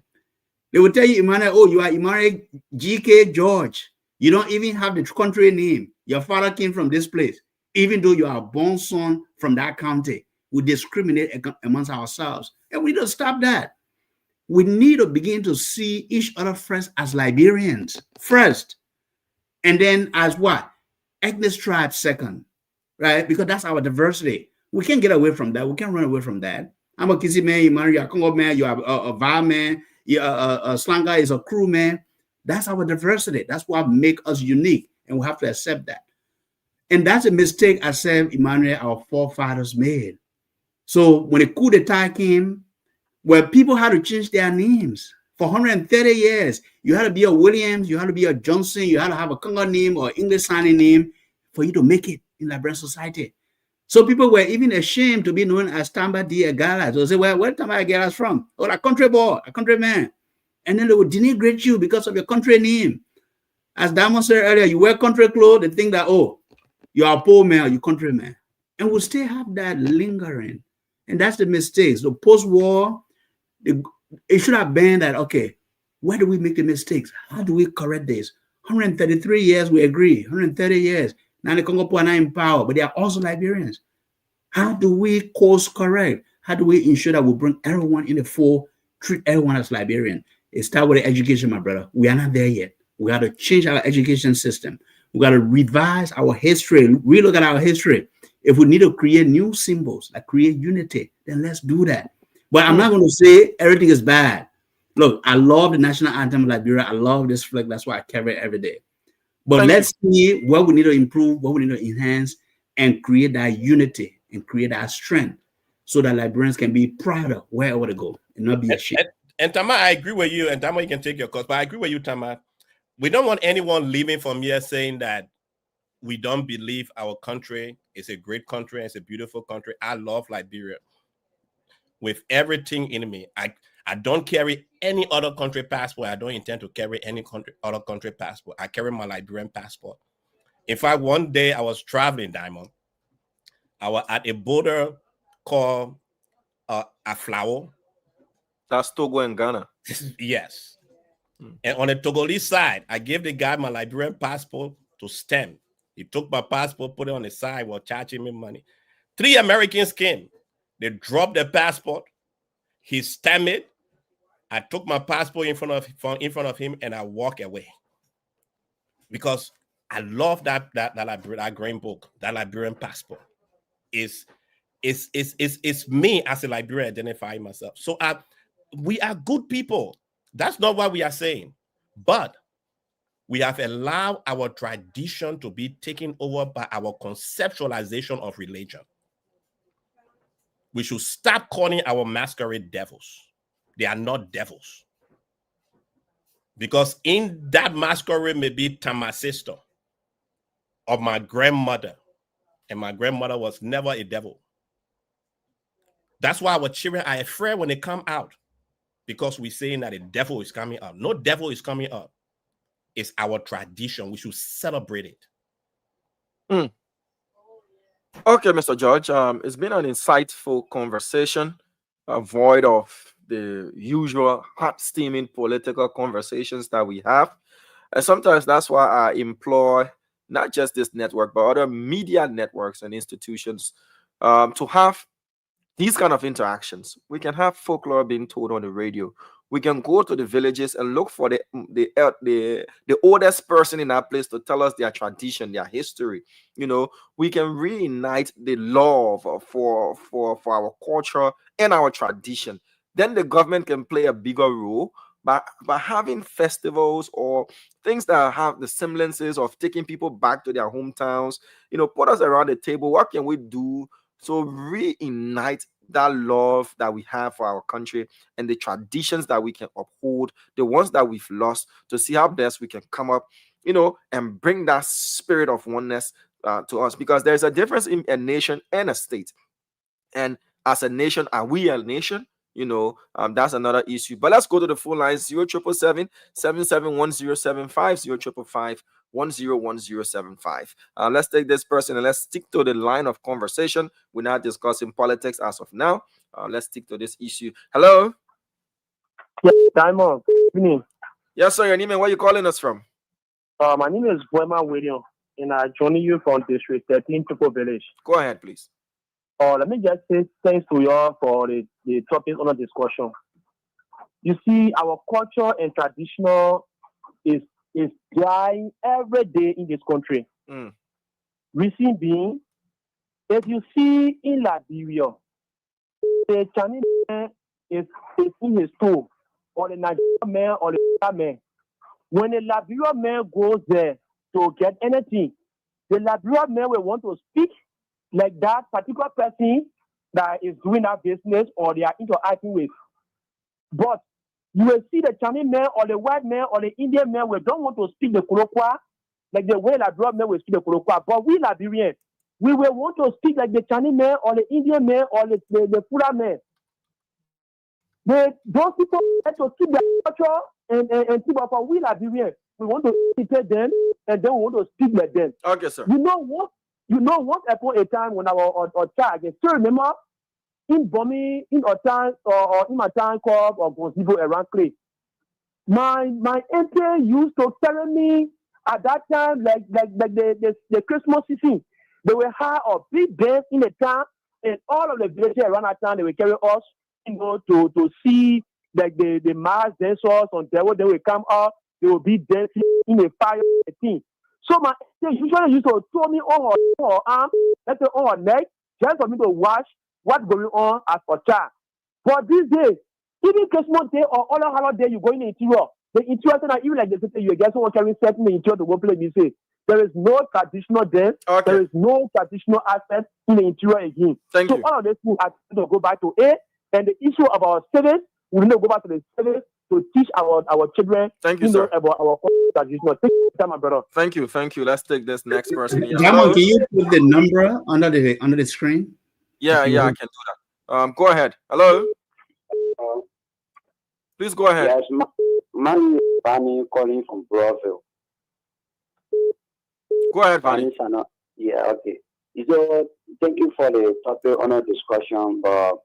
they will tell you, Emmanuel, oh, you are Emmanuel G.K. George. You don't even have the country name. Your father came from this place. Even though you are a born son from that county, we discriminate amongst ourselves. And we don't stop that. We need to begin to see each other first as Liberians, first. And then as what? Ethnic tribe second, right? Because that's our diversity. We can't get away from that. We can't run away from that. I'm a Kisi man, you're a Congo man, you're a Va man, a Slanga is a crew man. That's our diversity. That's what makes us unique, and we have to accept that. And that's a mistake I said, Emmanuel, our forefathers made. So when the coup d'etat came, where people had to change their names for 130 years, you had to be a Williams, you had to be a Johnson, you had to have a Congo name or English sounding name for you to make it in Liberian society. So people were even ashamed to be known as Tamba D. Agala. So they say, well, where Tamba Agala is from? Oh, a country boy, a countryman. And then they would denigrate you because of your country name. As Diamond said earlier, you wear country clothes, they think that, oh, you are a poor man or you countryman. And we still have that lingering. And that's the mistakes. The post-war, it should have been that, okay, where do we make the mistakes? How do we correct this? 133 years, we agree. 130 years. Now the Congo are not in power, but they are also Liberians. How do we course correct? How do we ensure that we bring everyone in the fold, treat everyone as Liberian? It starts with the education, my brother. We are not there yet. We got to change our education system. We got to revise our history, relook at our history. If we need to create new symbols, like create unity, then let's do that. But I'm not going to say everything is bad. Look, I love the national anthem of Liberia. I love this flag. That's why I carry it every day. But let's see what we need to improve, what we need to enhance, and create that unity and create that strength so that Liberians can be prouder wherever they go and not be ashamed. And Tama, I agree with you. And Tama, you can take your course, but I agree with you, Tama. We don't want anyone leaving from here saying that we don't believe our country is a great country, it's a beautiful country. I love Liberia with everything in me. I don't carry any other country passport. I don't intend to carry any other country passport. I carry my Liberian passport. In fact, one day I was traveling, Diamond. I was at a border called Aflao. That's Togo and Ghana. Yes. And on the Togolese side, I gave the guy my Liberian passport to stamp. He took my passport, put it on the side while charging me money. 3 Americans came. They dropped the passport. He stamped it. I took my passport in front of him and I walked away. Because I love that green book, that Liberian passport. It's me as a Liberian identifying myself. So we are good people. That's not what we are saying. But we have allowed our tradition to be taken over by our conceptualization of religion. We should stop calling our masquerade devils. They are not devils. Because in that masquerade may be Tama's sister or my grandmother. And my grandmother was never a devil. That's why our children are afraid when they come out. Because we're saying that a devil is coming out. No devil is coming out. It's our tradition. We should celebrate it. Okay, Mr. George. It's been an insightful conversation, void of the usual hot steaming political conversations that we have. And sometimes that's why I employ not just this network, but other media networks and institutions to have these kind of interactions. We can have folklore being told on the radio. We can go to the villages and look for the oldest person in that place to tell us their tradition, their history. We can reunite the love for our culture and our tradition. Then the government can play a bigger role by having festivals or things that have the semblances of taking people back to their hometowns. Put us around the table. What can we do to reunite that love that we have for our country and the traditions that we can uphold, the ones that we've lost, to see how best we can come up, and bring that spirit of oneness to us? Because there's a difference in a nation and a state. And as a nation, are we a nation? That's another issue. But let's go to the full lines: 0777 771075, 101075. Let's take this person and let's stick to the line of conversation. We're not discussing politics as of now. Let's stick to this issue. Hello. Yes, Diamond. Good evening. Yes, sir. Your name and where you calling us from? My name is Boyman William, and I join you from District 13, Tupo Village. Go ahead, please. Let me just say thanks to you all for the topic on the discussion. You see, our culture and traditional is dying every day in this country. Reason being, if you see in Liberia, the Chinese man is in his store, or the Nigerian man or the other man. When the Liberian man goes there to get anything, the Liberian man will want to speak like that particular person that is doing that business or they are interacting with. But you will see the Chinese man or the white man or the Indian man will don't want to speak the Kolokwa like the way Liberian man will speak the Kolokwa. But we Liberians, we will want to speak like the Chinese man or the Indian man or the Fula man. Those people have to keep their culture and keep up. We Liberians, we want to imitate them and then we want to speak like them. Okay, sir. You know what upon a time when our child, I still remember in Bomi, in a time or in my time called or Gonzibo around Clay. My auntie used to tell me at that time, like the Christmas season, they will have a big dance in the town and all of the villagers around our town, they will carry us, to see like the mass dancers on there. They will come up, they will be dancing in a fire thing. So they usually used to throw me on her arm, let's say on her neck, just for me to watch what's going on as a child. But these days, even Christmas Day or other holiday, you go in the interior. The interior, even like they say, you get someone carrying set in the interior to go play music. There is no traditional dance. Okay. There is no traditional aspect in the interior again. Thank you. All of these things are to go back to A. And the issue of our service, we need to go back to the service to teach our children. Thank you, sir. About our traditional. Thank you, my brother. Thank you. Let's take this next person here. Can you put the number under the screen? Yeah, I can do that. Go ahead. Hello. Please go ahead. Yes, man, Fanny calling from Brazil. Go ahead, Fanny. Yeah, okay. So, thank you for the topic on the discussion. But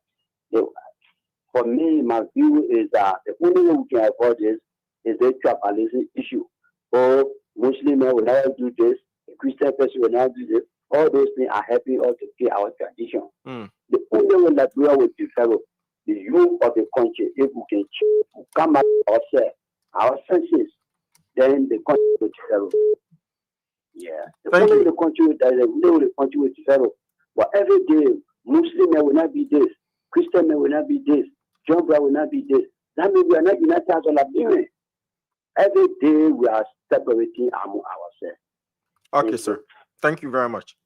for me, my view is that the only way we can avoid this is the tribalism issue. Or Muslim men will never do this, a Christian person will never do this. All those things are helping us to keep our tradition. The only way that we will develop the youth of the country, if we can come back ourselves, our senses, then the country will develop. Yeah. The only the country will develop. But every day, Muslim men will not be this, Christian men will not be this, John Brown will not be this. That means we are not united as Liberians. Every day we are separating among ourselves. Okay, sir. Thank you very much.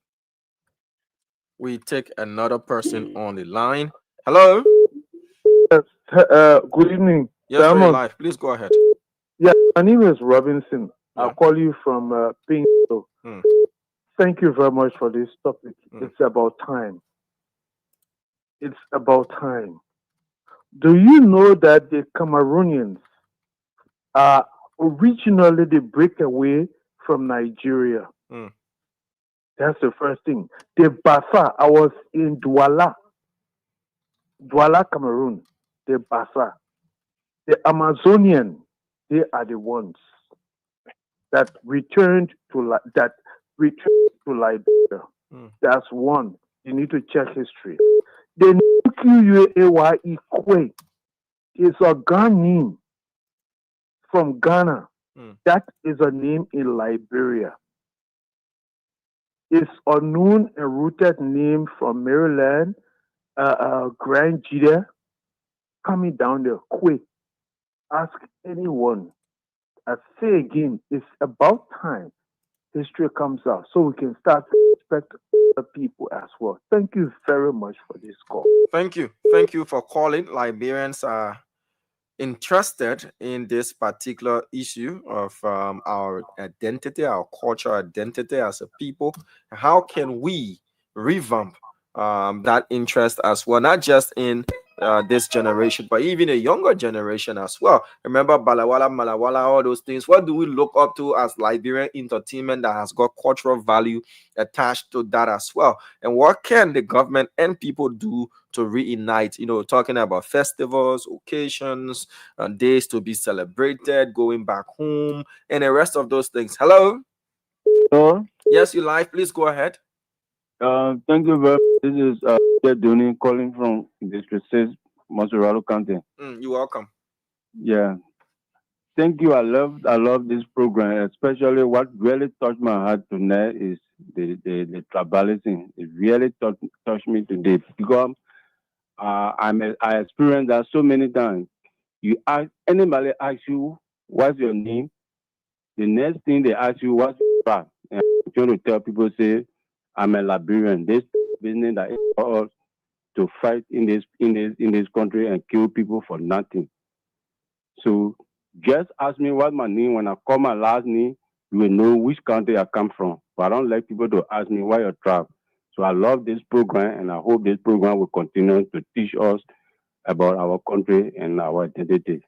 We take another person on the line. Hello. Yes. Good evening. Yes, very live. Please go ahead. Yeah, my name is Robinson. I'll call you from Pinto. Thank you very much for this topic. It's about time. It's about time. Do you know that the Cameroonians are originally the breakaway from Nigeria? That's the first thing. The Bassa, I was in Douala, Cameroon. The Bassa, the Amazonian, they are the ones that returned to Liberia. That's one. You need to check history. The Q-U-A-Y-E Kwe is a Ghanaian from Ghana. That is a name in Liberia. It's a known and rooted name from Maryland, Grand Jida, coming down there. Kwe. Ask anyone. I say again, it's about time history comes out so we can start to respect other people as well. Thank you very much for this call. Thank you. Thank you for calling. Liberians are interested in this particular issue of our identity, our cultural identity as a people. How can we revamp that interest as well, not just in this generation, but even a younger generation as well? Remember Balawala, Malawala, all those things. What do we look up to as Liberian entertainment that has got cultural value attached to that as well? And what can the government and people do to reunite? Talking about festivals, occasions, days to be celebrated, going back home, and the rest of those things. Hello? Hello? Yes, you live. Please go ahead. Thank you very much. This is Duni calling from District 6, Monserrado County. You're welcome. Yeah. Thank you. I love this program, especially what really touched my heart tonight is the tribalism. It really touched me today because I experienced that so many times. Anybody asks you what's your name, the next thing they ask you what's your tribe. And I'm trying to tell people, say I'm a Liberian. This business that is for us to fight in this country and kill people for nothing. So just ask me what my name. When I call my last name, you will know which country I come from. But I don't like people to ask me why your tribe. So I love this program, and I hope this program will continue to teach us about our country and our identity.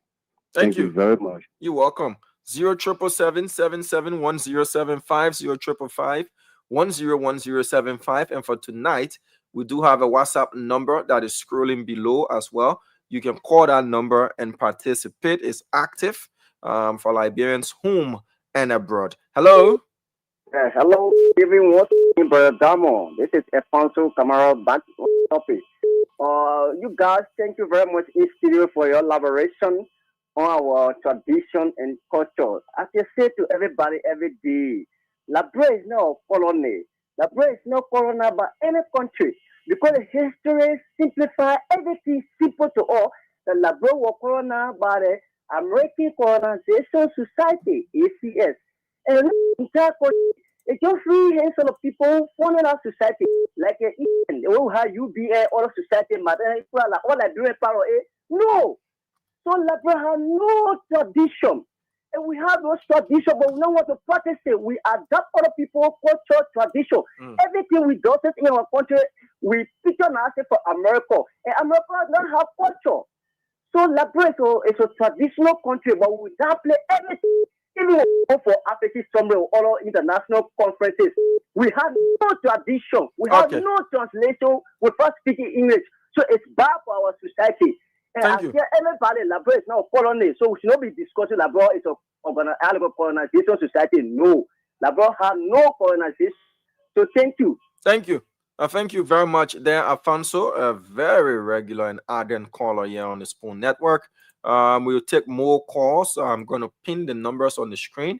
Thank you very much. You're welcome. 0777-771-075, 055-101075. And for tonight, we do have a WhatsApp number that is scrolling below as well. You can call that number and participate. It's active for Liberians home and abroad. Hello? Hello, everyone. Brother Damo. This is Alfonso Camara back topic. You guys, thank you very much in studio for your elaboration on our tradition and culture. As I say to everybody every day, Labra is not a colony. Labra is not colony by any country because the history simplify everything simple to all. The Labra was colony by the American Colonization Society (ACS), and entire country. It's just free hands of people forming our society, like how you be other society, mother, all I do is power. No, so Labra have no tradition. And we have those tradition, but we don't want to practice it. We adapt other people's culture, tradition. Everything we do in our country, we picture ourselves for America. And America don't have culture. So Labra is a traditional country, but we don't play everything. Even when we go for African somewhere or other international conferences, we have no tradition. We have no translation without speaking English. So it's bad for our society. And Thank I you. hear everybody, Labra is not a colony, so we should not be discussing Labra is a colonization society. No, Labra has no colonization. So thank you. Thank you. Thank you very much there, Alfonso, a very regular and ardent caller here on the Spoon Network. We'll take more calls. I'm going to pin the numbers on the screen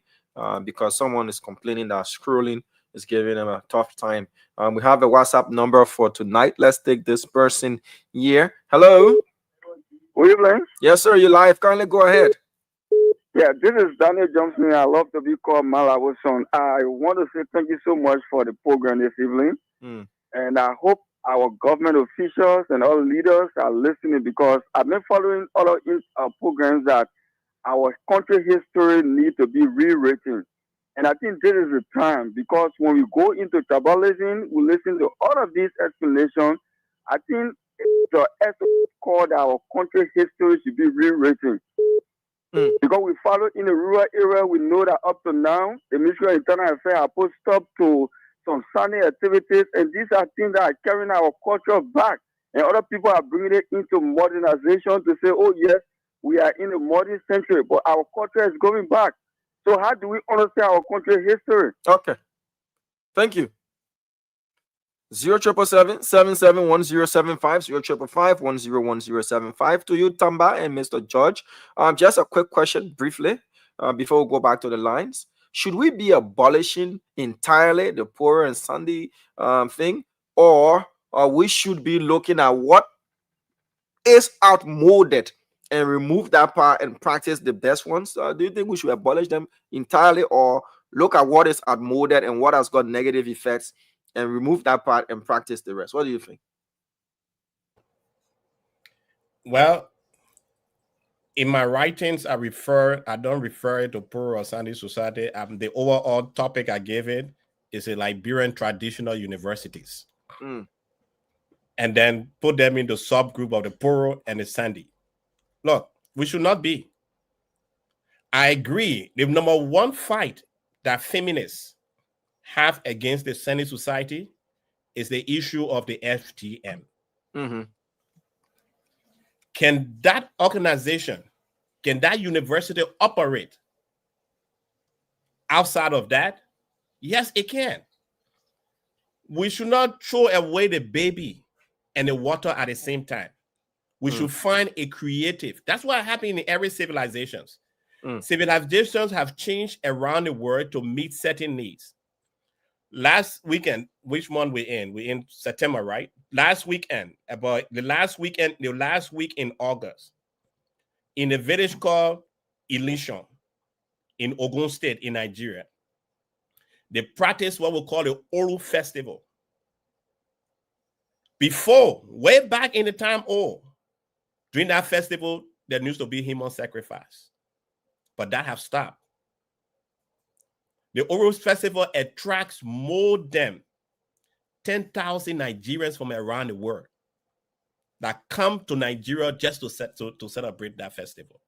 because someone is complaining that scrolling is giving them a tough time. We have a WhatsApp number for tonight. Let's take this person here. Hello. Good evening. Yes, sir. You live. Kindly go ahead. Yeah, this is Daniel Johnson. I love to be called Malawoson. I want to say thank you so much for the program this evening. And I hope our government officials and all leaders are listening because I've been following all of these programs that our country history need to be rewritten. And I think this is the time because when we go into tribalism, we listen to all of these explanations. I think the essence called our country history should be rewritten. Because we follow in the rural area, we know that up to now, the Ministry of Internal Affairs have put stop to some sunny activities, and these are things that are carrying our culture back. And other people are bringing it into modernization to say, oh, yes, we are in the modern century, but our culture is going back. So how do we understand our country history? Okay. Thank you. 0777-771075, 0555-101075 to you, Tamba and Mr. George. Just a quick question briefly before we go back to the lines. Should we be abolishing entirely the poor and Sunday thing, or we should be looking at what is outmoded and remove that part and practice the best ones? Do you think we should abolish them entirely, or look at what is outmoded and what has got negative effects and remove that part and practice the rest? What do you think? Well, in my writings, I don't refer it to poor or Sunday society. The overall topic I gave it is a Liberian traditional universities. And then put them in the subgroup of the poor and the Sandy. Look, we should not be. I agree. The number one fight that feminists have against the Sandy society is the issue of the FGM. Can that organization, can that university operate outside of that? Yes, it can. We should not throw away the baby and the water at the same time. We should find a creative. That's what happened in every civilizations. Civilizations have changed around the world to meet certain needs. Last weekend, which month we're in? We're in September, right? Last week in August, in a village called Ileshan in Ogun State in Nigeria, they practiced what we call the Oru Festival. Before, way back in the time, during that festival, there used to be human sacrifice, but that have stopped. The Oru Festival attracts more than 10,000 Nigerians from around the world that come to Nigeria just to celebrate that festival.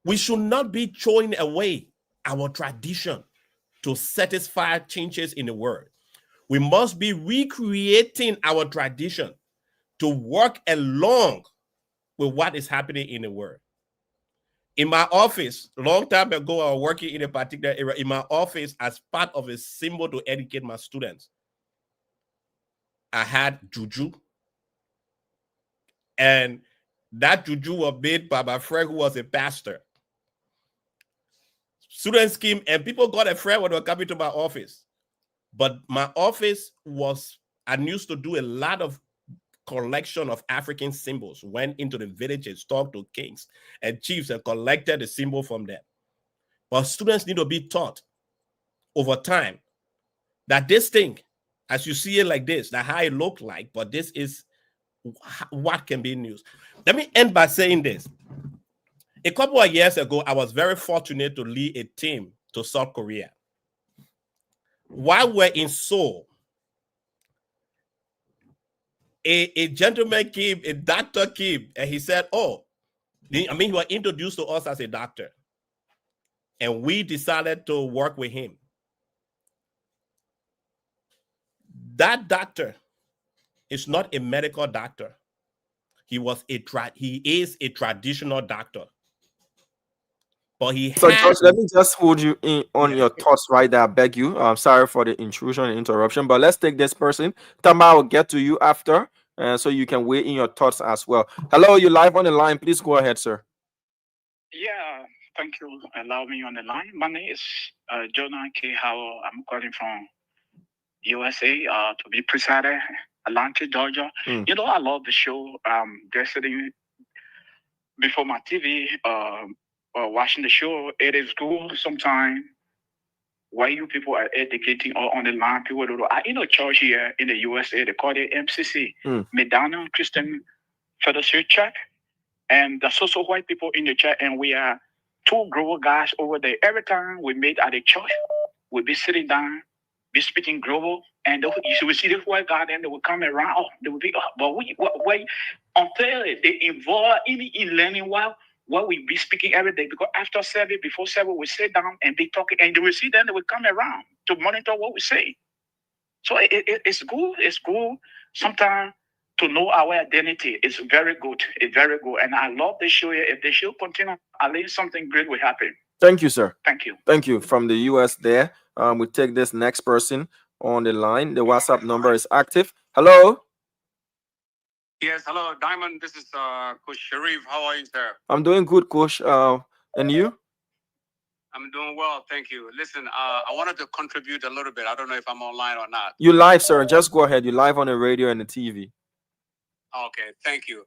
We should not be throwing away our tradition to satisfy changes in the world. We must be recreating our tradition to work along with what is happening in the world. In my office, a long time ago, I was working in a particular area. In my office, as part of a symbol to educate my students, I had juju. And that juju was made by my friend who was a pastor. Students came and people got afraid when they were coming to my office. But my office was, I used to do a lot of collection of African symbols, went into the villages, talked to kings and chiefs and collected the symbol from them. But students need to be taught over time that this thing, as you see it like this, that how it looked like, but this is what can be used. Let me end by saying this. A couple of years ago, I was very fortunate to lead a team to South Korea. While we're in Seoul, a gentleman came, a doctor came, and he said, he was introduced to us as a doctor. And we decided to work with him. That doctor is not a medical doctor. He is a traditional doctor. But So, George, let me just hold you in on your thoughts right there. I beg you. I'm sorry for the intrusion and interruption, but let's take this person. Tama, I'll get to you after, so you can weigh in your thoughts as well. Hello, you live on the line. Please go ahead, sir. Yeah, thank you. Allow me on the line. My name is Jonah K. Howell. I'm calling from USA, to be precise, Atlanta, Georgia. You know, I love the show. Just sitting before my TV, watching the show. It is good sometimes why you people are educating or on the line. People don't know. I in a church here in the USA, they call it MCC, Medina Christian Fellowship Church. And there's also white people in the church, and we are two global guys over there. Every time we meet at the church, we'll be sitting down, be speaking global, and you will see this white guy, and they will come around. They will be, but wait until they involve in learning what we be speaking every day. Because after service, before service, we sit down and be talking, and they will see them. They will come around to monitor what we say. So it's good. It's good. Sometimes to know our identity is very good. It's very good. And I love the show here. If the show continues, at least something great will happen. Thank you, sir. Thank you. Thank you. From the US there. We take this next person on the line. The WhatsApp number is active. Hello. Yes, hello, Diamond. This is Coach Sharif. How are you, sir? I'm doing good, Coach. And you? I'm doing well, thank you. Listen, I wanted to contribute a little bit. I don't know if I'm online or not. You live, sir. Just go ahead. You live on the radio and the TV. Okay, thank you.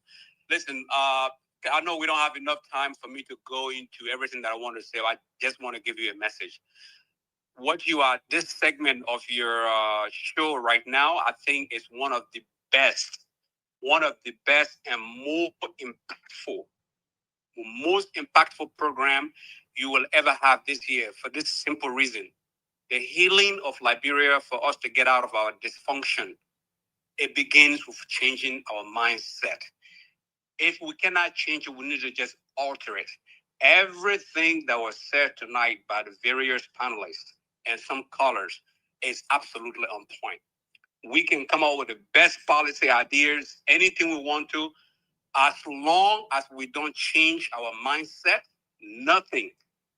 Listen, I know we don't have enough time for me to go into everything that I want to say. I just want to give you a message. This segment of your show right now, I think is one of the best and most impactful program you will ever have this year, for this simple reason. The healing of Liberia, for us to get out of our dysfunction, it begins with changing our mindset. If we cannot change it, we need to just alter it. Everything that was said tonight by the various panelists and some callers is absolutely on point. We can come up with the best policy ideas, anything we want to, as long as we don't change our mindset, nothing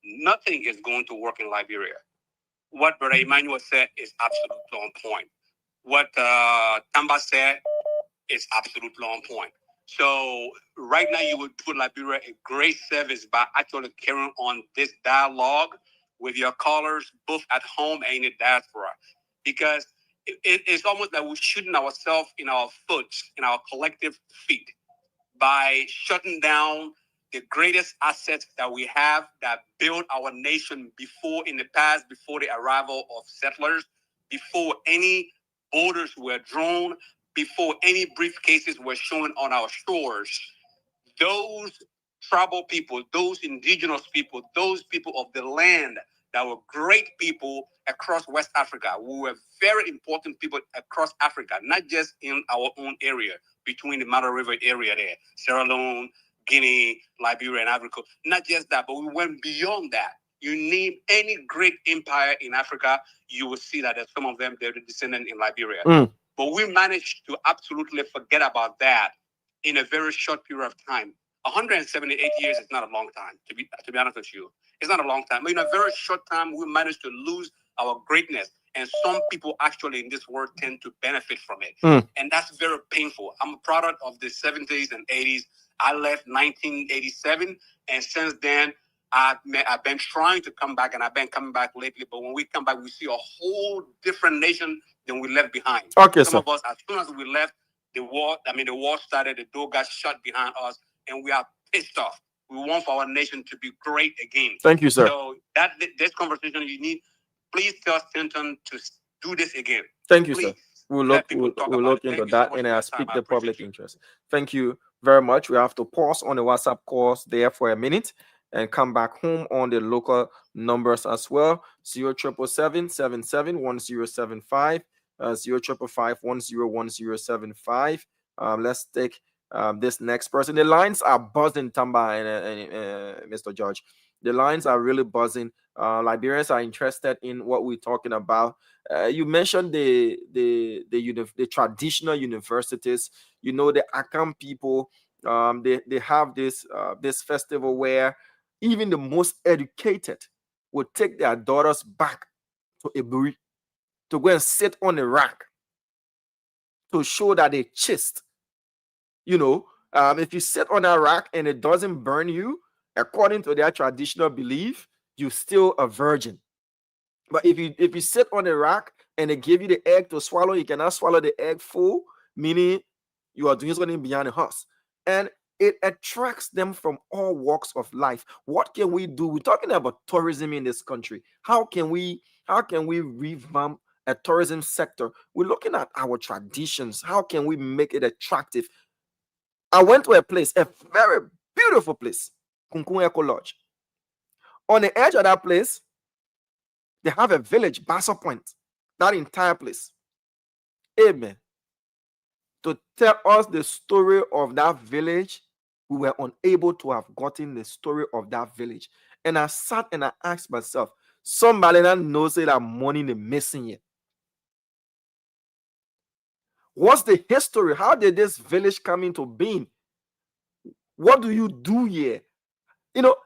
is going to work in Liberia. What Brother Emmanuel said is absolutely on point. What Tamba said is absolutely on point. So right now you would do Liberia a great service by actually carrying on this dialogue with your callers, both at home and in the diaspora. Because it's almost like we're shooting ourselves in our foot, in our collective feet, by shutting down the greatest assets that we have that built our nation in the past, before the arrival of settlers, before any borders were drawn, before any briefcases were shown on our shores. Those tribal people, those indigenous people, those people of the land that were great people across West Africa, who were very important people across Africa, not just in our own area, between the Mara River area there, Sierra Leone, Guinea, Liberia, and Africa. Not just that, but we went beyond that. You name any great empire in Africa, you will see that there's some of them, they're the descendants in Liberia. But we managed to absolutely forget about that in a very short period of time. 178 years is not a long time, to be honest with you. It's not a long time. But in a very short time, we managed to lose our greatness. And some people actually in this world tend to benefit from it. And that's very painful. I'm a product of the 70s and 80s. I left 1987. And since then, I've been trying to come back, and I've been coming back lately. But when we come back, we see a whole different nation than we left behind. Okay, Some of us, as soon as we left, the war started, the door got shut behind us, and we are pissed off. We want for our nation to be great again. Thank you, sir. So this conversation, you need, please tell Stanton to do this again. Thank you, please. Sir. We'll look into that, and I speak the public interest. Thank you very much. We have to pause on the WhatsApp calls there for a minute and come back home on the local numbers as well. 0777-771075, 0555-101075. Let's take this next person. The lines are buzzing, Tamba and Mr. George. The lines are really buzzing. Liberians are interested in what we're talking about. You mentioned the traditional universities. You know, the Akam people. They have this festival where even the most educated will take their daughters back to Eburi to go and sit on the rack to show that they chased. You know, if you sit on a rack and it doesn't burn you, according to their traditional belief, you're still a virgin. But if you sit on a rack and they give you the egg to swallow, you cannot swallow the egg full, meaning you are doing something beyond the horse. And it attracts them from all walks of life. What can we do? We're talking about tourism in this country. How can we revamp a tourism sector? We're looking at our traditions. How can we make it attractive? I went to a place, a very beautiful place, Kunkun Eco Lodge. On the edge of that place, they have a village, Basso Point, that entire place. Amen. To tell us the story of that village, we were unable to have gotten the story of that village. And I sat and I asked myself, somebody that knows that money is missing here. What's the history? How did this village come into being? What do you do here? You know,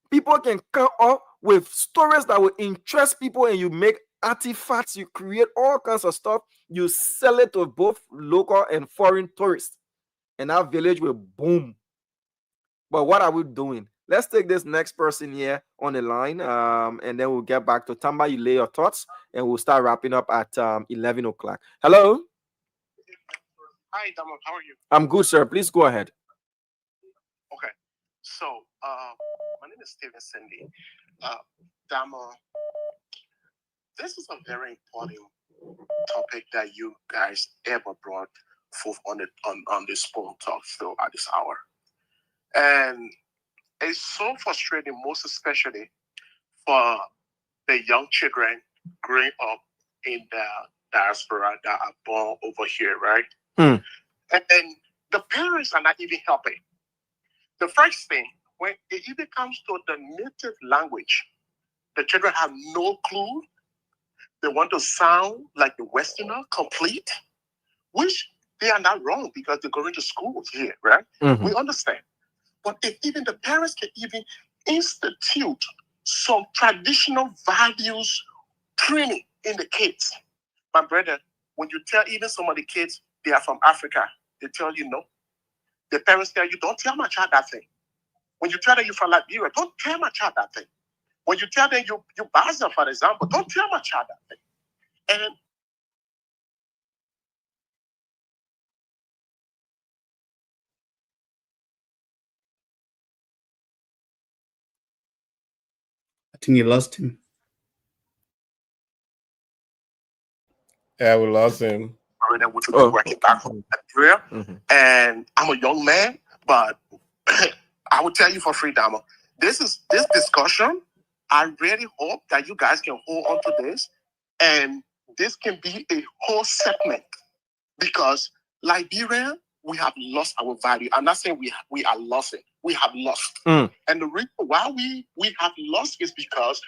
people can come up with stories that will interest people, and you make artifacts, you create all kinds of stuff, you sell it to both local and foreign tourists, and that village will boom. But what are we doing? Let's take this next person here on the line, and then we'll get back to Tamba. You lay your thoughts, and we'll start wrapping up at 11 o'clock. Hello? Hi, Damo. How are you? I'm good, sir. Please go ahead. Okay. So, my name is Steven Cindy. Damo, this is a very important topic that you guys ever brought forth on this phone talk show at this hour. And it's so frustrating, most especially for the young children growing up in the diaspora that are born over here, right? And the parents are not even helping. The first thing, when it even comes to the native language, the children have no clue. They want to sound like the Westerner, complete, which they are not wrong because they're going to school here, right? We understand. But if even the parents can even institute some traditional values training in the kids. My brother, when you tell even some of the kids they are from Africa, they tell you no. The parents tell you, don't tell my child that thing. When you tell them you're from Liberia, don't tell my child that thing. When you tell them you Baza, for example, don't tell my child that thing. And I think you lost him. Yeah, we lost him. Which will be working back from Nigeria. And I'm a young man, but I will tell you for free, Damo, this discussion, I really hope that you guys can hold on to this, and this can be a whole segment, because Liberia, we have lost our value. I'm not saying we are lost it. We have lost. And the reason why we have lost is because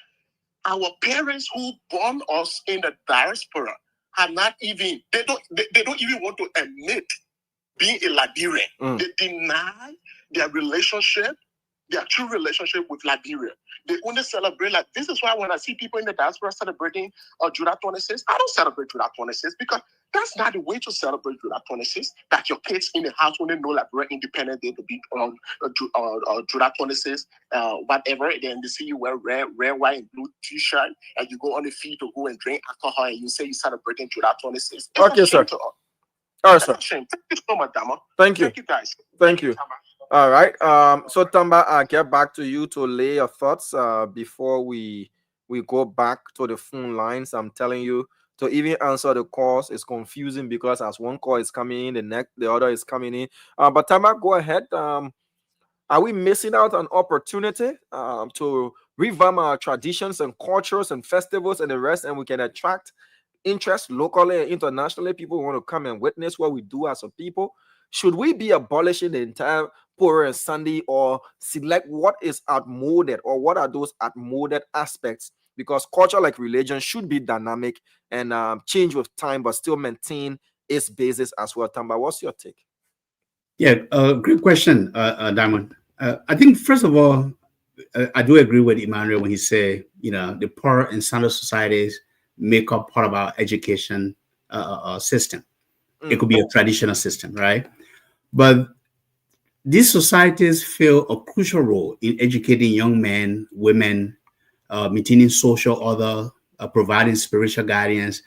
our parents who born us in the diaspora are not even, they don't even want to admit being a Liberian. They deny their relationship their true relationship with Liberia. They only celebrate, like, this is why when I see people in the diaspora celebrating July 26th, I don't celebrate July 26th because that's not the way to celebrate July 26th. That your kids in the house only know Liberia Independence Day to be on July 26th, whatever. Then they see you wear red, white, and blue t-shirt, and you go on the field to go and drink alcohol, and you say you're celebrating July 26th. Okay, sir. All right, sir. Thank you so much, Dama. Thank you. Thank you, guys. Thank you. All right. So Tamba, I'll get back to you to lay your thoughts before we go back to the phone lines. I'm telling you, to even answer the calls is confusing because as one call is coming in, the other is coming in. But Tamba, go ahead. Are we missing out on opportunity to revamp our traditions and cultures and festivals and the rest, and we can attract interest locally and internationally? People want to come and witness what we do as a people. Should we be abolishing the entire Pura and Sunday, or select what is outmoded, or what are those outmoded aspects? Because culture, like religion, should be dynamic and change with time, but still maintain its basis as well. Tamba, what's your take? Yeah, great question, Diamond. I think, first of all, I do agree with Emmanuel when he say, the poor and standard societies make up part of our education system. It could be a traditional system, right? But these societies fill a crucial role in educating young men, women, maintaining social order, providing spiritual guidance,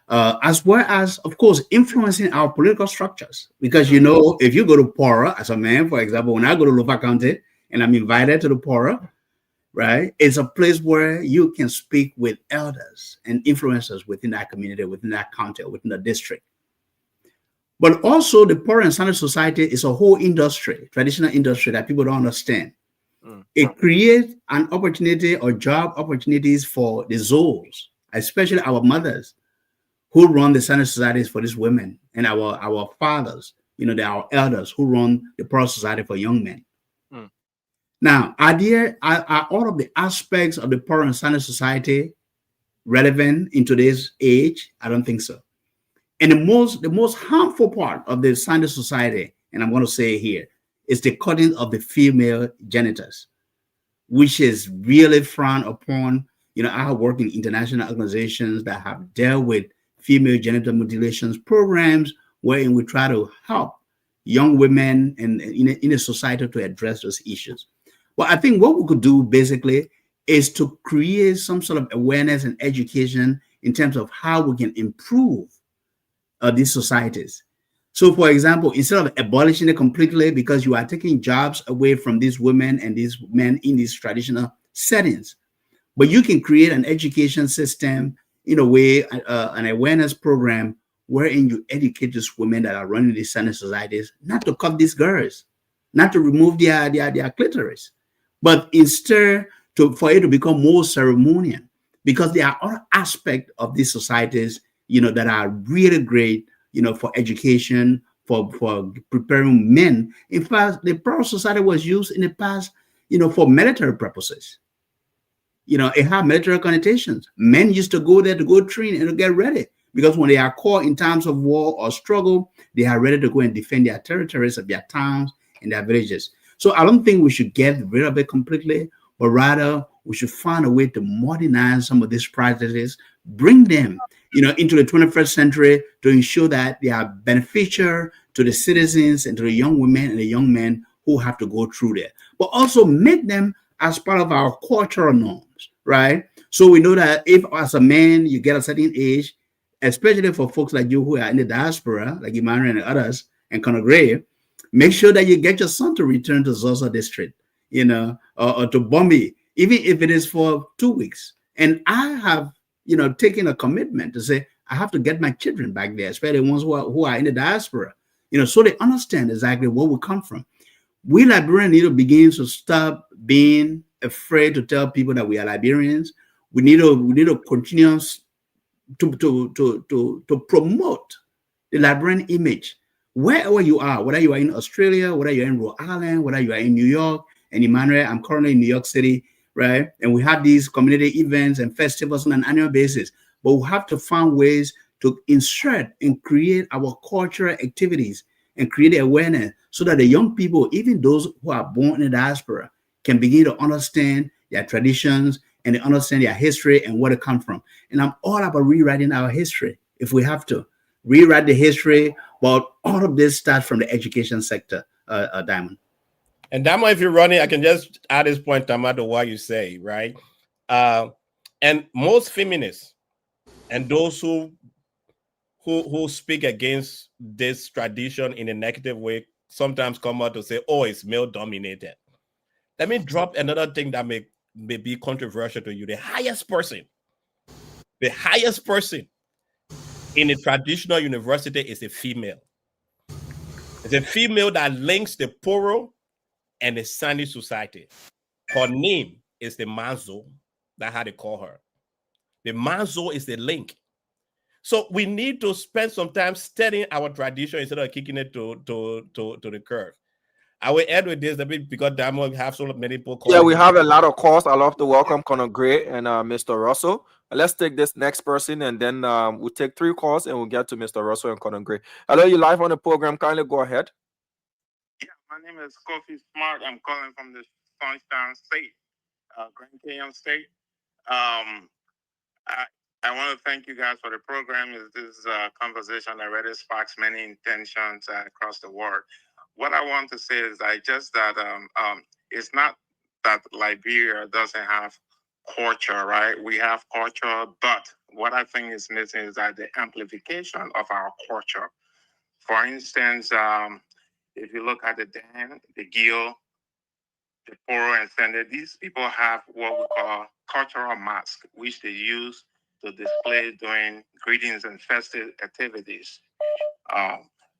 as well as, of course, influencing our political structures. Because, if you go to Pora as a man, for example, when I go to Lupa County and I'm invited to the Pora, right, it's a place where you can speak with elders and influencers within that community, within that county, within the district. But also the Poor and Standard Society is a whole industry, traditional industry that people don't understand. It creates an opportunity or job opportunities for the Zols, especially our mothers who run the Standard Societies for these women, and our fathers, they're our elders who run the Poor Society for young men. Now, are all of the aspects of the Poor and Standard Society relevant in today's age? I don't think so. And the most harmful part of the Standard Society, and I'm going to say here, is the cutting of the female genitals, which is really frowned upon. I have worked in international organizations that have dealt with female genital mutilations programs, wherein we try to help young women and in a society to address those issues. Well, I think what we could do basically is to create some sort of awareness and education in terms of how we can improve these societies. So, for example, instead of abolishing it completely because you are taking jobs away from these women and these men in these traditional settings, but you can create an education system in a way, an awareness program wherein you educate these women that are running these standard societies not to cut these girls, not to remove their clitoris, but instead for it to become more ceremonial, because there are other aspects of these societies that are really great, for education, for preparing men. In fact, the Pearl Society was used in the past, for military purposes. It had military connotations. Men used to go there to go train and to get ready, because when they are caught in times of war or struggle, they are ready to go and defend their territories of their towns and their villages. So I don't think we should get rid of it completely, but rather we should find a way to modernize some of these practices, bring them into the 21st century to ensure that they are beneficial to the citizens and to the young women and the young men who have to go through there, but also make them as part of our cultural norms, right? So we know that if as a man you get a certain age, especially for folks like you who are in the diaspora, like Emmanuel and others, and Conor Gray, make sure that you get your son to return to Zosa district, or to Bombi, even if it is for 2 weeks. And I have taking a commitment to say, I have to get my children back there, especially ones who are in the diaspora, so they understand exactly where we come from. We Liberians need to begin to stop being afraid to tell people that we are Liberians. We need to continue to promote the Liberian image wherever you are, whether you are in Australia, whether you're in Rhode Island, whether you are in New York. And Emmanuel, I'm currently in New York City, right? And we have these community events and festivals on an annual basis, but we have to find ways to insert and create our cultural activities and create awareness so that the young people, even those who are born in the diaspora, can begin to understand their traditions and they understand their history and where they come from. And I'm all about rewriting our history if we have to. Rewrite the history, but all of this starts from the education sector, Diamond. And Damo, if you're running, I can just add this point, Damo, to what you say, right? And most feminists and those who speak against this tradition in a negative way sometimes come out to say, oh, it's male dominated. Let me drop another thing that may be controversial to you. The highest person in a traditional university is a female. It's a female that links the Poro and the Sani society. Her name is the Manzo. That's how they call her. The Manzo is the link. So we need to spend some time studying our tradition instead of kicking it to the curb. I will end with this because Damo have so many people calling. Yeah, we have a lot of calls. I love to welcome Conor Gray and Mr. Russell. Let's take this next person and then we'll take 3 calls and we'll get to Mr. Russell and Conor Gray. Hello, you live on the program. Kindly go ahead. Yeah, my name is Kofi Smart. I'm calling from the Sunshine State, Grand Canyon State. I want to thank you guys for the program. This is a conversation that really sparks many intentions across the world. What I want to say is that it's not that Liberia doesn't have culture, right? We have culture, but what I think is missing is that the amplification of our culture. For instance, if you look at the Dan, the Gil, the Poro, and Sende, these people have what we call cultural masks, which they use to display during greetings and festive activities.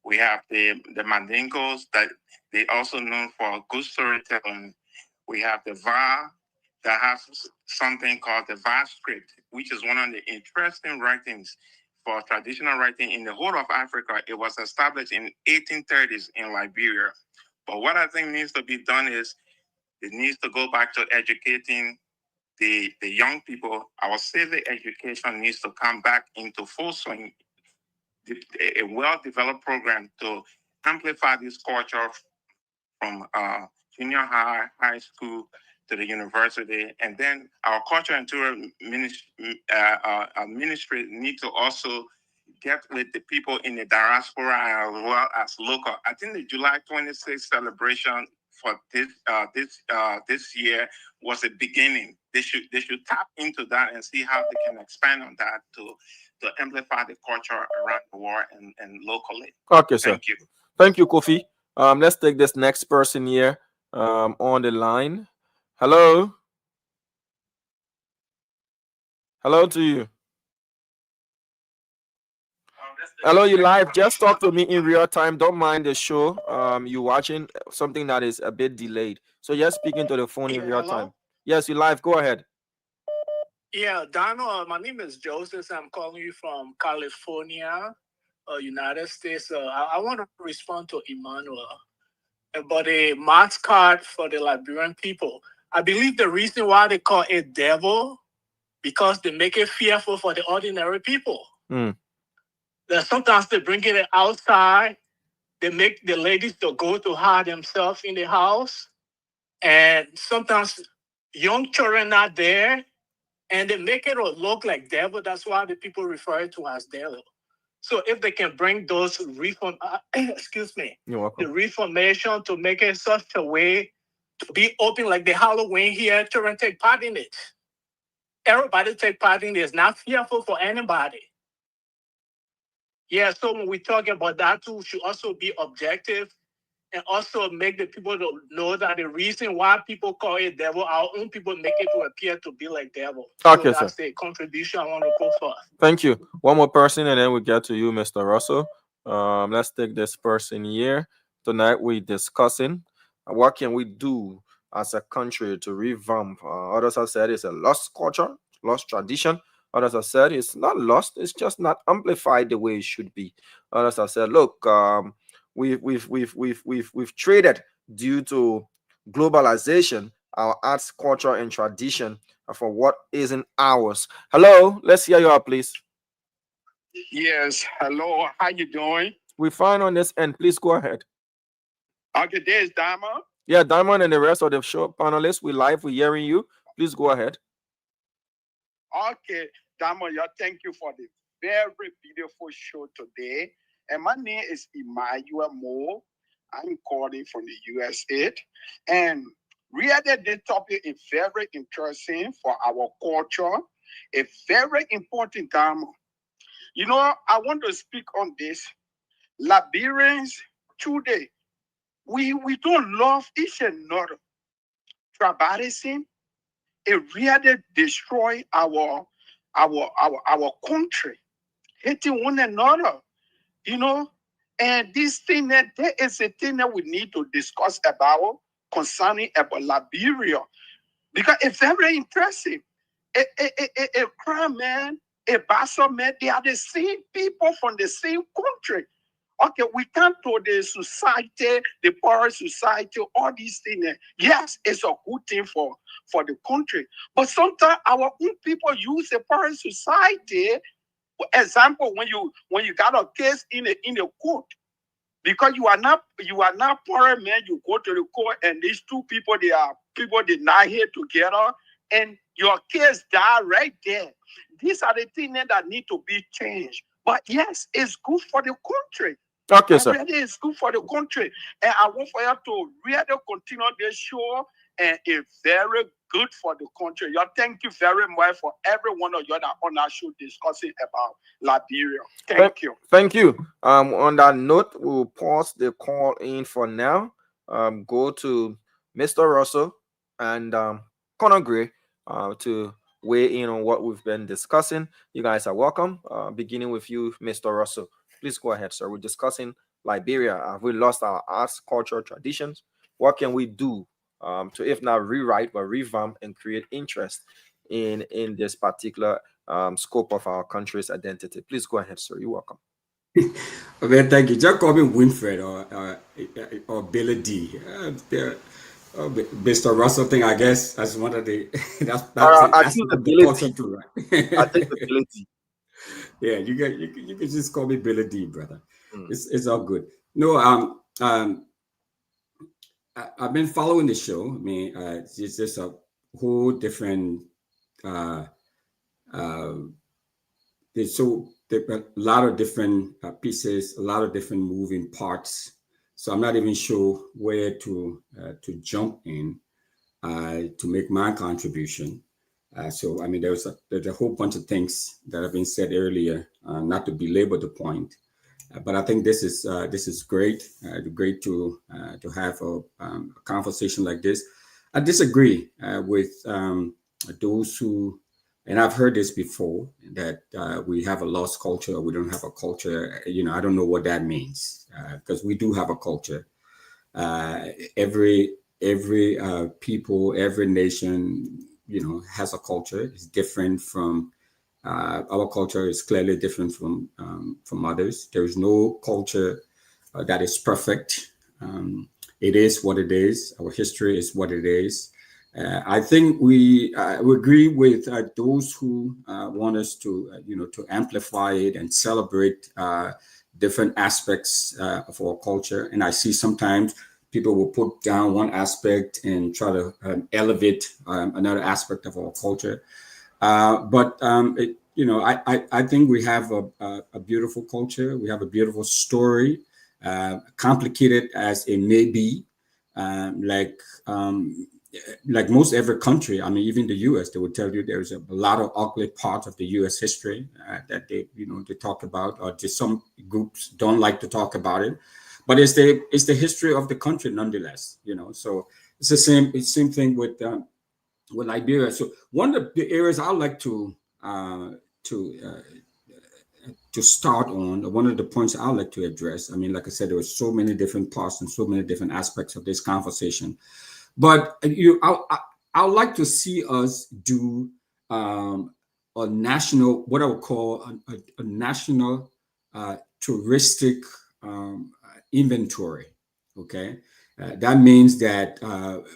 We have the Mandingos that they also known for good storytelling. We have the Va that has something called the Va script, which is one of the interesting writings for traditional writing in the whole of Africa. It was established in 1830s in Liberia. But what I think needs to be done is it needs to go back to educating the young people. Our civic education needs to come back into full swing. A well-developed program to amplify this culture from junior high, high school to the university. And then our culture and tourism ministry need to also get with the people in the diaspora as well as local. I think the July 26th celebration for this year was a beginning. They should tap into that and see how they can expand on that to amplify the culture around the world and locally. Okay, sir. Thank you. Thank you, Kofi. Let's take this next person here on the line. Hello. Hello to you. Hello, you live. Just talk to me in real time. Don't mind the show. You watching something that is a bit delayed. So just speaking to the phone in real time. Yes, you live. Go ahead. Yeah, Donald, my name is Joseph. I'm calling you from California, United States. I want to respond to Emmanuel about a mascot for the Liberian people. I believe the reason why they call it devil, because they make it fearful for the ordinary people. That sometimes they bring it outside. They make the ladies to go to hide themselves in the house. And sometimes young children are there. And they make it look like devil. That's why the people refer it to as devil. So if they can bring those excuse me, you're welcome, the reformation to make it such a way to be open, like the Halloween here, children take part in it. Everybody take part in it. It's not fearful for anybody. Yeah, so when we talk about that too, should also be objective and also make the people to know that the reason why people call it devil, our own people make it to appear to be like devil. Okay, so that's sir. the contribution I want to put forth. Thank you. One more person and then we get to you, Mr. Russell. Let's take this person here. Tonight we're discussing what can we do as a country to revamp. Others have said it's a lost culture, lost tradition. Others have said it's not lost, it's just not amplified the way it should be. Others have said, look, we've traded due to globalization our arts, culture, and tradition for what isn't ours. Hello, let's hear you out, please. Yes, hello. How you doing? We're fine on this end. Please go ahead. Okay, there's Dama. Yeah, Diamond and the rest of the show panelists, we live, we're hearing you. Please go ahead. Okay, Diamond, thank you for the very beautiful show today. And my name is Emmanuel Moore. I'm calling from the USA. And really, the topic is very interesting for our culture. A very important time. You know, I want to speak on this. Liberians today, we don't love each another. Tribalism, it really destroy our country, hating one another, you know. And this thing that there is a thing that we need to discuss about concerning about Liberia, because it's very interesting. A crime man, a bastard man, they are the same people from the same country. Okay, we come to the society, the poor society, all these things. Yes, it's a good thing for the country. But sometimes our own people use the poor society. For example, when you got a case in a court, because you are not poor man, you go to the court and these two people, they are people they not here together, and your case die right there. These are the things that need to be changed. But yes, it's good for the country. Okay, sir. Really, it's good for the country. And I want for you to really continue this show, and it's very good for the country. Thank you very much for every one of you that on our show discussing about Liberia. Thank you. Thank you. On that note, we'll pause the call in for now. Go to Mr. Russell and Conor Gray to weigh in on what we've been discussing. You guys are welcome. Beginning with you, Mr. Russell. Please go ahead, sir. We're discussing Liberia. Have we lost our arts, culture, traditions? What can we do to, if not rewrite, but revamp and create interest in this particular scope of our country's identity? Please go ahead, sir. You're welcome. Okay, thank you. Just call me Winfred or Billy D. Mr. Russell thing, I guess, that's one of the that's the culture too, right? I think the Billy D. Yeah, you can just call me Billy D, brother. It's all good. No, I've been following the show. I mean, it's just a whole different. There's a lot of different pieces, a lot of different moving parts. So I'm not even sure where to jump in to make my contribution. So I mean, there's a whole bunch of things that have been said earlier, not to belabor the point, but I think this is great. Great to have a conversation like this. I disagree with those who, and I've heard this before, that we have a lost culture or we don't have a culture. You know, I don't know what that means, because we do have a culture. Every people, every nation, you know, has a culture. It's different from our culture is clearly different from others. There is no culture that is perfect. It is what it is. Our history is what it is. I think we agree with those who want us to, to amplify it and celebrate different aspects of our culture. And I see sometimes people will put down one aspect and try to elevate another aspect of our culture. But I think we have a beautiful culture. We have a beautiful story, complicated as it may be, like most every country. I mean, even the U.S., they would tell you there's a lot of ugly parts of the U.S. history that they talk about, or just some groups don't like to talk about it. But it's the history of the country nonetheless. So it's the same thing with Liberia. So one of the areas I like to start on, one of the points I like to address. I mean, like I said, there were so many different parts and so many different aspects of this conversation. But I would like to see us do a national, what I would call a national touristic inventory. Okay, that means that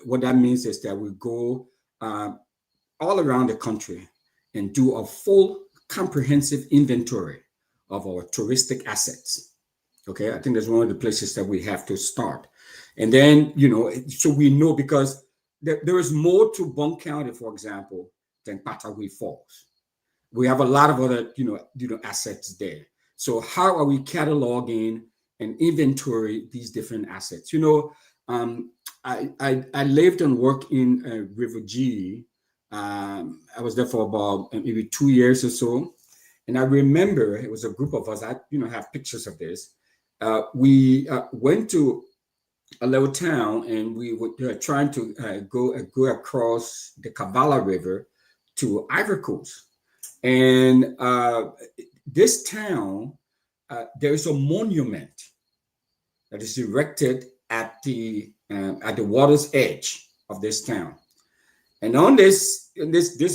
what that means is that we go all around the country and do a full comprehensive inventory of our touristic assets. Okay, I think that's one of the places that we have to start. And then, so we know because there is more to Bond County, for example, than Patawee Falls. We have a lot of other, assets there. So how are we cataloging and inventory these different assets? I lived and worked in River G. I was there for about maybe 2 years or so. And I remember it was a group of us. I, have pictures of this. We went to a little town, and we were trying to go across the Kavala River to Ivory Coast. And this town, there is a monument that is erected at the water's edge of this town. And on this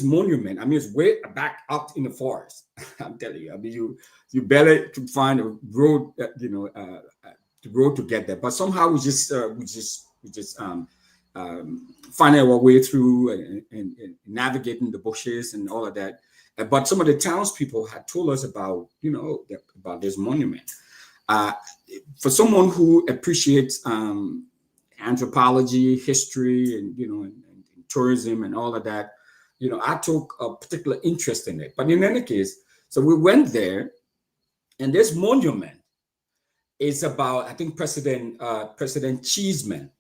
monument, I mean, it's way back up in the forest. I'm telling you, I mean, you barely to find a road, the road to get there. But somehow we just finding our way through and navigating the bushes and all of that. But some of the townspeople had told us about about this monument. For someone who appreciates anthropology, history, and and tourism and all of that, I took a particular interest in it. But in any case, so we went there, and this monument is about, I think, President Cheeseman.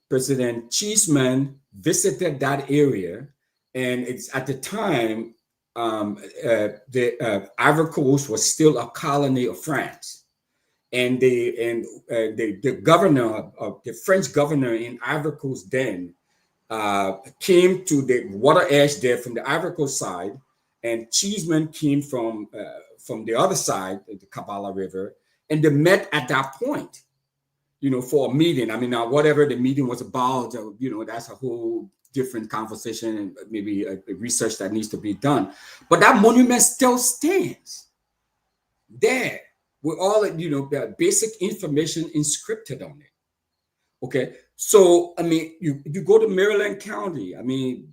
President Cheeseman visited that area, and it's at the time the Ivory Coast was still a colony of France, and the governor of the French governor in Ivory Coast then came to the water edge there from the Ivory Coast side, and Cheeseman came from the other side, the Kavala River, and they met at that point, for a meeting. I mean, now whatever the meeting was about, that's a whole different conversation and maybe a research that needs to be done. But that monument still stands there with all the basic information inscripted on it. Okay, so I mean, you go to Maryland County. I mean,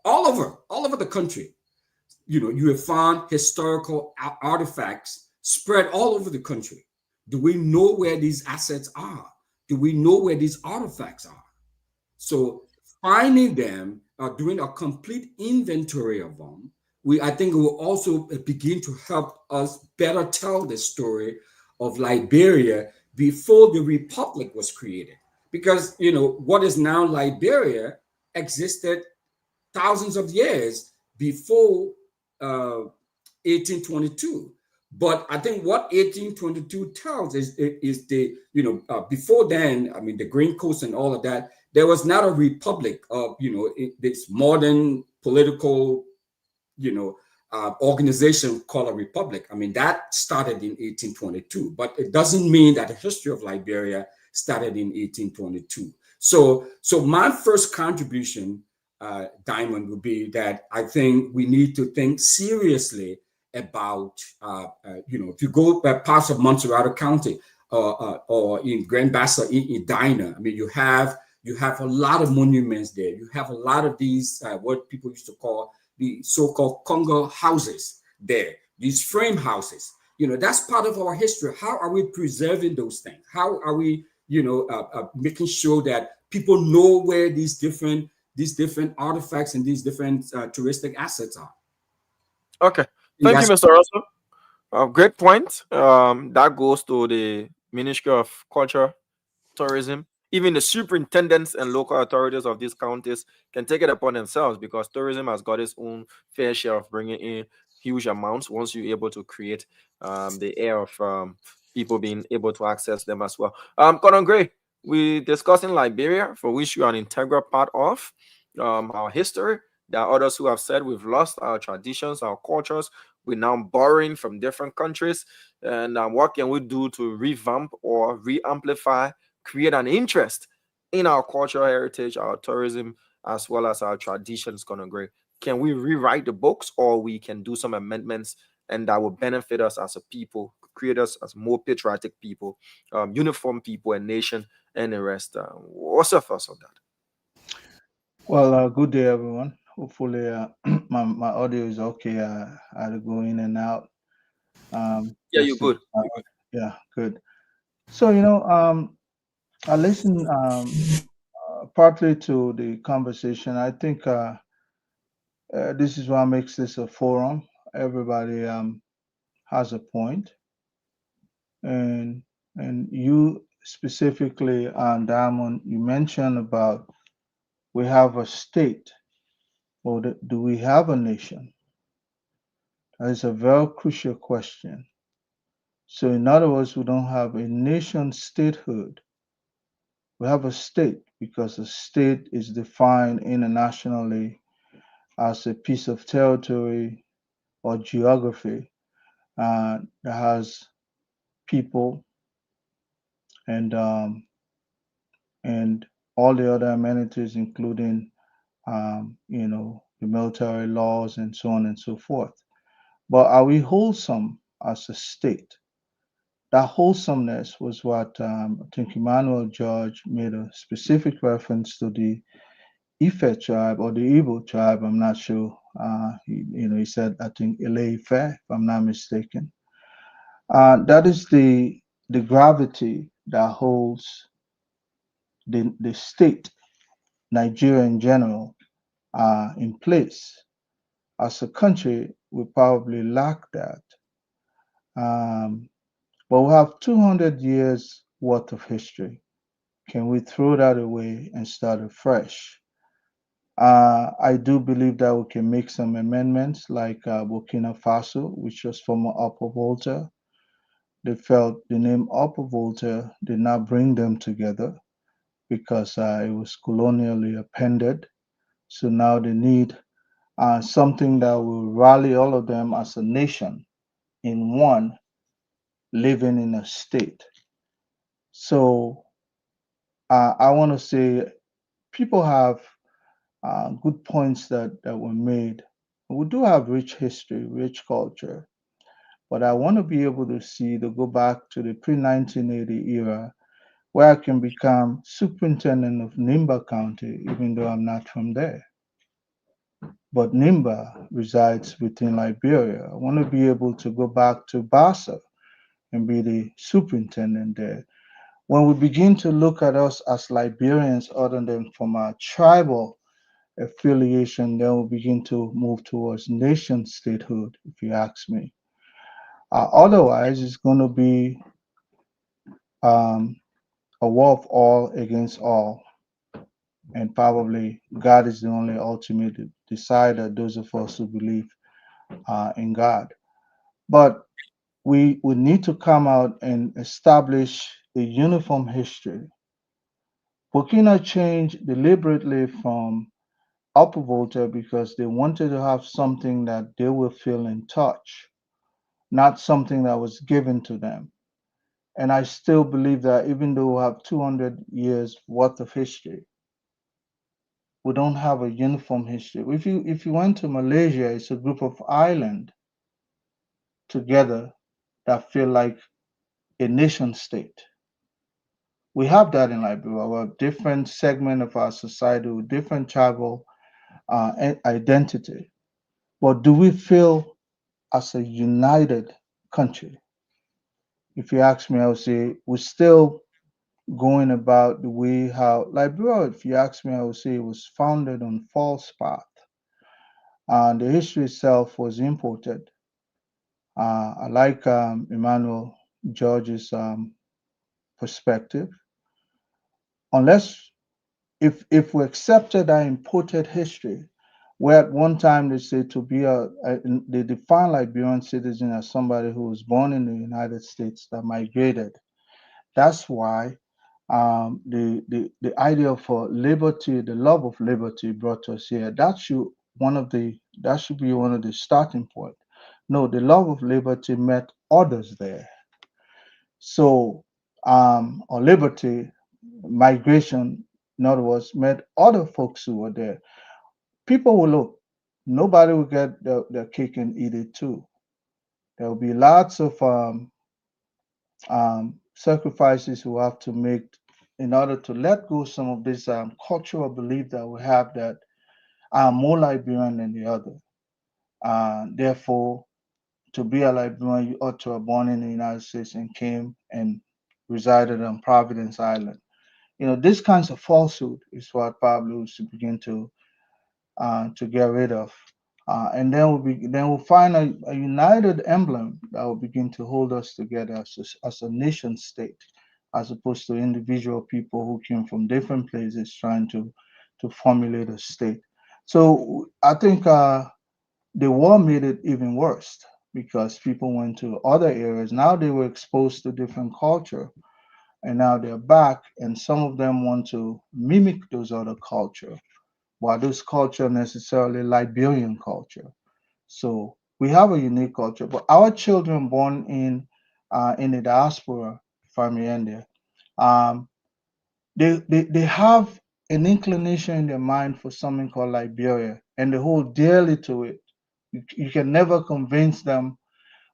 all over the country, you have found historical artifacts spread all over the country. Do we know where these assets are? Do we know where these artifacts are? So finding them, doing a complete inventory of them, I think it will also begin to help us better tell the story of Liberia before the republic was created. Because what is now Liberia existed thousands of years before 1822. But I think what 1822 tells is the before then, I mean, the Green Coast and all of that, there was not a republic of this modern political organization called a republic. I mean, that started in 1822, but it doesn't mean that the history of Liberia started in 1822. So my first contribution, Diamond, would be that I think we need to think seriously about, if you go parts of Montserrat County or in Grand Bassa, in Edina, I mean, you have a lot of monuments there. You have a lot of these, what people used to call the so-called Congo houses there, these frame houses. That's part of our history. How are we preserving those things? How are we, making sure that people know where these different artifacts and these different touristic assets are? Okay. Thank you, Mr. Russell. Great point. That goes to the Ministry of Culture, Tourism. Even the superintendents and local authorities of these counties can take it upon themselves, because tourism has got its own fair share of bringing in huge amounts once you're able to create the air of people being able to access them as well. Gordon Gray, we're discussing Liberia, for which you are an integral part of our history. There are others who have said we've lost our traditions, our cultures. We're now borrowing from different countries. And what can we do to revamp or re-amplify, create an interest in our cultural heritage, our tourism, as well as our traditions, Gordon Gray? Can we rewrite the books, or we can do some amendments, and that will benefit us as a people, create us as more patriotic people, uniform people and nation, and the rest? What's your thoughts on that? Well, good day, everyone. Hopefully, my audio is okay. I had to go in and out. Yeah, you're good. Yeah, good. So, I listen partly to the conversation. I think this is what makes this a forum. Everybody has a point, and you specifically, Diamond, you mentioned about we have a state, or do we have a nation? That is a very crucial question. So, in other words, we don't have a nation statehood. We have a state because a state is defined internationally as a piece of territory or geography that has people and and all the other amenities, including the military laws and so on and so forth. But are we wholesome as a state? That wholesomeness was what I think Emmanuel George made a specific reference to the Ife tribe or the Igbo tribe. I'm not sure. He said, I think Ile-Ife, if I'm not mistaken. That is the gravity that holds the state, Nigeria in general, in place. As a country, we probably lack that. But we have 200 years worth of history. Can we throw that away and start afresh? I do believe that we can make some amendments like Burkina Faso, which was former Upper Volta. They felt the name Upper Volta did not bring them together because it was colonially appended. So now they need something that will rally all of them as a nation in one, living in a state. So I want to say people have good points that were made. We do have rich history, rich culture, but I want to be able to go back to the pre 1980 era where I can become superintendent of Nimba County, even though I'm not from there. But Nimba resides within Liberia. I want to be able to go back to Bassa and be the superintendent there. When we begin to look at us as Liberians, other than from our tribal affiliation, then we begin to move towards nation statehood, if you ask me. Otherwise, it's going to be um, a war of all against all. And probably God is the only ultimate decider, those of us who believe in God. But we need to come out and establish a uniform history. Burkina changed deliberately from Upper Volta because they wanted to have something that they will feel in touch, not something that was given to them. And I still believe that even though we have 200 years worth of history, we don't have a uniform history. If you went to Malaysia, it's a group of islands together that feel like a nation state. We have that in Liberia. We have different segment of our society with different tribal identity. But do we feel as a united country? If you ask me, I would say we're still going about the way how Liberia, if you ask me, I would say it was founded on false path. And the history itself was imported. I like Emmanuel George's perspective. Unless if we accepted our imported history, where at one time they say to be they define Liberian citizen as somebody who was born in the United States that migrated. That's why the idea of liberty, the love of liberty, brought us here. That should be one of the starting point. No, the love of liberty met others there. So, or liberty, migration, in other words, met other folks who were there. People will look. Nobody will get their cake and eat it too. There will be lots of sacrifices we have to make in order to let go some of this cultural belief that we have that I'm more Liberian than the other. Therefore, to be a Liberian, you ought to have born in the United States and came and resided on Providence Island. This kinds of falsehood is what Pablo should begin to get rid of. And then we'll find a united emblem that will begin to hold us together as a nation state, as opposed to individual people who came from different places trying to formulate a state. So I think the war made it even worse because people went to other areas. Now they were exposed to different culture, and now they're back, and some of them want to mimic those other culture, while those culture necessarily Liberian culture. So we have a unique culture, but our children born in the diaspora, if I may end there, um, they have an inclination in their mind for something called Liberia, and they hold dearly to it. You can never convince them.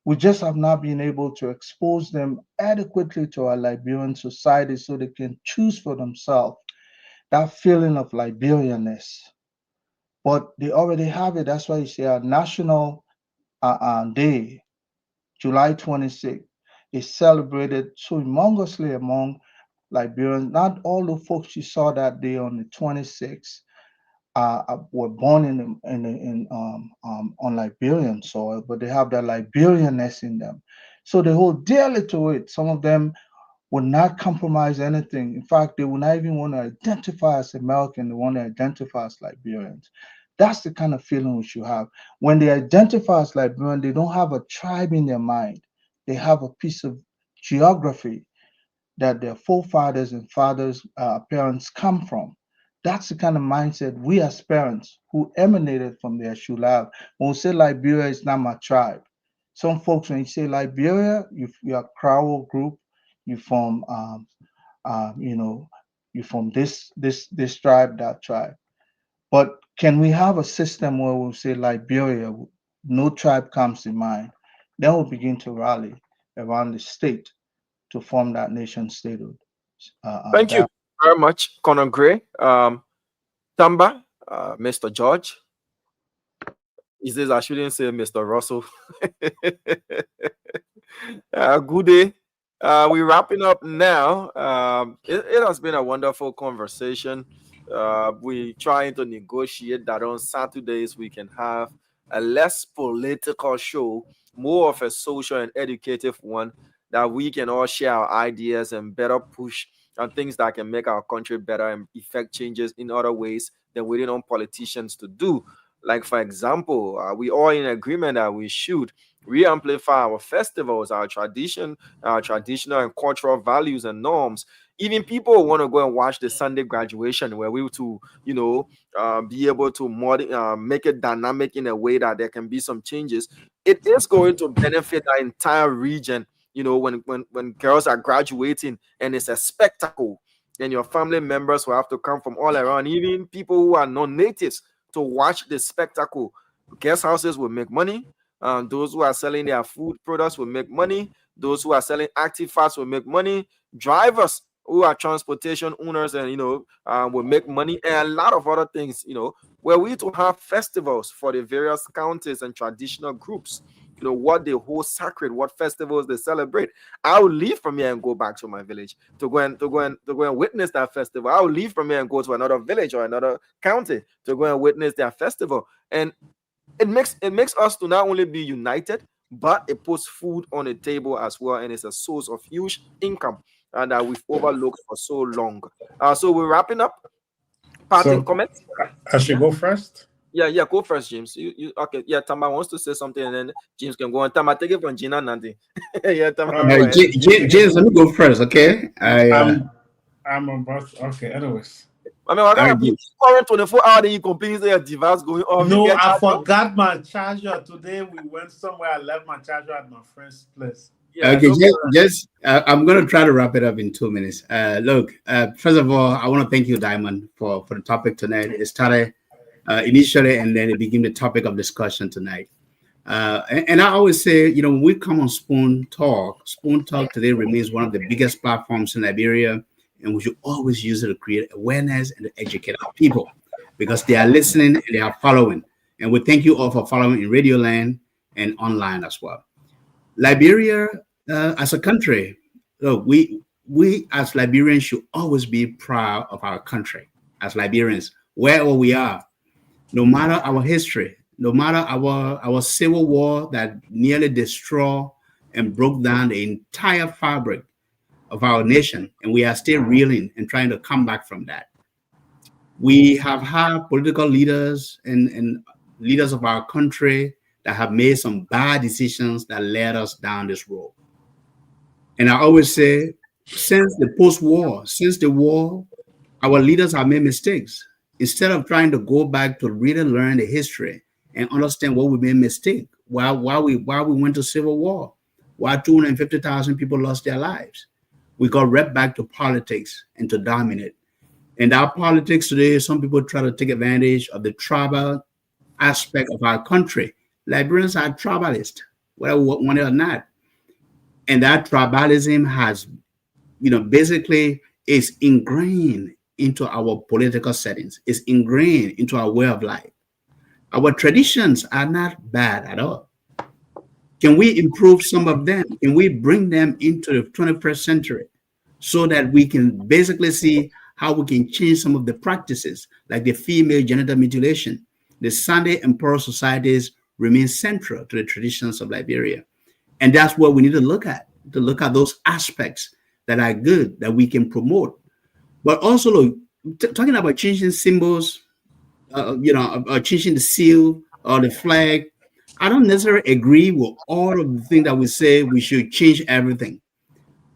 We just have not been able to expose them adequately to our Liberian society so they can choose for themselves that feeling of Liberianness. But they already have it. That's why you see our national day, July 26th, is celebrated so humongously among Liberians. Not all the folks you saw that day on the 26th were born on Liberian soil, but they have that Liberianness in them. So they hold dearly to it. Some of them will not compromise anything. In fact, they will not even want to identify as American. They want to identify as Liberians. That's the kind of feeling we should have. When they identify as Liberian, they don't have a tribe in their mind. They have a piece of geography that their forefathers and parents come from. That's the kind of mindset we as parents who emanated from there should have. When we say Liberia is not my tribe, some folks, when you say Liberia, you're a Crow group, you from you from this tribe, that tribe. But can we have a system where we'll say Liberia, no tribe comes to mind? Then we'll begin to rally around the state to form that nation statehood. Thank you very much, Conor Gray. Tamba, Mr. George. He says I shouldn't say Mr. Russell. Good day. We're wrapping up now. It has been a wonderful conversation. We're trying to negotiate that on Saturdays we can have a less political show, more of a social and educative one, that we can all share our ideas and better push on things that can make our country better and effect changes in other ways than waiting on politicians to do. Like, for example, we all in agreement that we should re-amplify our festivals, our traditional and cultural values and norms. Even people want to go and watch the Sunday graduation, where we were to, be able to make it dynamic in a way that there can be some changes. It is going to benefit our entire region. When girls are graduating and it's a spectacle, and your family members will have to come from all around, even people who are non-natives, to watch the spectacle. Guest houses will make money. Those who are selling their food products will make money. Those who are selling active fats will make money. Drivers who are transportation owners and will make money, and a lot of other things. Where we to have festivals for the various counties and traditional groups. What they hold sacred, what festivals they celebrate. I will leave from here and go back to my village to go and witness that festival. I will leave from here and go to another village or another county to go and witness their festival. And it makes us to not only be united, but it puts food on the table as well, and it's a source of huge income and that we've overlooked for so long. So we're wrapping up. Parting comments. I should go first. Yeah, go first, James. You okay? Yeah, Tamba wants to say something, and then James can go on. Tamba, take it from Gina Nandi. Yeah, Tamba, go ahead. James, let me go first, okay? I'm about okay. Anyways, I mean, we're gonna be current 24 hours. Then you complaining that your device going off. No, I forgot my charger today. We went somewhere. I left my charger at my friend's place. Yeah, okay, I'm going to try to wrap it up in 2 minutes. Look, first of all, I want to thank you, Diamond, for the topic tonight. It started initially, and then it became the topic of discussion tonight. And I always say, when we come on Spoon Talk today remains one of the biggest platforms in Liberia, and we should always use it to create awareness and to educate our people, because they are listening and they are following. And we thank you all for following in Radio Land and online as well. Liberia, as a country, look, we as Liberians should always be proud of our country as Liberians, wherever we are, no matter our history, no matter our civil war that nearly destroyed and broke down the entire fabric of our nation, and we are still reeling and trying to come back from that. We have had political leaders and leaders of our country that have made some bad decisions that led us down this road. And I always say, since the war, our leaders have made mistakes. Instead of trying to go back to really learn the history and understand what we made mistake, why we went to civil war, why 250,000 people lost their lives. We got right back to politics and to dominate. And our politics today, some people try to take advantage of the tribal aspect of our country. Liberians are tribalist, whether we want it or not. And that tribalism has, basically is ingrained into our political settings, is ingrained into our way of life. Our traditions are not bad at all. Can we improve some of them? Can we bring them into the 21st century so that we can basically see how we can change some of the practices, like the female genital mutilation? The Sunday and Pearl societies remain central to the traditions of Liberia. And that's what we need to look at those aspects that are good, that we can promote. But also, look, talking about changing symbols, changing the seal or the flag, I don't necessarily agree with all of the things that we say we should change everything.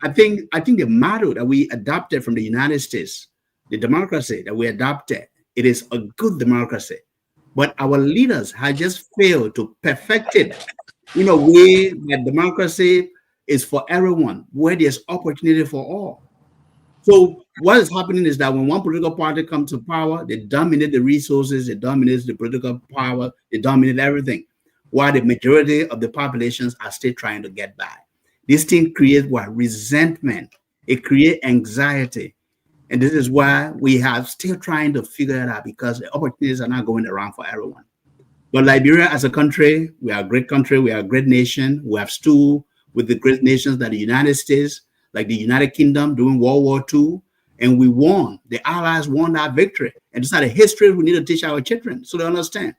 I think the model that we adopted from the United States, the democracy that we adopted, it is a good democracy. But our leaders have just failed to perfect it in a way that democracy is for everyone, where there's opportunity for all. So what is happening is that when one political party comes to power, they dominate the resources, they dominate the political power, they dominate everything, while the majority of the populations are still trying to get by. This thing creates what? Resentment. It creates anxiety. And this is why we are still trying to figure it out, because the opportunities are not going around for everyone. But Liberia as a country, we are a great country, we are a great nation. We have stood with the great nations that the United States, like the United Kingdom during World War II, and we won. The Allies won that victory. And it's not a history we need to teach our children so they understand.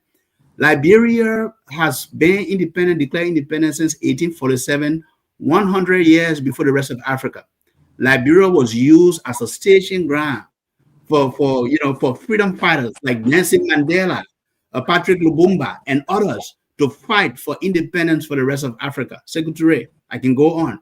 Liberia has been independent, declared independence since 1847, 100 years before the rest of Africa. Liberia was used as a staging ground for freedom fighters like Nelson Mandela, Patrick Lumumba, and others to fight for independence for the rest of Africa. Sekou Touré, I can go on.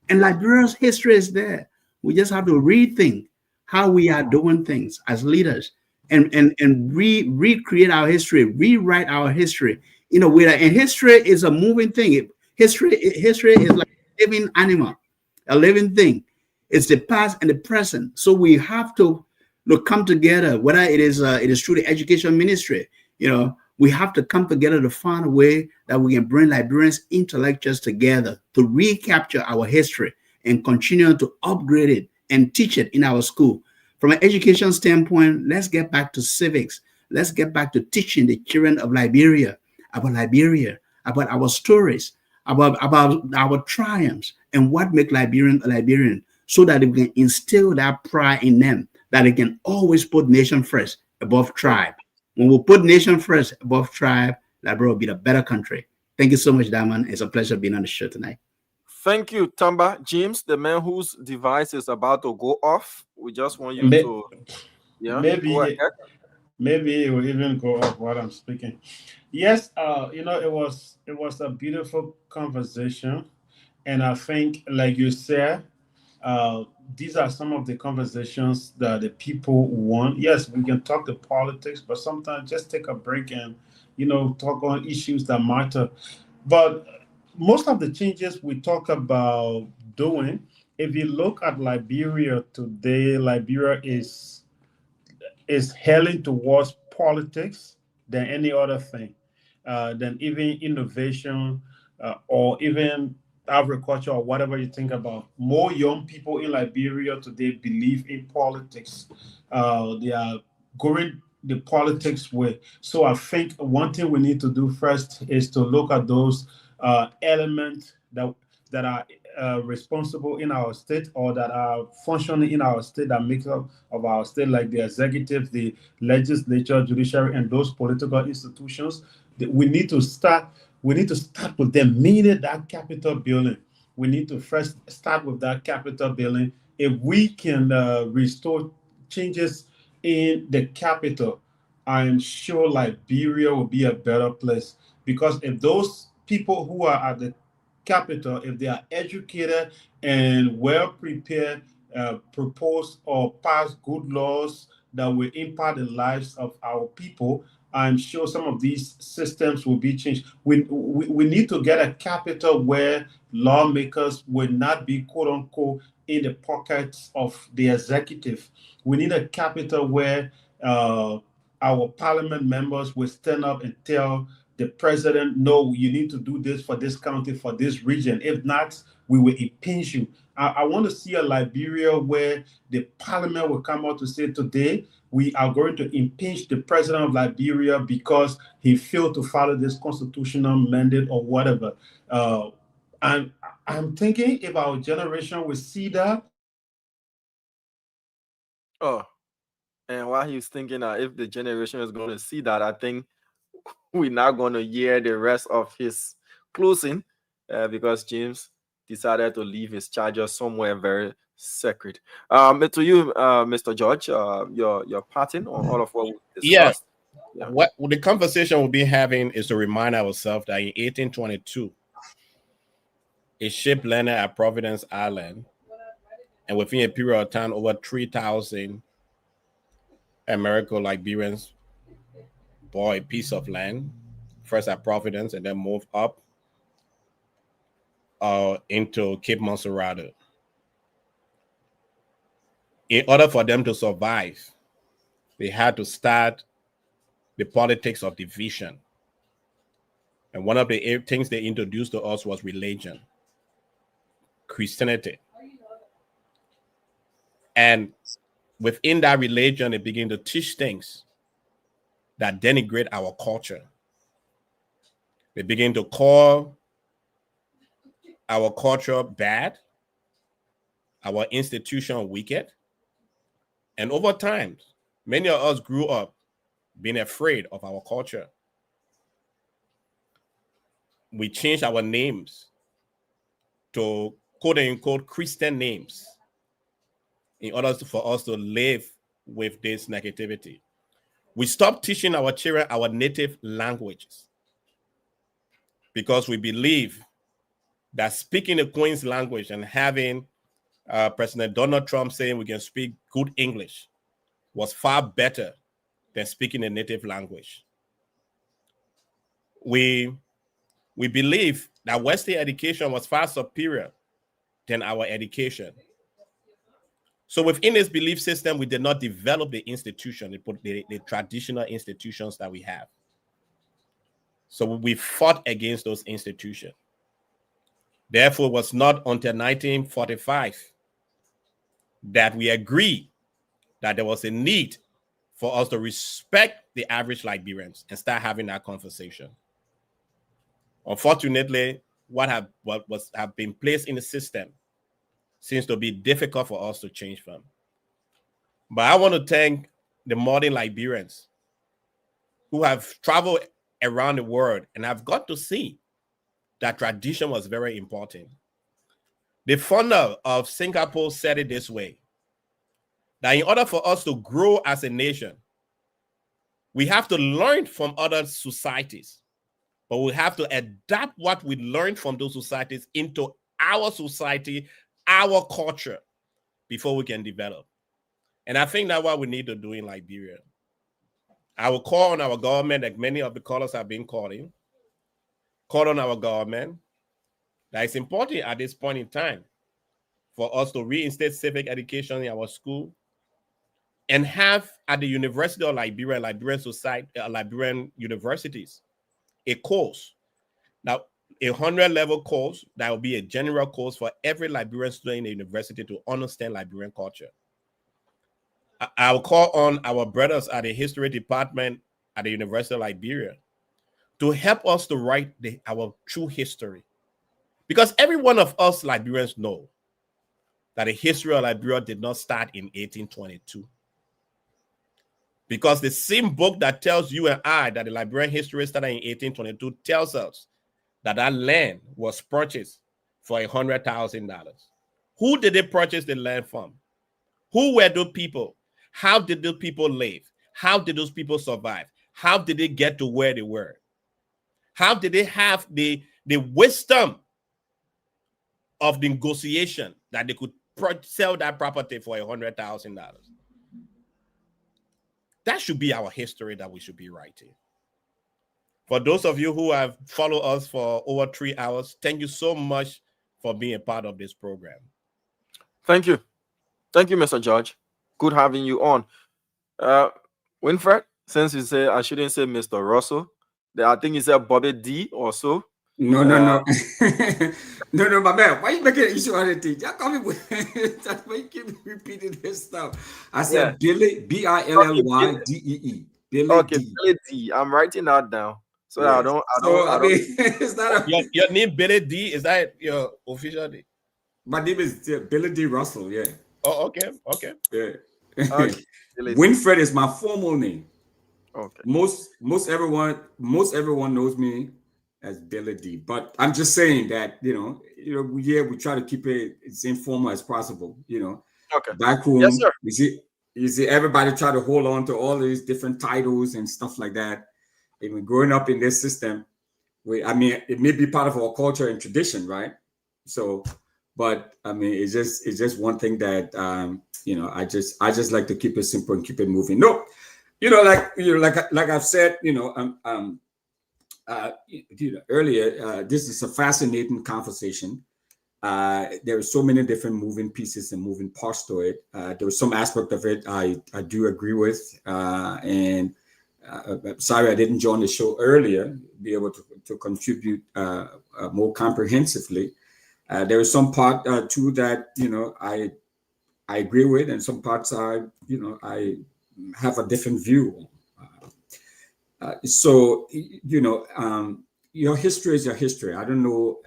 And Liberia's history is there. We just have to rethink how we are doing things as leaders and recreate our history, rewrite our history in a way that, and history is a moving thing. History is like a living animal, a living thing. It's the past and the present. So we have to come together, whether it is through the education ministry. We have to come together to find a way that we can bring Liberians, intellectuals together to recapture our history and continue to upgrade it and teach it in our school. From an education standpoint, let's get back to civics. Let's get back to teaching the children of Liberia, about our stories, about our triumphs, and what makes Liberian a Liberian, so that we can instill that pride in them, that they can always put nation first above tribe. When we put nation first above tribe, Liberia will be a better country. Thank you so much, Diamond. It's a pleasure being on the show tonight. Thank you, Tamba. James, the man whose device is about to go off, we just want you to go ahead. Maybe it will even go off while I'm speaking. Yes, it was a beautiful conversation, and I think, like you said, these are some of the conversations that the people want. Yes, we can talk the politics, but sometimes just take a break and talk on issues that matter. But most of the changes we talk about doing, if you look at Liberia today, Liberia is heading towards politics than any other thing, than even innovation, or even agriculture, or whatever you think about. More young people in Liberia today believe in politics. They are going the politics way. So I think one thing we need to do first is to look at those elements that are responsible in our state or that are functioning in our state, that makes up of our state, like the executive, the legislature, judiciary, and those political institutions. We need to start with them, meaning that capital building. We need to first start with that capital building. If we can restore changes in the capital, I'm sure Liberia will be a better place, because if those people who are at the capital, if they are educated and well prepared, propose or pass good laws that will impact the lives of our people, I'm sure some of these systems will be changed. We need to get a capital where lawmakers will not be, quote unquote, in the pockets of the executive. We need a capital where our parliament members will stand up and tell the president, no, you need to do this for this county, for this region. If not, we will impinge you. I want to see a Liberia where the parliament will come out to say, today we are going to impeach the president of Liberia because he failed to follow this constitutional mandate or whatever. And I'm thinking if our generation will see that. Oh, and while he's thinking if the generation is going to see that, I think we're not going to hear the rest of his closing because James decided to leave his charger somewhere very sacred. To you, Mr. George, your parting on all of what we discussed. Yeah. What the conversation we'll be having is to remind ourselves that in 1822, a ship landed at Providence Island, and within a period of time, over 3,000 American Liberians bought a piece of land, first at Providence and then moved up into Cape Monserrate. In order for them to survive, they had to start the politics of division. And one of the things they introduced to us was religion, Christianity. And within that religion, they begin to teach things that denigrate our culture. They begin to call our culture bad, our institution wicked. And over time, many of us grew up being afraid of our culture. We changed our names to quote unquote Christian names in order for us to live with this negativity. We stopped teaching our children our native languages because we believe that speaking the Queen's language and having President Donald Trump saying we can speak good English was far better than speaking a native language. We believe that Western education was far superior than our education. So within this belief system, we did not develop the institution, the traditional institutions that we have. So we fought against those institutions. Therefore, it was not until 1945 that we agreed that there was a need for us to respect the average Liberians and start having that conversation. Unfortunately, what have been placed in the system seems to be difficult for us to change from. But I want to thank the modern Liberians who have traveled around the world and have got to see that tradition was very important. The founder of Singapore said it this way, that in order for us to grow as a nation, we have to learn from other societies, but we have to adapt what we learned from those societies into our society, our culture, before we can develop. And I think that's what we need to do in Liberia. I will call on our government, like many of the callers have been calling, call on our government that it's important at this point in time for us to reinstate civic education in our school and have at the University of Liberia, Liberian Society, Liberian universities, a course, now a 100-level course that will be a general course for every Liberian student in the university to understand Liberian culture. I will call on our brothers at the history department at the University of Liberia to help us to write our true history, Because every one of us Liberians know that the history of Liberia did not start in 1822. Because the same book that tells you and I that the Liberian history started in 1822 tells us that that land was purchased for $100,000. Who did they purchase the land from? Who were those people? How did those people live? How did those people survive? How did they get to where they were? How did they have the wisdom of the negotiation that they could sell that property for $100,000? That should be our history that we should be writing. For those of you who have followed us for over 3 hours, thank you so much for being a part of this program. Thank you. Thank you, Mr. George. Good having you on. Winfred, since you say I shouldn't say Mr. Russell, I think you said Bobby D or so. No. No, my man. Why are you making an issue out of it? That's why you keep repeating this stuff. I said Billy, Billydee. Billy Okay, D. Billy D. I'm writing that down. So Yes. I don't. It's not your name Billy D. Is that your official name? My name is Billy D. Russell. Yeah. Oh, okay. Yeah. Okay. Winfred is my formal name. Okay. Most everyone knows me as Billy D. But I'm just saying that we try to keep it as informal as possible. Okay. Back home, yes, sir. You see everybody try to hold on to all these different titles and stuff like that. Even growing up in this system, it may be part of our culture and tradition, right? So, but it's just one thing that I just like to keep it simple and keep it moving. No, like I've said, earlier, this is a fascinating conversation. There are so many different moving pieces and moving parts to it. There was some aspect of it I do agree with, and sorry I didn't join the show earlier, be able to contribute more comprehensively. There is some part too that I agree with, and some parts I have a different view. So your history is your history. I don't know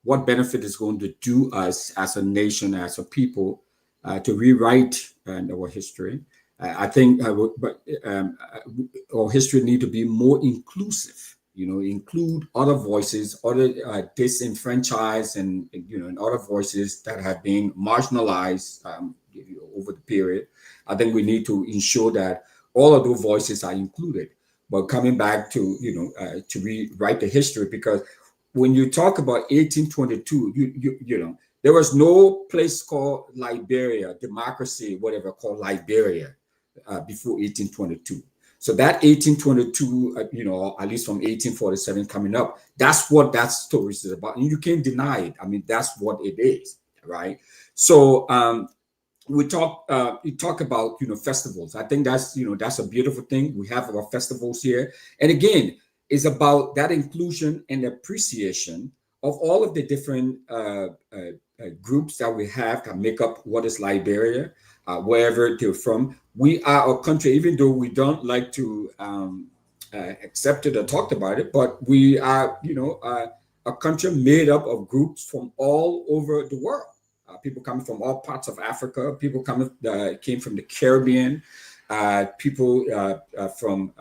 what benefit is going to do us as a nation, as a people, to rewrite our history. I think, but our history need to be more inclusive. Include other voices, other disenfranchised, and other voices that have been marginalized over the period. I think we need to ensure that all of those voices are included. But coming back to to rewrite the history, because when you talk about 1822, there was no place called Liberia, democracy, whatever, called Liberia before 1822. So that 1822, at least from 1847 coming up, that's what that story is about. And you can't deny it. That's what it is, right? So you talk about festivals. I think that's that's a beautiful thing. We have our festivals here, and again, it's about that inclusion and appreciation of all of the different groups that we have that make up what is Liberia, wherever they're from. We are a country, even though we don't like to accept it or talk about it, but we are a country made up of groups from all over the world. People coming from all parts of Africa, people came from the Caribbean, people from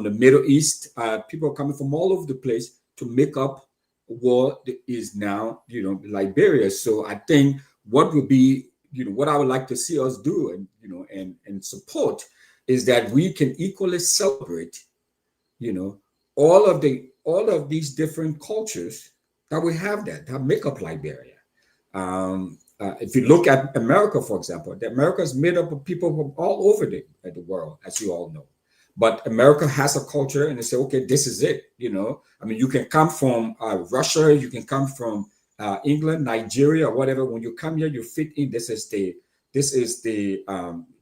the Middle East, people coming from all over the place to make up what is now, Liberia. So I think what would be, what I would like to see us do and support is that we can equally celebrate, all of these different cultures that we have that make up Liberia. If you look at America, for example, America is made up of people from all over the world, as you all know. But America has a culture, and they say, okay, this is it. You can come from Russia, you can come from England, Nigeria, or whatever. When you come here, you fit in. This is the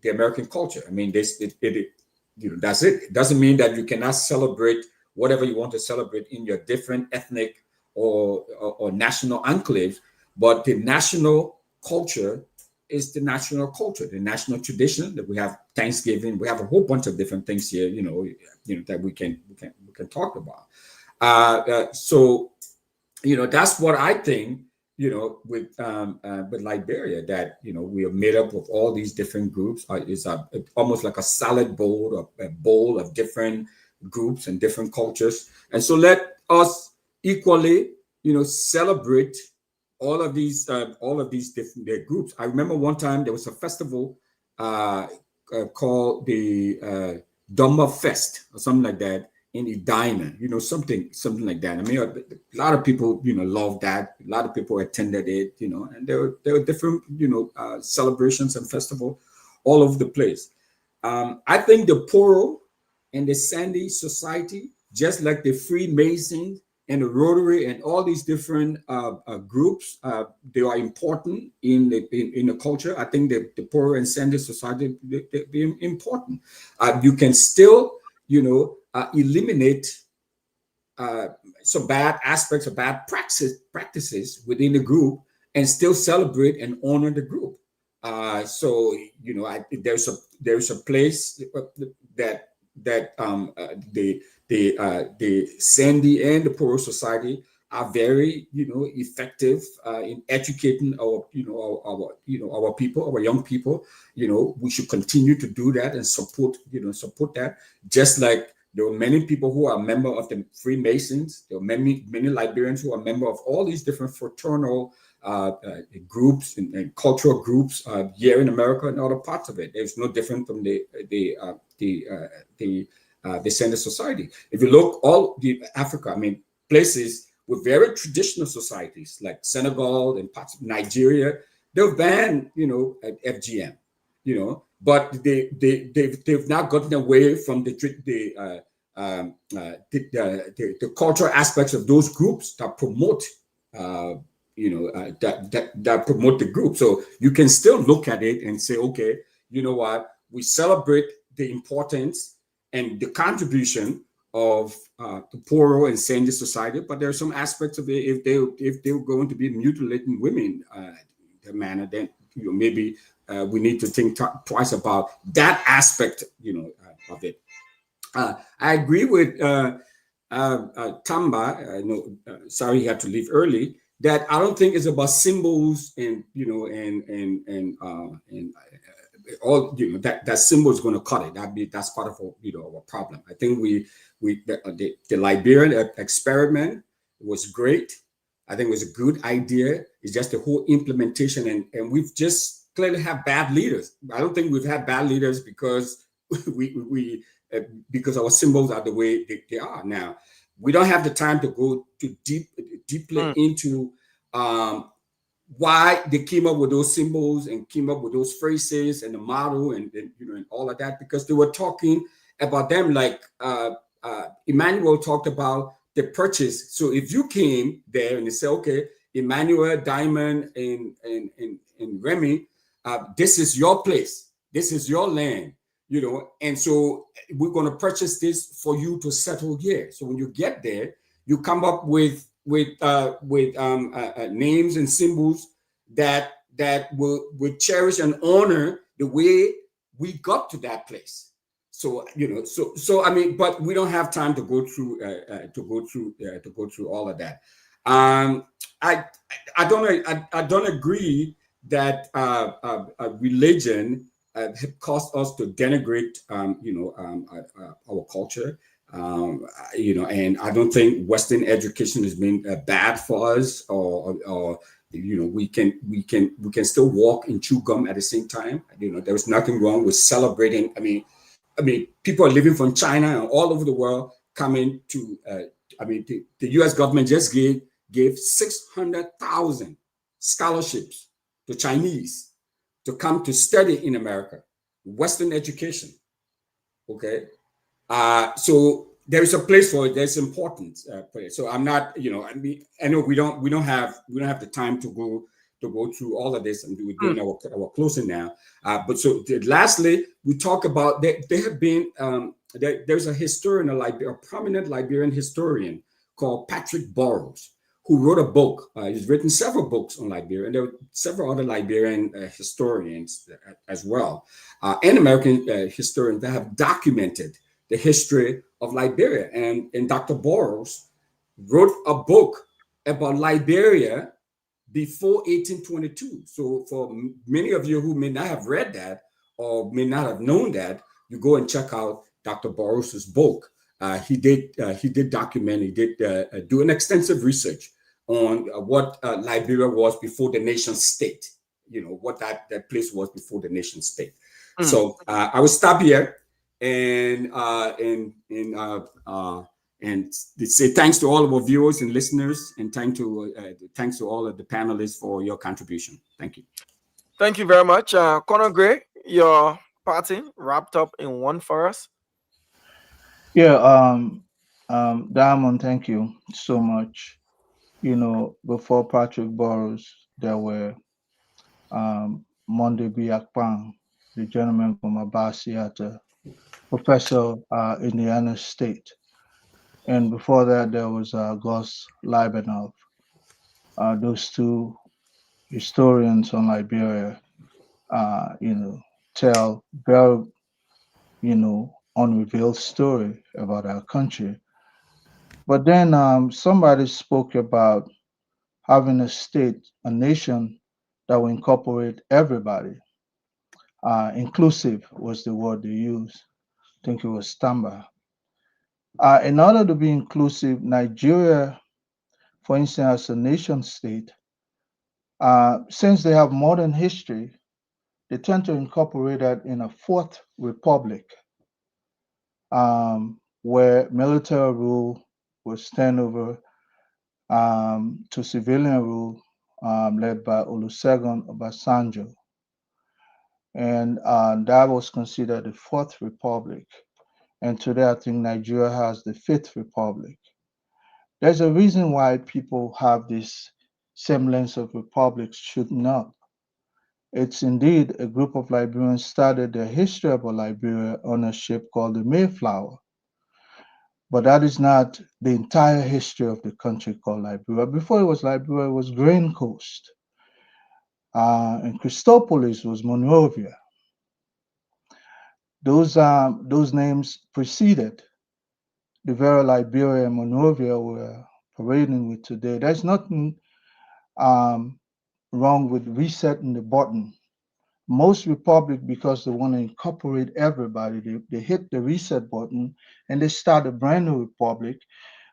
American culture. That's it. It doesn't mean that you cannot celebrate whatever you want to celebrate in your different ethnic or national enclaves. But the national culture is the national culture, the national tradition that we have. Thanksgiving, we have a whole bunch of different things here, that we can talk about. So that's what I think, with Liberia, that, we are made up of all these different groups. It's almost like a salad bowl, a bowl of different groups and different cultures. And so let us equally, celebrate all of these different groups. I remember one time there was a festival called the Dumba Fest or something like that in Edina, something like that. I mean, a lot of people, love that. A lot of people attended it, and there were different, celebrations and festival all over the place. I think the Poro and the Sandy Society, just like the Freemasons and the Rotary and all these different groups, they are important in the culture. I think the Poro and Sandy Society, they're important. You can still, eliminate some bad aspects or bad practices within the group and still celebrate and honor the group. So there's a place that the Sandy and the Poro Society are very effective in educating our people, our young people. We should continue to do that and support that. Just like there were many people who are member of the Freemasons, there were many Liberians who are member of all these different fraternal groups and cultural groups here in America and other parts of it. It's no different from the Sender Society. If you look all the Africa, I mean, places with very traditional societies like Senegal and parts of Nigeria, they've banned, FGM, but they've now gotten away from the cultural aspects of those groups that promote, that promote the group. So you can still look at it and say, okay, you know what, we celebrate the importance and the contribution of the Poro and Sandy Society, but there are some aspects of it, if they're going to be mutilating women in that manner, then maybe we need to think twice about that aspect, of it. I agree with Tamba. I know, sorry, he had to leave early. That I don't think it's about symbols and all, that symbol is going to cut it. That's part of our problem. I think the Liberian experiment was great. I think it was a good idea. It's just the whole implementation, and we've just clearly have bad leaders. I don't think we've had bad leaders because because our symbols are the way they are now. We don't have the time to go too deeply into why they came up with those symbols and came up with those phrases and the model and all of that, because they were talking about them like Emmanuel talked about the purchase. So if you came there and they say, okay, Emmanuel, Diamond, and Remy, this is your place, this is your land, and so we're going to purchase this for you to settle here. So when you get there, you come up with names and symbols that will cherish and honor the way we got to that place. So so I mean, but we don't have time to go through all of that. I don't agree that religion caused us to denigrate our culture. And I don't think Western education has been bad for us, or we can still walk and chew gum at the same time. There's nothing wrong with celebrating. I mean, people are living from China and all over the world coming to. The U.S. government just gave 600,000 scholarships to Chinese to come to study in America, Western education. Okay. So there is a place for it. There's importance. So I'm not, I know we don't have the time to go through all of this, and we're doing our closing now. But so lastly, we talk about there have been there's a historian, a prominent Liberian historian called Patrick Burroughs, who wrote a book. He's written several books on Liberia, and there are several other Liberian historians as well, and American historians that have documented the history of Liberia. And Dr. Burroughs wrote a book about Liberia before 1822. So for many of you who may not have read that or may not have known that, you go and check out Dr. Barros's book. He did document, he did do an extensive research on what Liberia was before the nation state. You know what that place was before the nation state. So I will stop here and say thanks to all of our viewers and listeners, and thanks to all of the panelists for your contribution. Thank you. Thank you very much, Conor Gray. Your party wrapped up in one for us. Yeah, Diamond, thank you so much. You know, before Patrick Burrows, there were Monde B. Akpang, the gentleman from Abasiata, professor Indiana State. And before that, there was Gus Libanov. Those two historians on Liberia, tell very, unrevealed story about our country. But then somebody spoke about having a state, a nation that will incorporate everybody. Inclusive was the word they used. I think it was Stamba. In order to be inclusive, Nigeria, for instance, as a nation state, since they have modern history, they tend to incorporate that in a fourth republic, where military rule was turned over to civilian rule led by Olusegun Obasanjo. And that was considered the fourth republic. And today, I think Nigeria has the fifth republic. There's a reason why people have this semblance of republics shooting up. It's indeed a group of Liberians started their history about Liberia on a ship called the Mayflower. But that is not the entire history of the country called Liberia. Before it was Liberia, it was Grain Coast. And Christopolis was Monrovia. Those names preceded the very Liberia and Monrovia we're parading with today. There's nothing wrong with resetting the button. Most republic, because they want to incorporate everybody, they hit the reset button and they start a brand new republic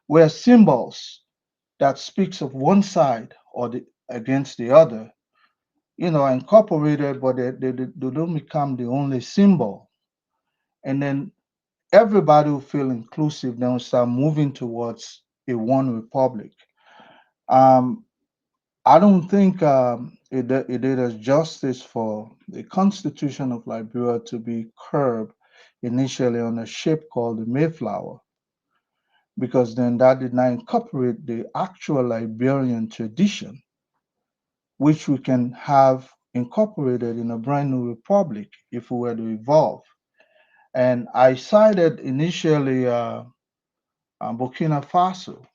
where symbols that speaks of one side or against the other, are incorporated, but they don't become the only symbol. And then everybody will feel inclusive, then will start moving towards a one republic. I don't think it did us justice for the Constitution of Liberia to be curbed initially on a ship called the Mayflower, because then that did not incorporate the actual Liberian tradition, which we can have incorporated in a brand new republic if we were to evolve. And I cited initially Burkina Faso.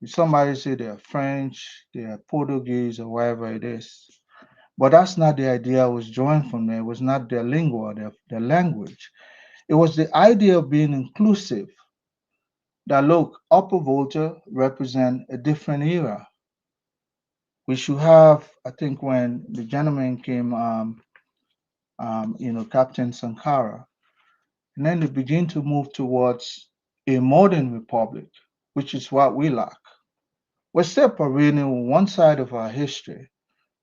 Somebody say they're French, they're Portuguese, or whatever it is. But that's not the idea I was drawing from there. It was not their lingua, their language. It was the idea of being inclusive. That look, Upper Volta represent a different era. We should have, I think, when the gentleman came, Captain Sankara, and then they begin to move towards a modern republic, which is what we lack. We're still parading one side of our history.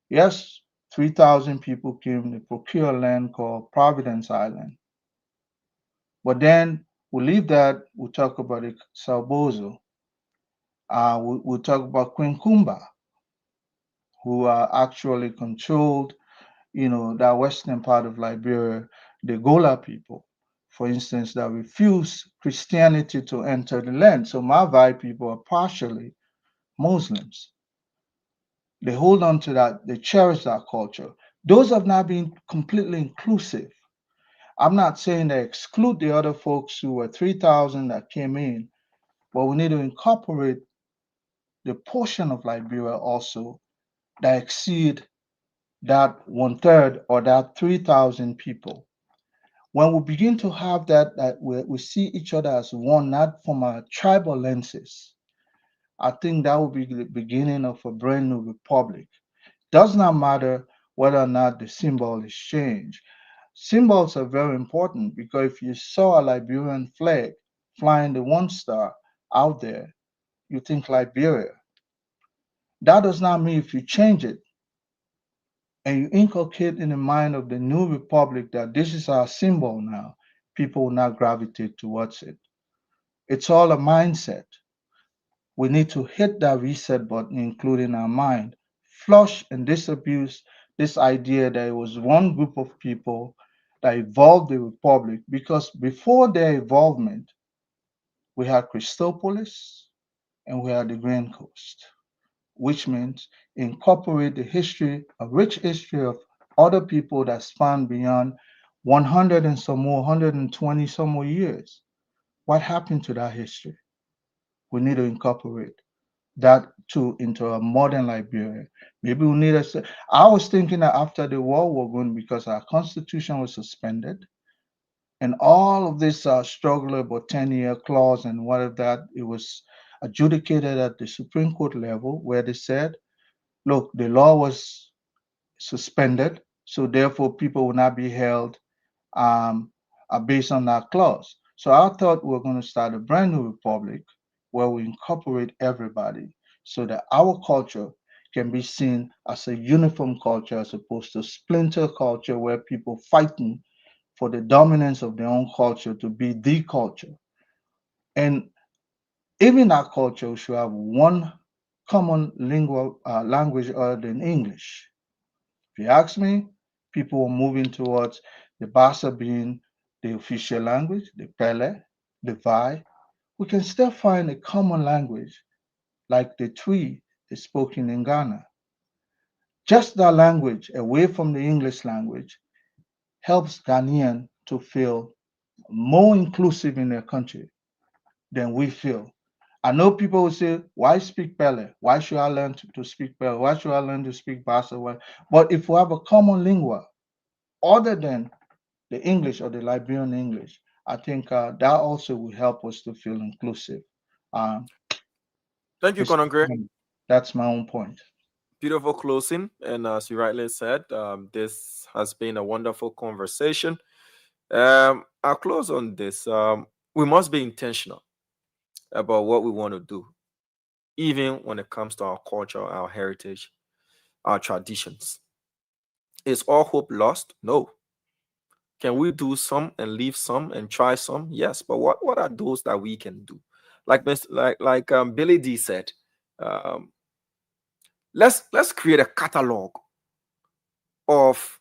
Yes, 3,000 people came to procure land called Providence Island. But then we'll leave that, we'll talk about Salbozo. We'll talk about Queen Kumba, who actually controlled, that western part of Liberia, the Gola people, for instance, that refused Christianity to enter the land. So Mavai people are partially Muslims. They hold on to that, they cherish that culture. Those have not been completely inclusive. I'm not saying they exclude the other folks who were 3,000 that came in, but we need to incorporate the portion of Liberia also that exceed that 1/3 or that 3,000 people. When we begin to have that we see each other as one, not from our tribal lenses, I think that will be the beginning of a brand new republic. Does not matter whether or not the symbol is changed. Symbols are very important because if you saw a Liberian flag flying the one star out there, you think Liberia. That does not mean if you change it and you inculcate in the mind of the new republic that this is our symbol now, people will not gravitate towards it. It's all a mindset. We need to hit that reset button, including our mind, flush and disabuse this idea that it was one group of people that evolved the republic, because before their involvement, we had Christopolis and we had the Grand Coast, which means incorporate the history, a rich history of other people that span beyond 100 and some more, 120 some more years. What happened to that history? We need to incorporate that too into a modern Liberia. Maybe we need a. I was thinking that after the war, we're going, because our constitution was suspended, and all of this struggle about 10-year clause and what of that, it was adjudicated at the Supreme Court level, where they said, look, the law was suspended, so therefore people will not be held um, based on that clause. So I thought we were going to start a brand new republic where we incorporate everybody so that our culture can be seen as a uniform culture as opposed to splinter culture where people fighting for the dominance of their own culture to be the culture. And even our culture should have one common language other than English. If you ask me, people are moving towards the Bassa being the official language, the Pele, the Vai. We can still find a common language like the Twi is spoken in Ghana. Just that language, away from the English language, helps Ghanaian to feel more inclusive in their country than we feel. I know people will say, why speak Pele? Why should I learn to speak Pele? Why should I learn to speak Bassa? But if we have a common lingua, other than the English or the Liberian English, I think that also will help us to feel inclusive. Thank you, Conangre. That's my own point. Beautiful closing. And as you rightly said, this has been a wonderful conversation. I'll close on this. We must be intentional about what we want to do, even when it comes to our culture, our heritage, our traditions. Is all hope lost? No. Can we do some and leave some and try some? Yes. But what are those that we can do? Like Billy D said, let's create a catalog of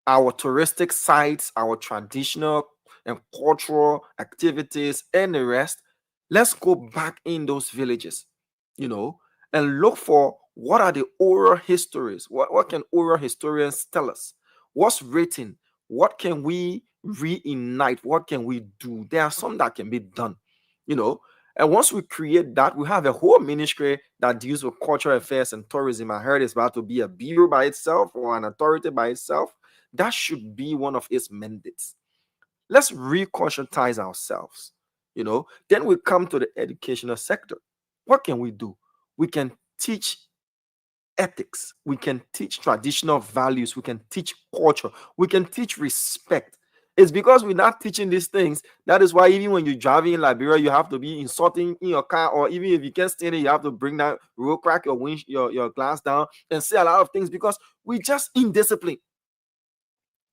our touristic sites, our traditional and cultural activities, and the rest. Let's go back in those villages, and look for what are the oral histories. What can oral historians tell us? What's written? What can we reignite? What can we do? There are some that can be done, And once we create that, we have a whole ministry that deals with cultural affairs and tourism. I heard it's about to be a bureau by itself or an authority by itself. That should be one of its mandates. Let's reconscientize ourselves. Then we come to the educational sector. What can we do? We can teach ethics. We can teach traditional values. We can teach culture. We can teach respect. It's because we're not teaching these things. That is why even when you're driving in Liberia, you have to be insulting in your car, or even if you can't stand it, you have to bring down, roll crack your glass down and say a lot of things because we're just indisciplined.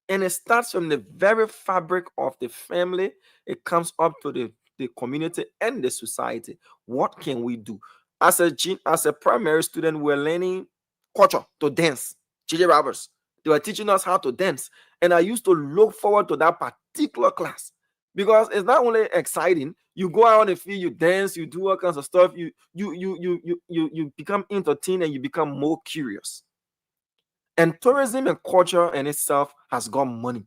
And it starts from the very fabric of the family. It comes up to the community and the society. What can we do? As a primary student, we're learning culture, to dance. JJ Roberts, they were teaching us how to dance. And I used to look forward to that particular class because it's not only exciting. You go out on the field, you dance, you do all kinds of stuff. You become entertained and you become more curious. And tourism and culture in itself has got money.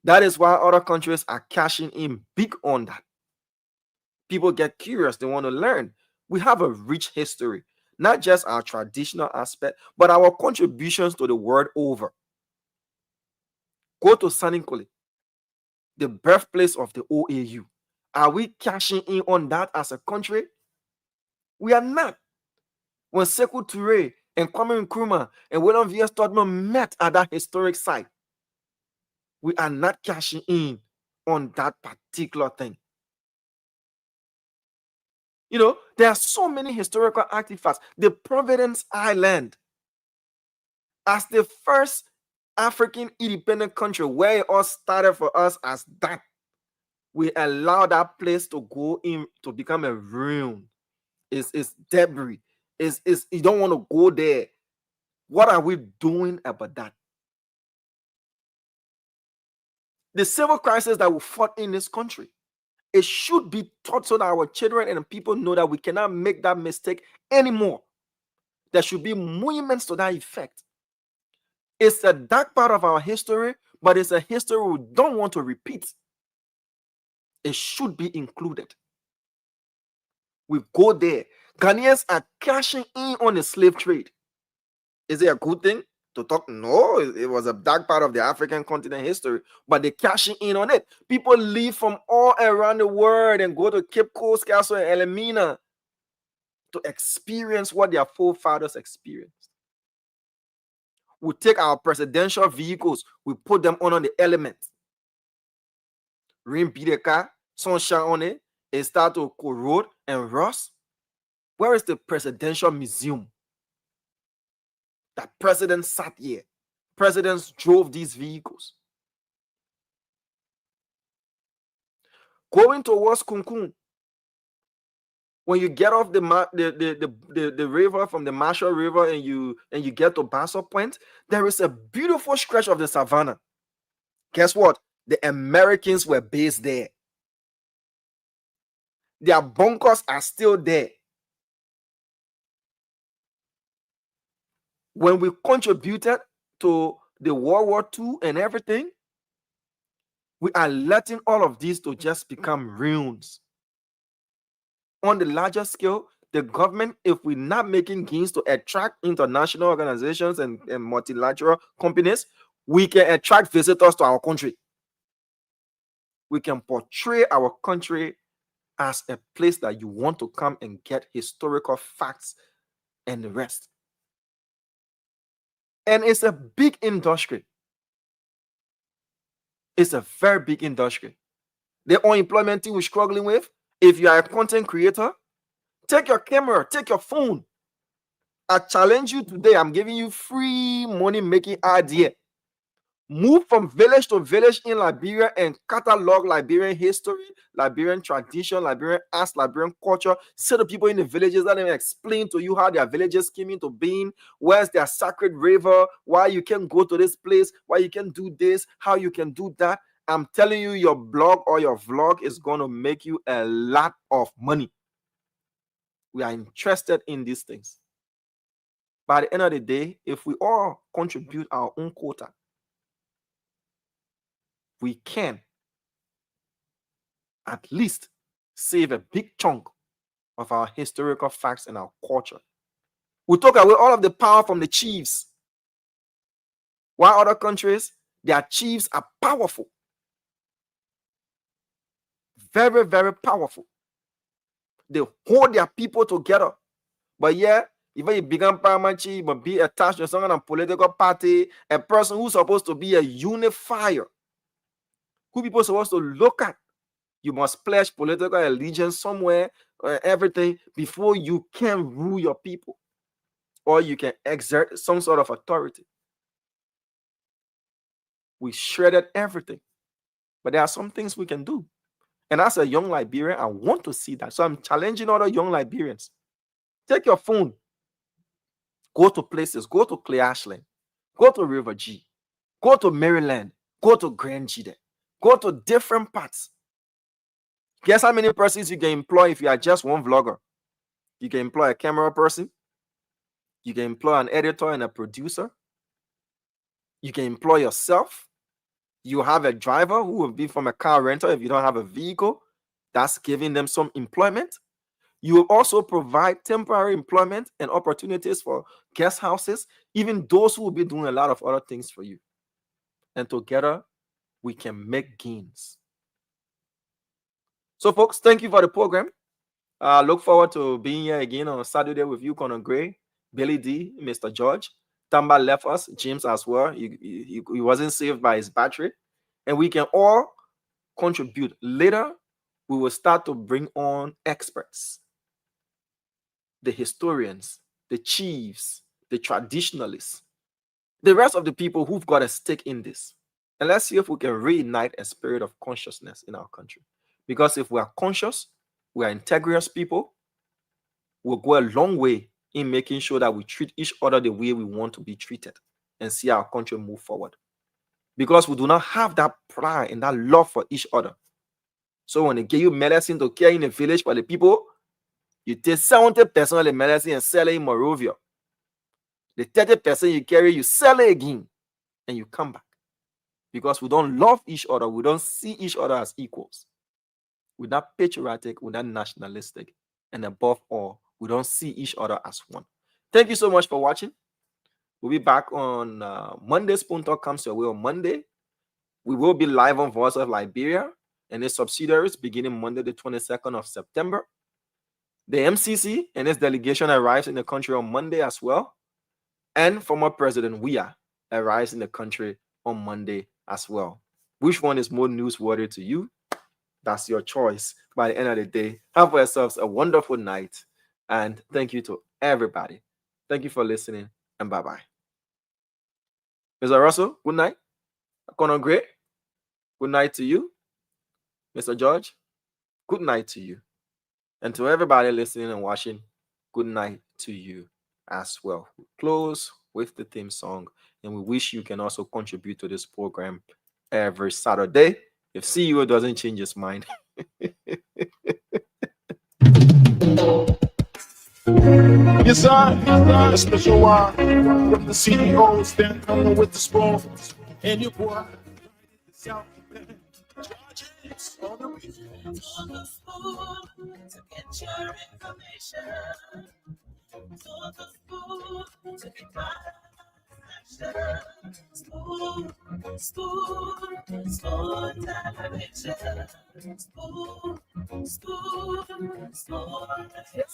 That is why other countries are cashing in big on that. People get curious, they want to learn. We have a rich history, not just our traditional aspect, but our contributions to the world over. Go to Saninkole, the birthplace of the OAU. Are we cashing in on that as a country? We are not. When Sekou Touré and Kwame Nkrumah and William V.S. Todman met at that historic site, we are not cashing in on that particular thing. You know, there are so many historical artifacts. The Providence Island, as the first African independent country, where it all started for us as that, we allow that place to go in to become a ruin. It's debris. Is you don't want to go there. What are we doing about that? The civil crisis that we fought in this country, it should be taught so that our children and people know that we cannot make that mistake anymore. There should be monuments to that effect. It's a dark part of our history, but it's a history we don't want to repeat. It should be included. We go there. Ghanaians are cashing in on the slave trade. Is it a good thing to talk? No, it was a dark part of the African continent history, but they're cashing in on it. People leave from all around the world and go to Cape Coast Castle and Elmina to experience what their forefathers experienced. We take our presidential vehicles, we put them on the elements. Rain beat the car, sunshine on it, it start to corrode and rust. Where is the presidential museum? That presidents sat here. Presidents drove these vehicles. Going towards Kunkun, when you get off the river from the Marshall River and you get to Basso Point, there is a beautiful stretch of the savannah. Guess what? The Americans were based there. Their bunkers are still there. When we contributed to the World War II and everything, we are letting all of these to just become ruins. On the larger scale, the government, if we're not making gains to attract international organizations and multilateral companies, we can attract visitors to our country. We can portray our country as a place that you want to come and get historical facts and the rest. And it's a big industry. It's a very big industry. The unemployment thing we're struggling with, if you are a content creator, take your camera, take your phone. I challenge you today. I'm giving you free money-making idea. Move from village to village in Liberia and catalog Liberian history, Liberian tradition, Liberian arts, Liberian culture. See the people in the villages that explain to you how their villages came into being, where's their sacred river, why you can go to this place, why you can do this, how you can do that. I'm telling you, your blog or your vlog is going to make you a lot of money. We are interested in these things. By the end of the day, if we all contribute our own quota, we can at least save a big chunk of our historical facts and our culture. We took away all of the power from the chiefs. While other countries, their chiefs are powerful. Very, very powerful. They hold their people together. But yeah, even you become paramount chief, but be attached to some kind of political party, a person who's supposed to be a unifier, who people are supposed to look at. You must pledge political allegiance somewhere, everything, before you can rule your people or you can exert some sort of authority. We shredded everything. But there are some things we can do. And as a young Liberian, I want to see that. So I'm challenging other young Liberians. Take your phone. Go to places. Go to Clay Ashland. Go to River G. Go to Maryland. Go to Grand Gide. Go to different parts. Guess how many persons you can employ if you are just one vlogger? You can employ a camera person. You can employ an editor and a producer. You can employ yourself. You have a driver who will be from a car rental if you don't have a vehicle. That's giving them some employment. You will also provide temporary employment and opportunities for guest houses, even those who will be doing a lot of other things for you. And together, we can make gains. So, folks, thank you for the program. Look forward to being here again on Saturday with you, Conor Gray, Billy D, Mr. George. Tamba left us, James as well. He wasn't saved by his battery. And we can all contribute. Later, we will start to bring on experts, the historians, the chiefs, the traditionalists, the rest of the people who've got a stake in this. And let's see if we can reignite a spirit of consciousness in our country. Because if we are conscious, we are integrous people, we'll go a long way in making sure that we treat each other the way we want to be treated and see our country move forward. Because we do not have that pride and that love for each other. So when they give you medicine to care in a village for the people, you take 70% of the medicine and sell it in Morovia. The 30% you carry, you sell it again, and you come back. Because we don't love each other, we don't see each other as equals. We're not patriotic, we're not nationalistic, and above all, we don't see each other as one. Thank you so much for watching. We'll be back on Monday. Spoon Talk comes your way on Monday. We will be live on Voice of Liberia and its subsidiaries beginning Monday, the 22nd of September. The MCC and its delegation arrives in the country on Monday as well. And former President Weah arrives in the country on Monday as well. Which one is more newsworthy to you? That's your choice. By the end of the day, have yourselves a wonderful night. And thank you to everybody. Thank you for listening, and bye-bye. Mr. Russell, good night. Conor Gray, good night to you. Mr. George, good night to you. And to everybody listening and watching, good night to you as well. We close with the theme song, and we wish you can also contribute to this program every Saturday if CEO doesn't change his mind. Yes, sir. A special one from the CEO, stand coming with the spoon. And your boy, South Bend, George, on the weekend. To the spoon to get your information. To the spoon to get my action. Spoon, spoon, spoon television. Spoon, spoon, spoon television.